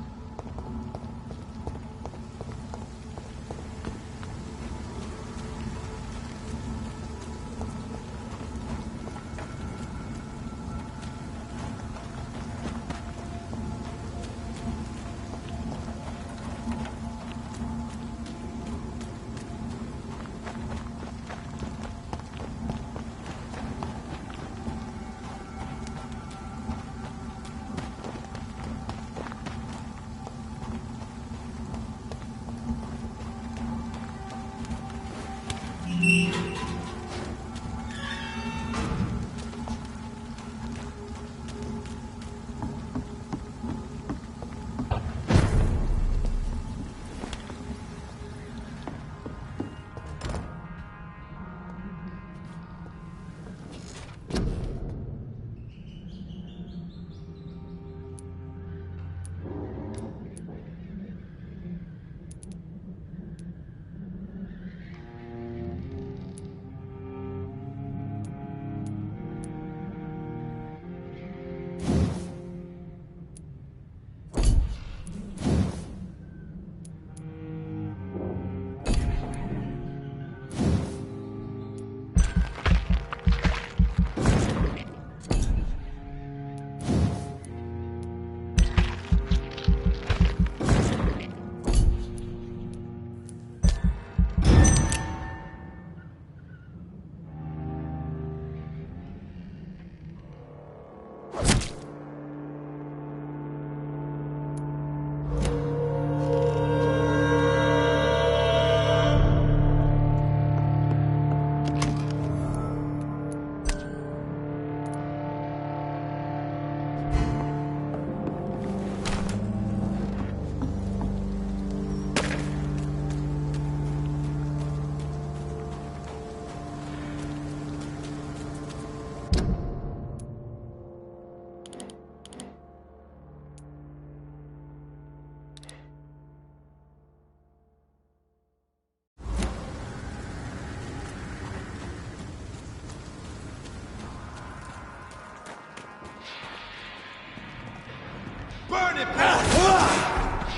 Burn it, boy!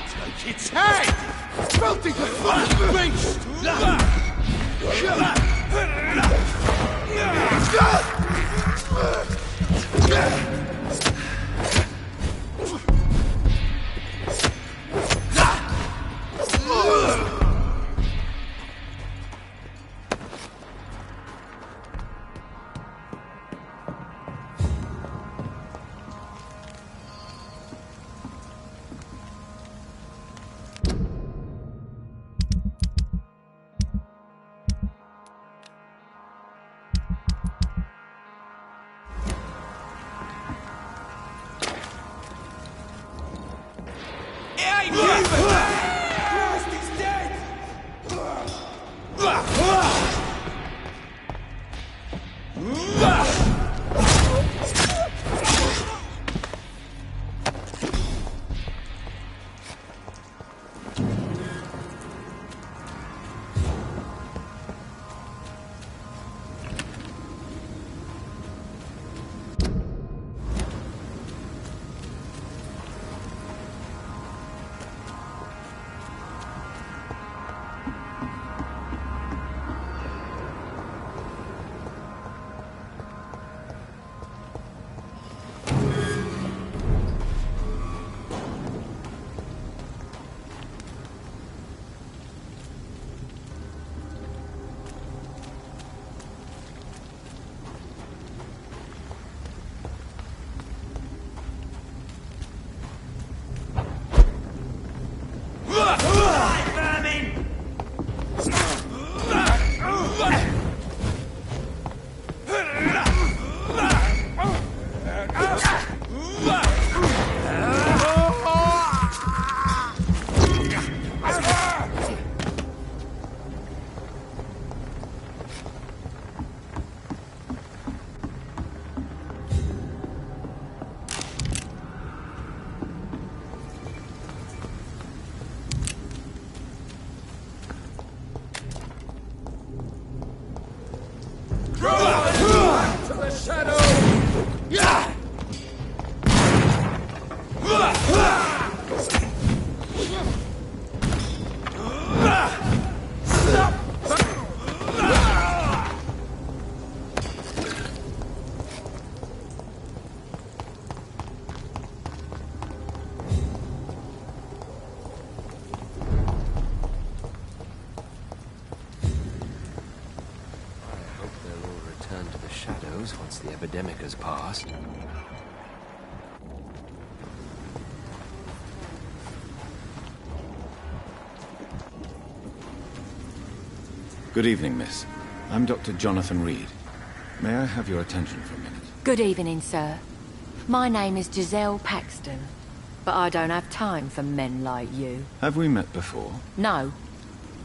Take its head! Melting the fucking beast! Christ, he's dead! To the shadow! Yeah! return to the shadows once the epidemic has passed. Good evening, miss. I'm Dr. Jonathan Reed. May I have your attention for a minute? Good evening, sir. My name is Giselle Paxton, but I don't have time for men like you. Have we met before? No,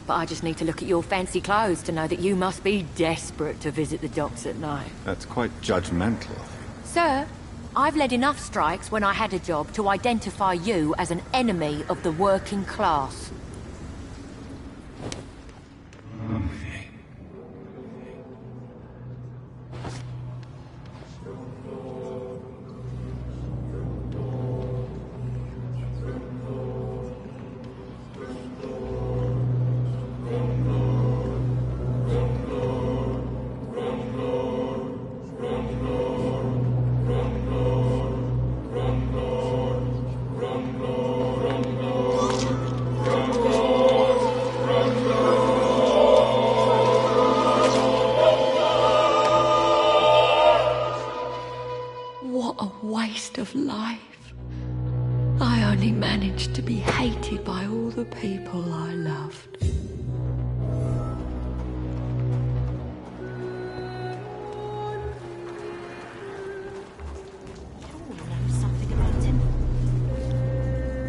but I just need to look at your fancy clothes to know that you must be desperate to visit the docks at night. That's quite judgmental. Sir, I've led enough strikes when I had a job to identify you as an enemy of the working class. Of life. I only managed to be hated by all the people I loved.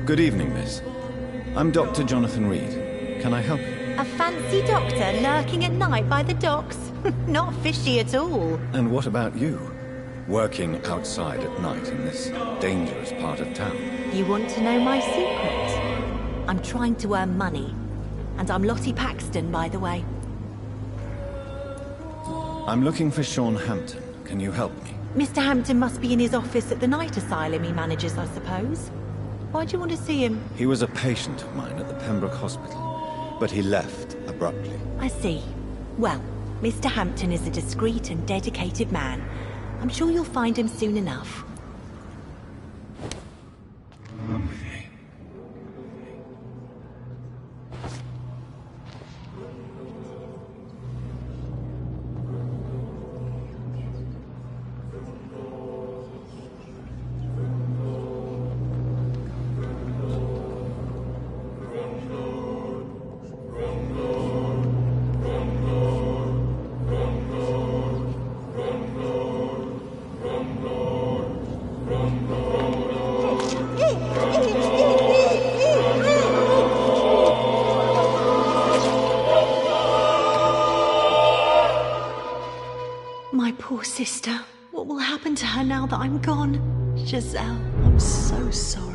Good evening, miss. I'm Dr. Jonathan Reed. Can I help you? A fancy doctor lurking at night by the docks? Not fishy at all. And what about you? Working outside at night in this dangerous part of town. You want to know my secret? I'm trying to earn money. And I'm Lottie Paxton, by the way. I'm looking for Sean Hampton. Can you help me? Mr. Hampton must be in his office at the night asylum he manages, I suppose. Why do you want to see him? He was a patient of mine at the Pembroke Hospital, but he left abruptly. I see. Well, Mr. Hampton is a discreet and dedicated man. I'm sure you'll find him soon enough. Sister, what will happen to her now that I'm gone? Giselle, I'm so sorry.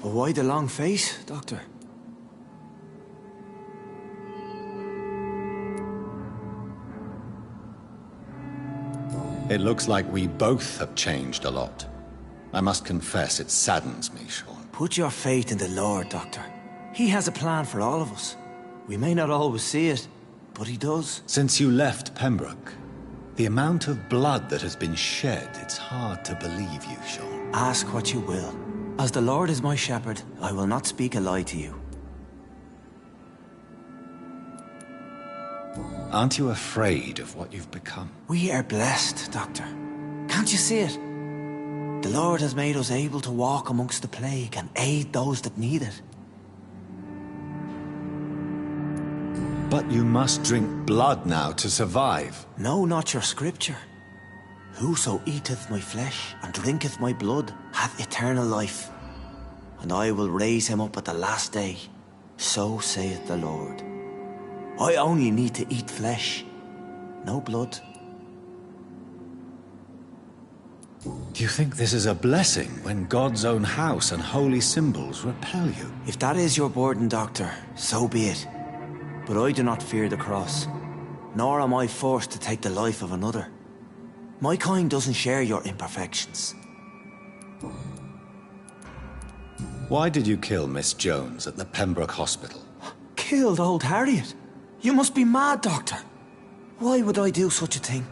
Why the long face, Doctor? It looks like we both have changed a lot. I must confess, it saddens me, Sean. Put your faith in the Lord, Doctor. He has a plan for all of us. We may not always see it, but he does. Since you left Pembroke, the amount of blood that has been shed, it's hard to believe you, Sean. Ask what you will. As the Lord is my shepherd, I will not speak a lie to you. Aren't you afraid of what you've become? We are blessed, Doctor. Can't you see it? The Lord has made us able to walk amongst the plague and aid those that need it. But you must drink blood now to survive. No, not your scripture. Whoso eateth my flesh and drinketh my blood hath eternal life, and I will raise him up at the last day. So saith the Lord. I only need to eat flesh, no blood. Do you think this is a blessing when God's own house and holy symbols repel you? If that is your burden, Doctor, so be it. But I do not fear the cross, nor am I forced to take the life of another. My kind doesn't share your imperfections. Why did you kill Miss Jones at the Pembroke Hospital? Killed old Harriet? You must be mad, Doctor. Why would I do such a thing?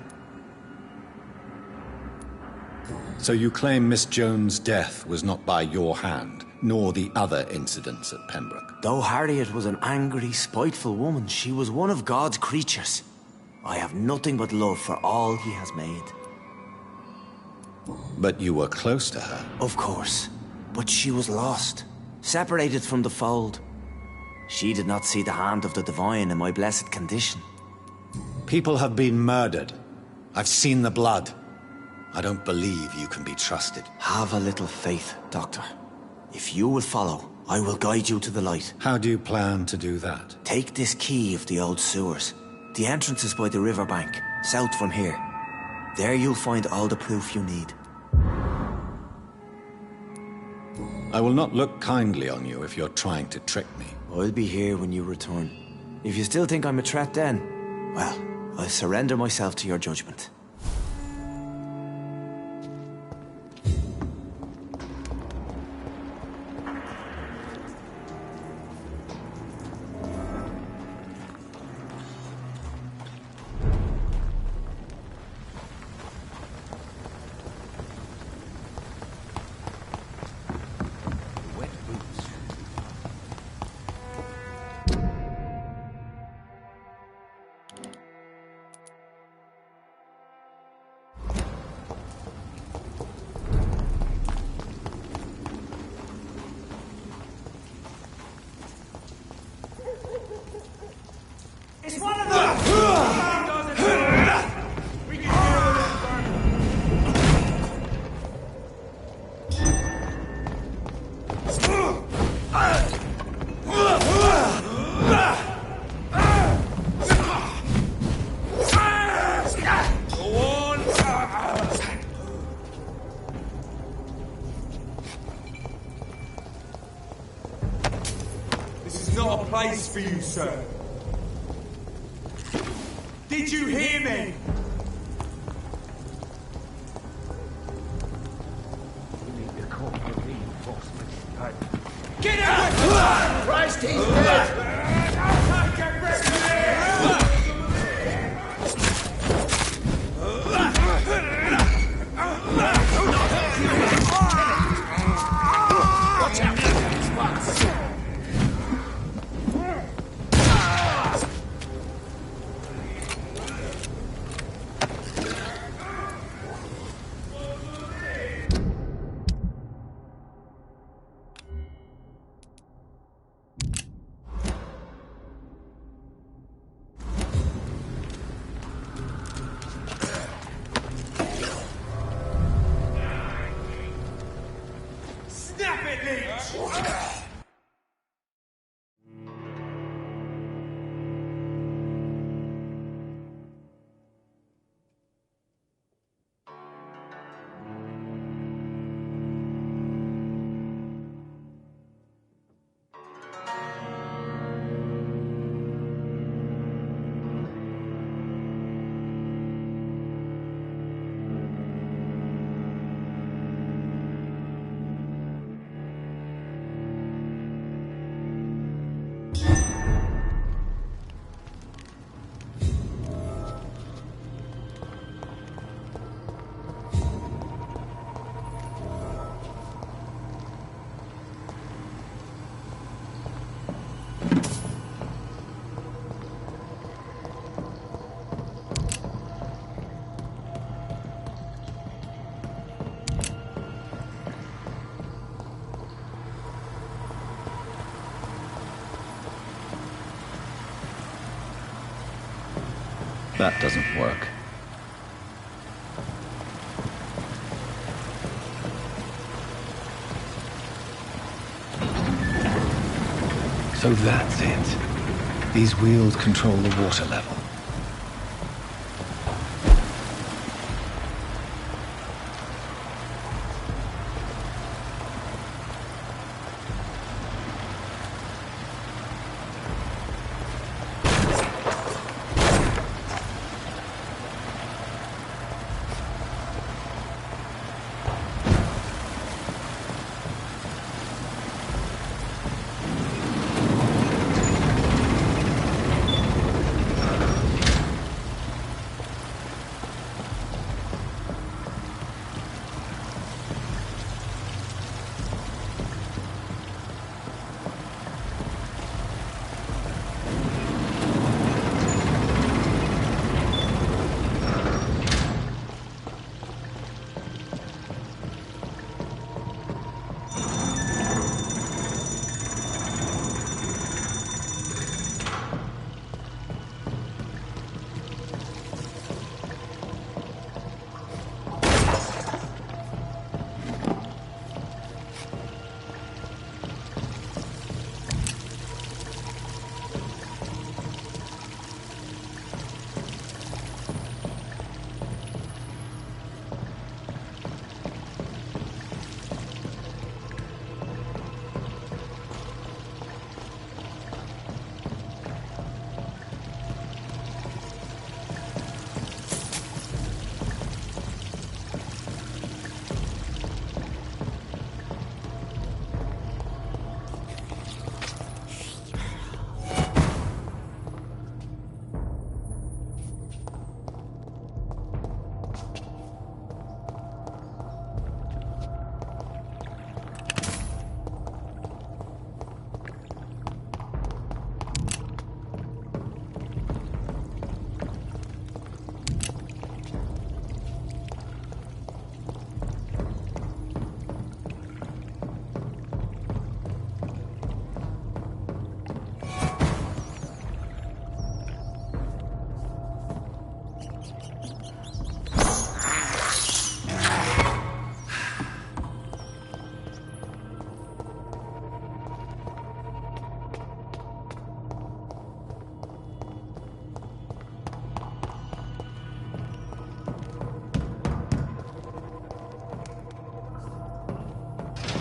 So you claim Miss Jones' death was not by your hand, nor the other incidents at Pembroke? Though Harriet was an angry, spiteful woman, she was one of God's creatures. I have nothing but love for all he has made. But you were close to her. Of course. But she was lost, separated from the fold. She did not see the hand of the divine in my blessed condition. People have been murdered. I've seen the blood. I don't believe you can be trusted. Have a little faith, Doctor. If you will follow, I will guide you to the light. How do you plan to do that? Take this key of the old sewers. The entrance is by the riverbank, south from here. There you'll find all the proof you need. I will not look kindly on you if you're trying to trick me. I'll be here when you return. If you still think I'm a threat then, well, I'll surrender myself to your judgment. It's one of them! We can This is not a place for you, sir. Did you hear me? We need to call for reinforcements. Get out! Christ, he's dead! Get rid of him! Watch out! Snap it, Leech! That doesn't work. So that's it. These wheels control the water level.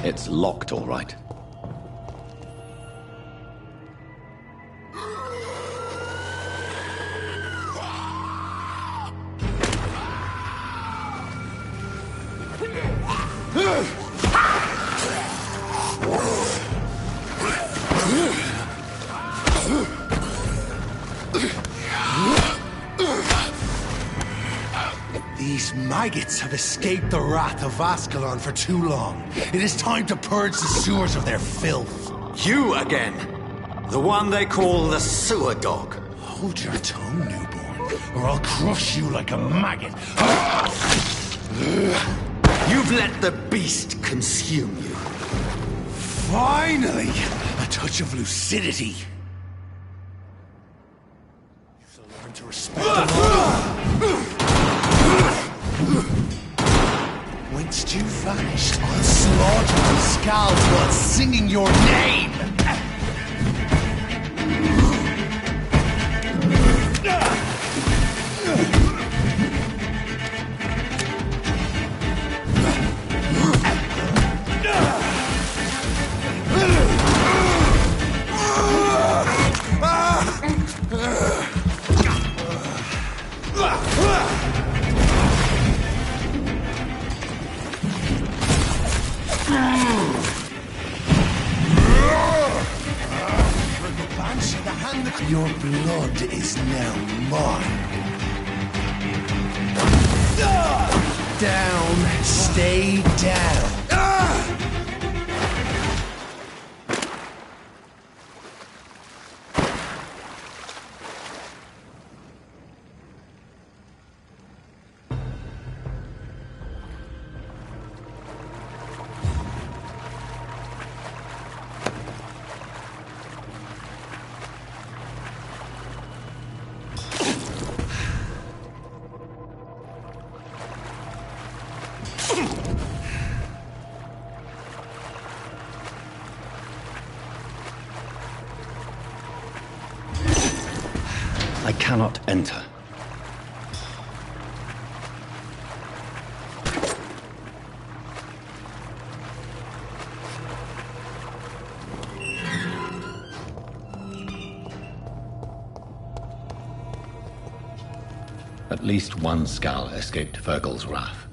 It's locked, all right. These maggots have escaped the wrath of Ascalon for too long. It is time to purge the sewers of their filth. You again! The one they call the sewer dog. Hold your tongue, newborn, or I'll crush you like a maggot. You've let the beast consume you. Finally! A touch of lucidity. So learn to respect the law. Whence you vanished, I'll slaughter and scalp while singing your name! Your blood is now mine. Down, stay down. I cannot enter. At least one Skull escaped Fergal's wrath.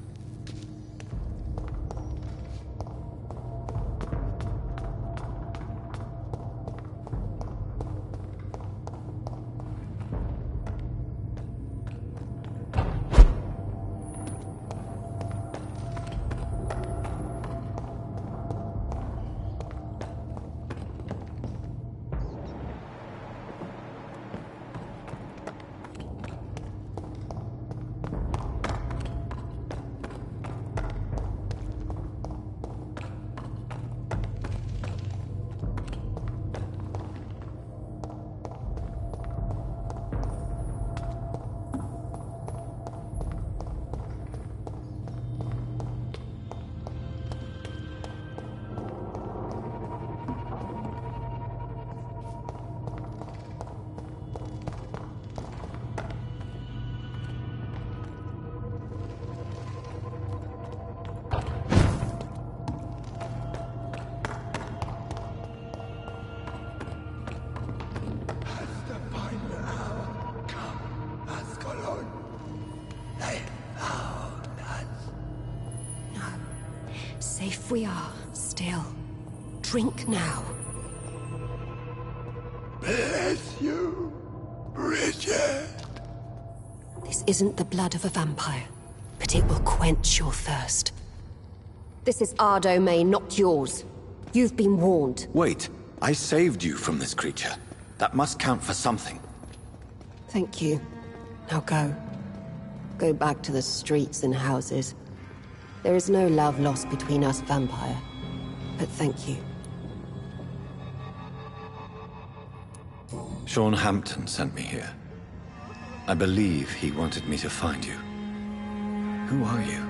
Safe we are, still. Drink now. Bless you, Bridget. This isn't the blood of a vampire, but it will quench your thirst. This is our domain, not yours. You've been warned. Wait, I saved you from this creature. That must count for something. Thank you. Now go. Go back to the streets and houses. There is no love lost between us, Vampire. But thank you. Sean Hampton sent me here. I believe he wanted me to find you. Who are you?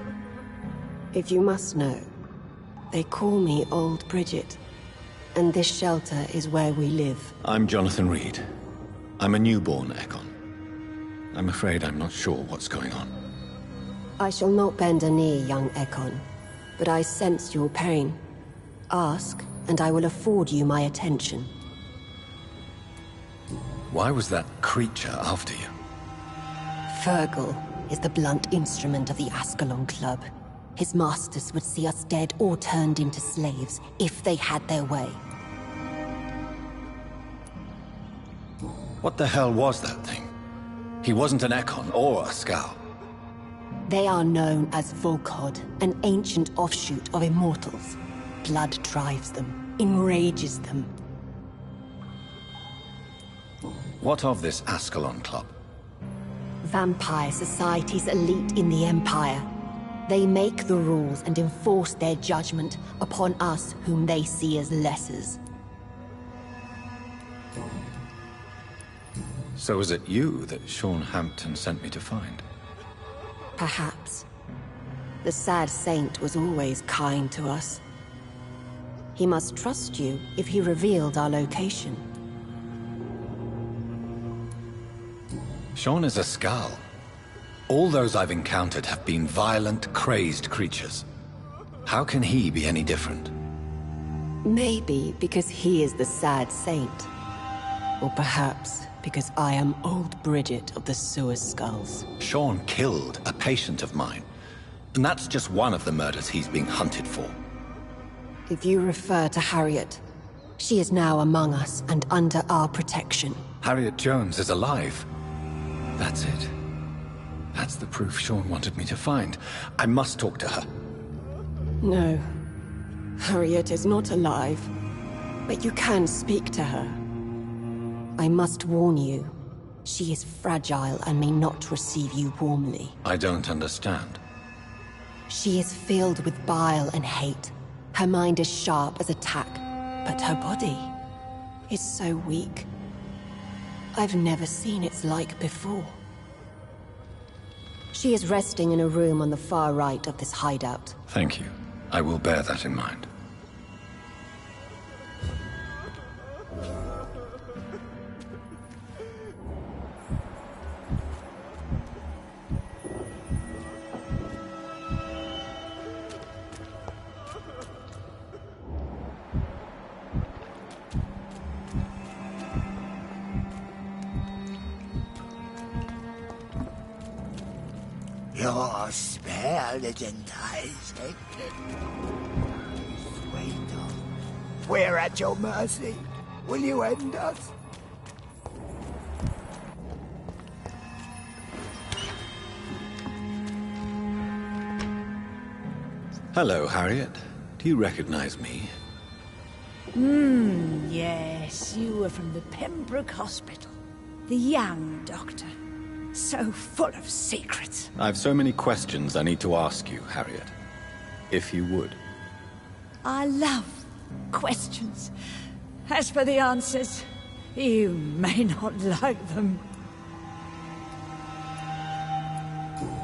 If you must know, they call me Old Bridget. And this shelter is where we live. I'm Jonathan Reed. I'm a newborn Ekon. I'm afraid I'm not sure what's going on. I shall not bend a knee, young Ekon, but I sense your pain. Ask, and I will afford you my attention. Why was that creature after you? Fergal is the blunt instrument of the Ascalon Club. His masters would see us dead or turned into slaves if they had their way. What the hell was that thing? He wasn't an Ekon or a Skull. They are known as Volkod, an ancient offshoot of immortals. Blood drives them, enrages them. What of this Ascalon Club? Vampire Society's elite in the Empire. They make the rules and enforce their judgment upon us whom they see as lessers. So is it you that Sean Hampton sent me to find? Perhaps. The sad saint was always kind to us. He must trust you if he revealed our location. Sean is a Skull. All those I've encountered have been violent, crazed creatures. How can he be any different? Maybe because he is the sad saint. Or perhaps because I am Old Bridget of the Sewer Skulls. Sean killed a patient of mine. And that's just one of the murders he's being hunted for. If you refer to Harriet, she is now among us and under our protection. Harriet Jones is alive. That's it. That's the proof Sean wanted me to find. I must talk to her. No. Harriet is not alive. But you can speak to her. I must warn you. She is fragile and may not receive you warmly. I don't understand. She is filled with bile and hate. Her mind is sharp as a tack, but her body is so weak. I've never seen its like before. She is resting in a room on the far right of this hideout. Thank you. I will bear that in mind. Your spell isn't Isaac. Sweetheart, we're at your mercy. Will you end us? Hello, Harriet. Do you recognize me? Yes, you were from the Pembroke Hospital. The young doctor. So full of secrets. I've so many questions I need to ask you, Harriet. If you would. I love questions. As for the answers, you may not like them.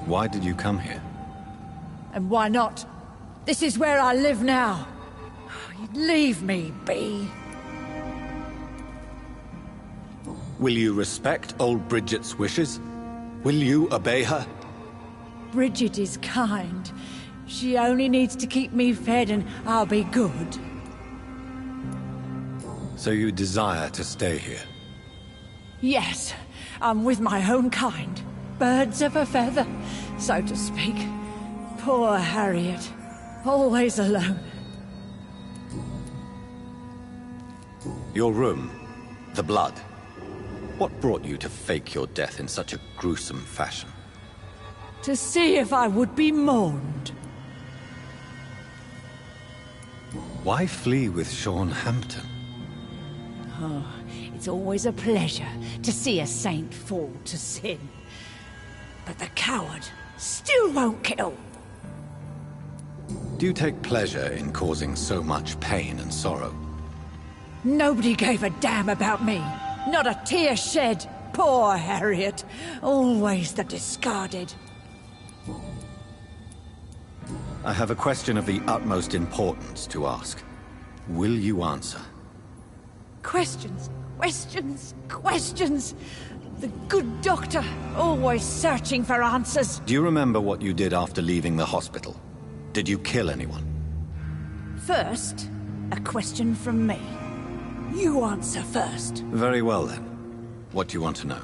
Why did you come here? And why not? This is where I live now. You'd leave me be. Will you respect old Bridget's wishes? Will you obey her? Bridget is kind. She only needs to keep me fed and I'll be good. So you desire to stay here? Yes, I'm with my own kind. Birds of a feather, so to speak. Poor Harriet. Always alone. Your room. The blood. What brought you to fake your death in such a gruesome fashion? To see if I would be mourned. Why flee with Sean Hampton? Oh, it's always a pleasure to see a saint fall to sin. But the coward still won't kill. Do you take pleasure in causing so much pain and sorrow? Nobody gave a damn about me. Not a tear shed. Poor Harriet. Always the discarded. I have a question of the utmost importance to ask. Will you answer? Questions, questions, questions. The good doctor, always searching for answers. Do you remember what you did after leaving the hospital? Did you kill anyone? First, a question from me. You answer first. Very well then. What do you want to know?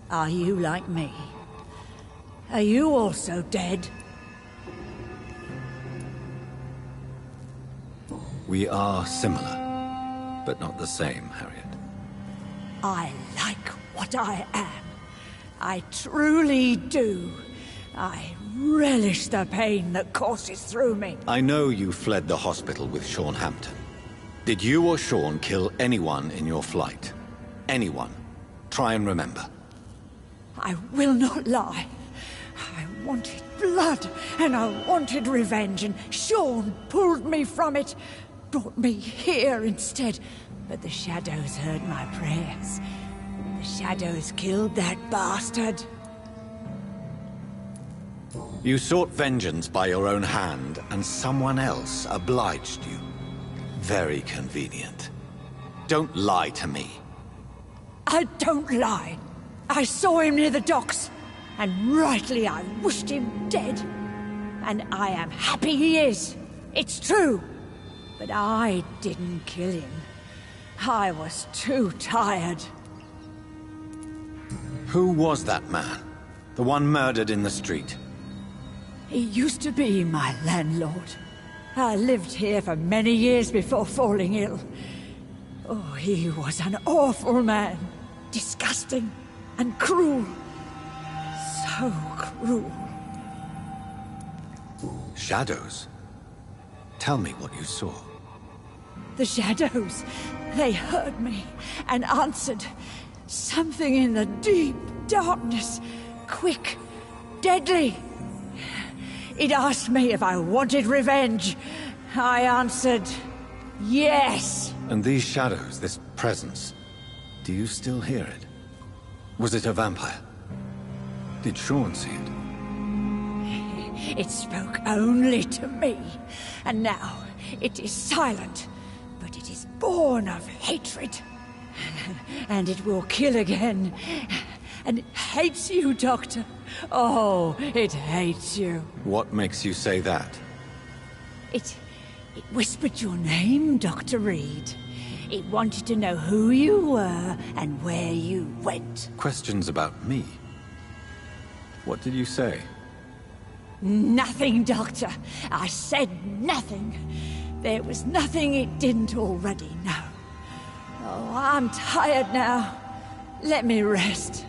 Are you like me? Are you also dead? We are similar, but not the same, Harriet. I like what I am. I truly do. I relish the pain that courses through me. I know you fled the hospital with Sean Hampton. Did you or Sean kill anyone in your flight? Anyone? Try and remember. I will not lie. I wanted blood, and I wanted revenge, and Sean pulled me from it. Brought me here instead. But the shadows heard my prayers. The shadows killed that bastard. You sought vengeance by your own hand, and someone else obliged you. Very convenient. Don't lie to me. I don't lie. I saw him near the docks, and rightly I wished him dead. And I am happy he is. It's true. But I didn't kill him. I was too tired. Who was that man? The one murdered in the street? He used to be my landlord. I lived here for many years before falling ill. Oh, he was an awful man. Disgusting and cruel. So cruel. Shadows? Tell me what you saw. The shadows, they heard me and answered. Something in the deep darkness. Quick, deadly. It asked me if I wanted revenge. I answered, yes. And these shadows, this presence, do you still hear it? Was it a vampire? Did Sean see it? It spoke only to me, and now it is silent, but it is born of hatred. And it will kill again. And it hates you, Doctor. Oh, it hates you. What makes you say that? It whispered your name, Dr. Reed. It wanted to know who you were and where you went. Questions about me? What did you say? Nothing, Doctor. I said nothing. There was nothing it didn't already know. Oh, I'm tired now. Let me rest.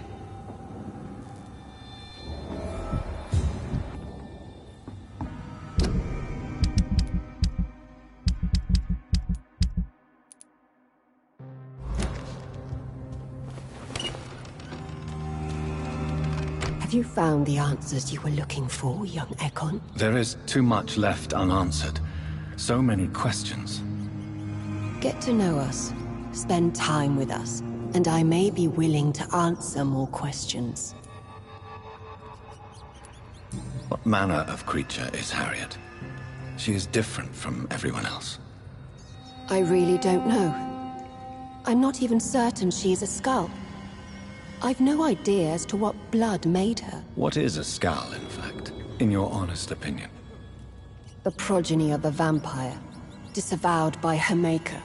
Have you found the answers you were looking for, young Ekon? There is too much left unanswered. So many questions. Get to know us. Spend time with us. And I may be willing to answer more questions. What manner of creature is Harriet? She is different from everyone else. I really don't know. I'm not even certain she is a skull. I've no idea as to what blood made her. What is a skull, in fact, in your honest opinion? The progeny of a vampire, disavowed by her maker.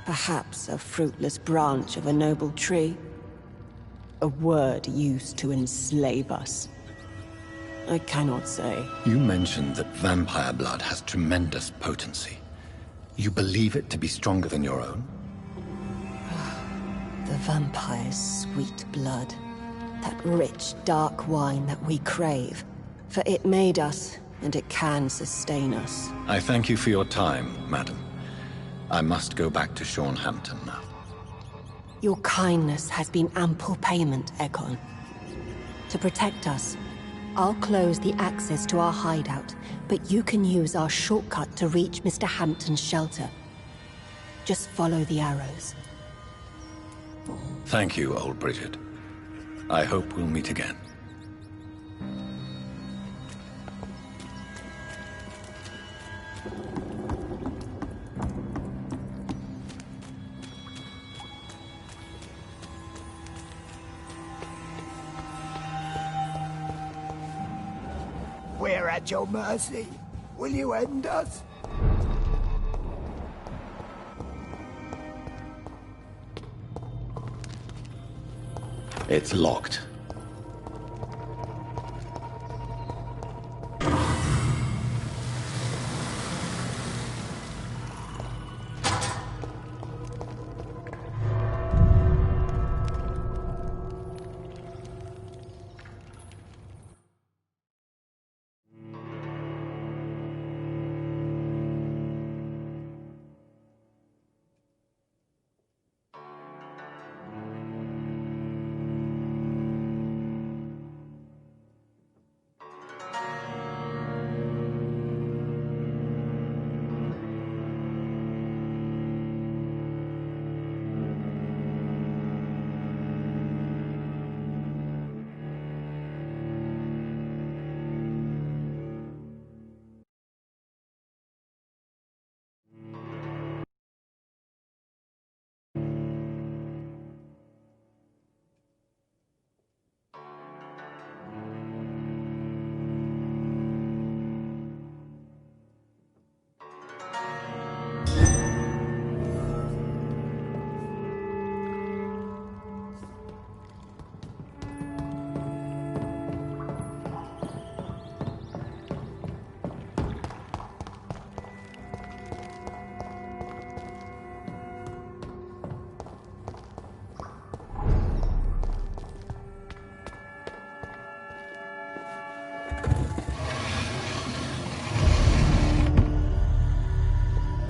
Perhaps a fruitless branch of a noble tree. A word used to enslave us. I cannot say. You mentioned that vampire blood has tremendous potency. You believe it to be stronger than your own? The vampire's sweet blood. That rich, dark wine that we crave. For it made us, and it can sustain us. I thank you for your time, madam. I must go back to Hampton now. Your kindness has been ample payment, Ekon. To protect us, I'll close the access to our hideout, but you can use our shortcut to reach Mr. Hampton's shelter. Just follow the arrows. Thank you, old Bridget. I hope we'll meet again. We're at your mercy. Will you end us? It's locked.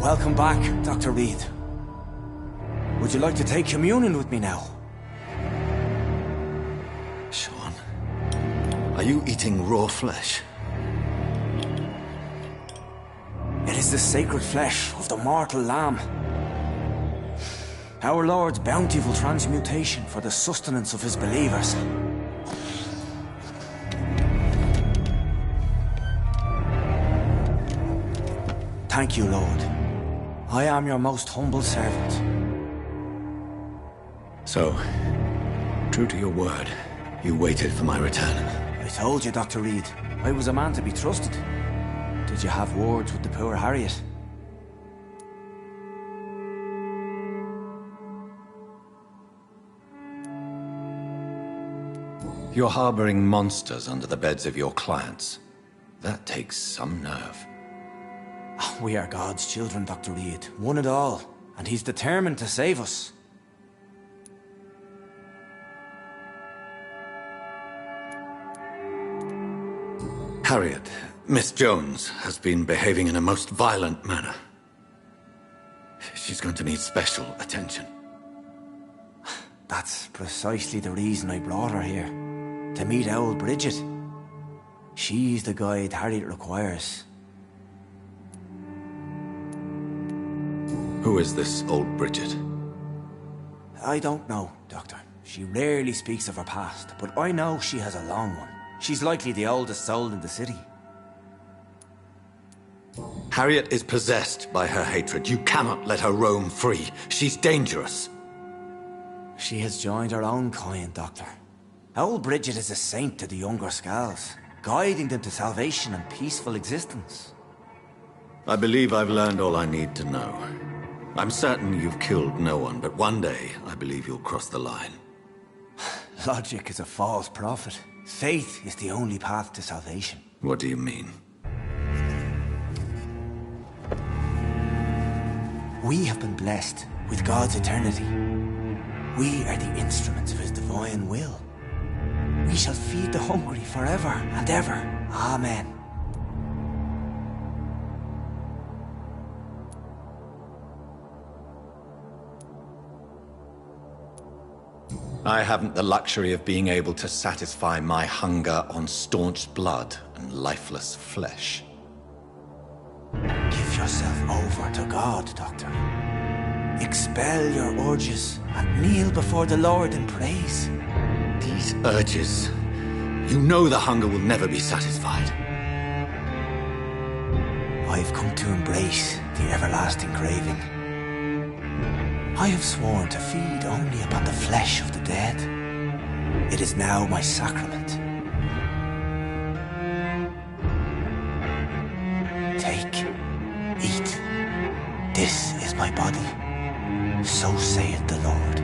Welcome back, Dr. Reed. Would you like to take communion with me now? Sean, are you eating raw flesh? It is the sacred flesh of the mortal lamb. Our Lord's bountiful transmutation for the sustenance of his believers. Thank you, Lord. I am your most humble servant. So, true to your word, you waited for my return. I told you, Dr. Reed, I was a man to be trusted. Did you have words with the poor Harriet? You're harboring monsters under the beds of your clients. That takes some nerve. We are God's children, Dr. Reed. One and all. And he's determined to save us. Harriet, Miss Jones has been behaving in a most violent manner. She's going to need special attention. That's precisely the reason I brought her here. To meet old Bridget. She's the guide Harriet requires. Who is this old Bridget? I don't know, Doctor. She rarely speaks of her past, but I know she has a long one. She's likely the oldest soul in the city. Harriet is possessed by her hatred. You cannot let her roam free. She's dangerous. She has joined her own kind, Doctor. Old Bridget is a saint to the younger Scals, guiding them to salvation and peaceful existence. I believe I've learned all I need to know. I'm certain you've killed no one, but one day I believe you'll cross the line. Logic is a false prophet. Faith is the only path to salvation. What do you mean? We have been blessed with God's eternity. We are the instruments of His divine will. We shall feed the hungry forever and ever. Amen. I haven't the luxury of being able to satisfy my hunger on staunch blood and lifeless flesh. Give yourself over to God, Doctor. Expel your urges and kneel before the Lord in praise. These urges... You know the hunger will never be satisfied. I've come to embrace the everlasting craving. I have sworn to feed only upon the flesh of the dead. It is now my sacrament. Take, eat. This is my body. So saith the Lord.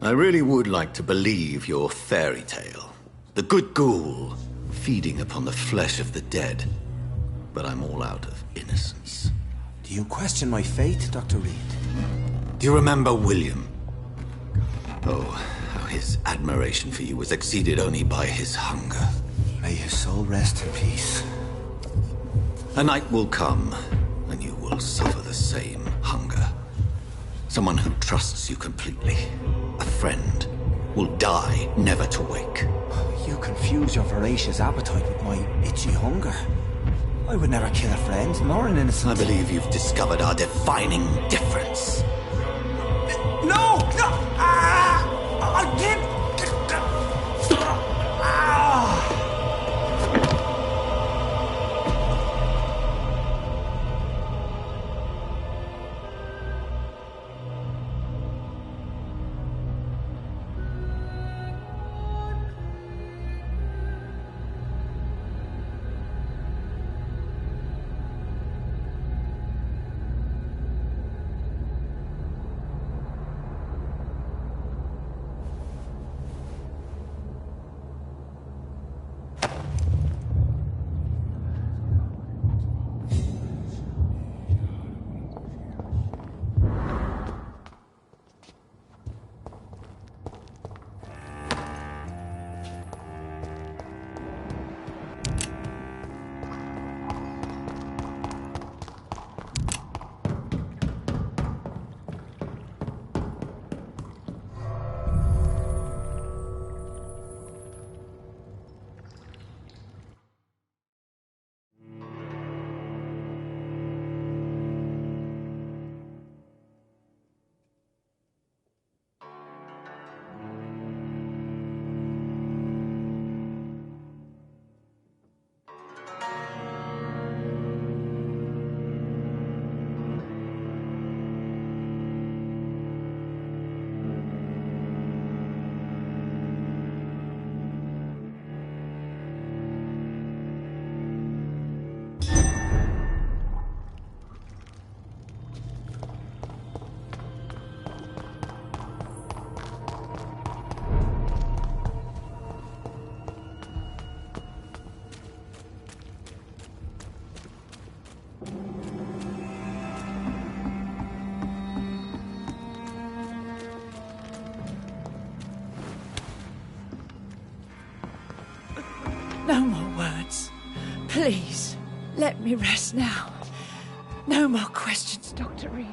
I really would like to believe your fairy tale. The good ghoul feeding upon the flesh of the dead. But I'm all out of innocence. Do you question my faith, Dr. Reed? Do you remember William? Oh, how his admiration for you was exceeded only by his hunger. May his soul rest in peace. A night will come, and you will suffer the same hunger. Someone who trusts you completely, a friend, will die never to wake. You confuse your voracious appetite with my itchy hunger. I would never kill a friend, nor an innocent. I believe you've discovered our defining difference. No! No! I'll give... No more words. Please, let me rest now. No more questions, Dr. Reed.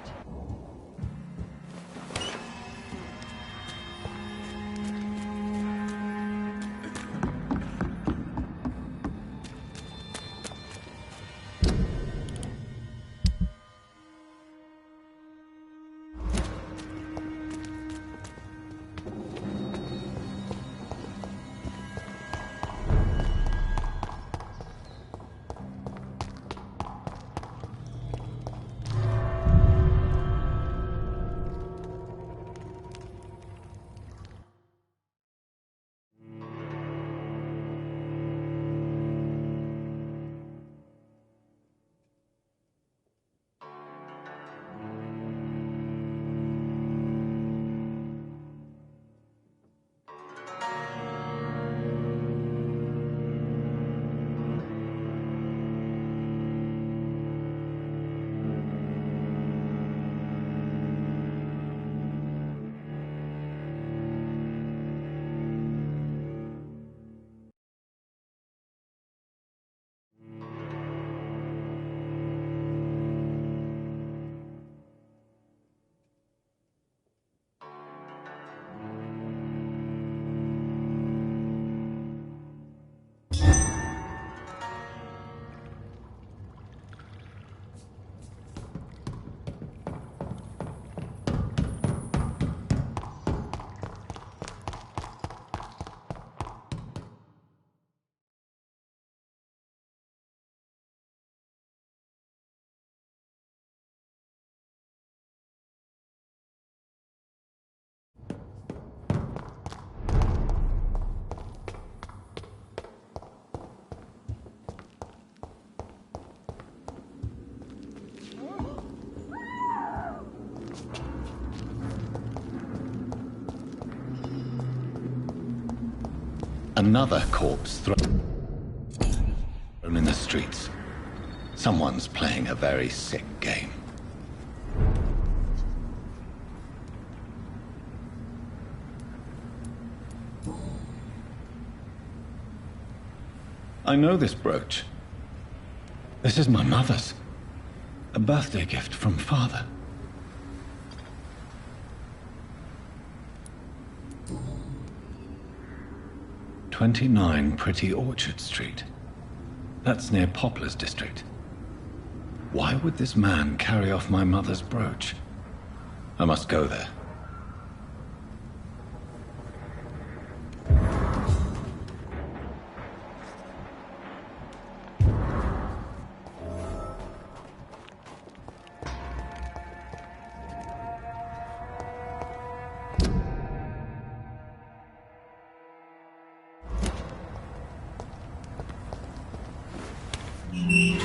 Another corpse thrown in the streets. Someone's playing a very sick game. I know this brooch. This is my mother's. A birthday gift from father. "29 Pretty Orchard Street." That's near Poplar's district. Why would this man carry off my mother's brooch? I must go there. You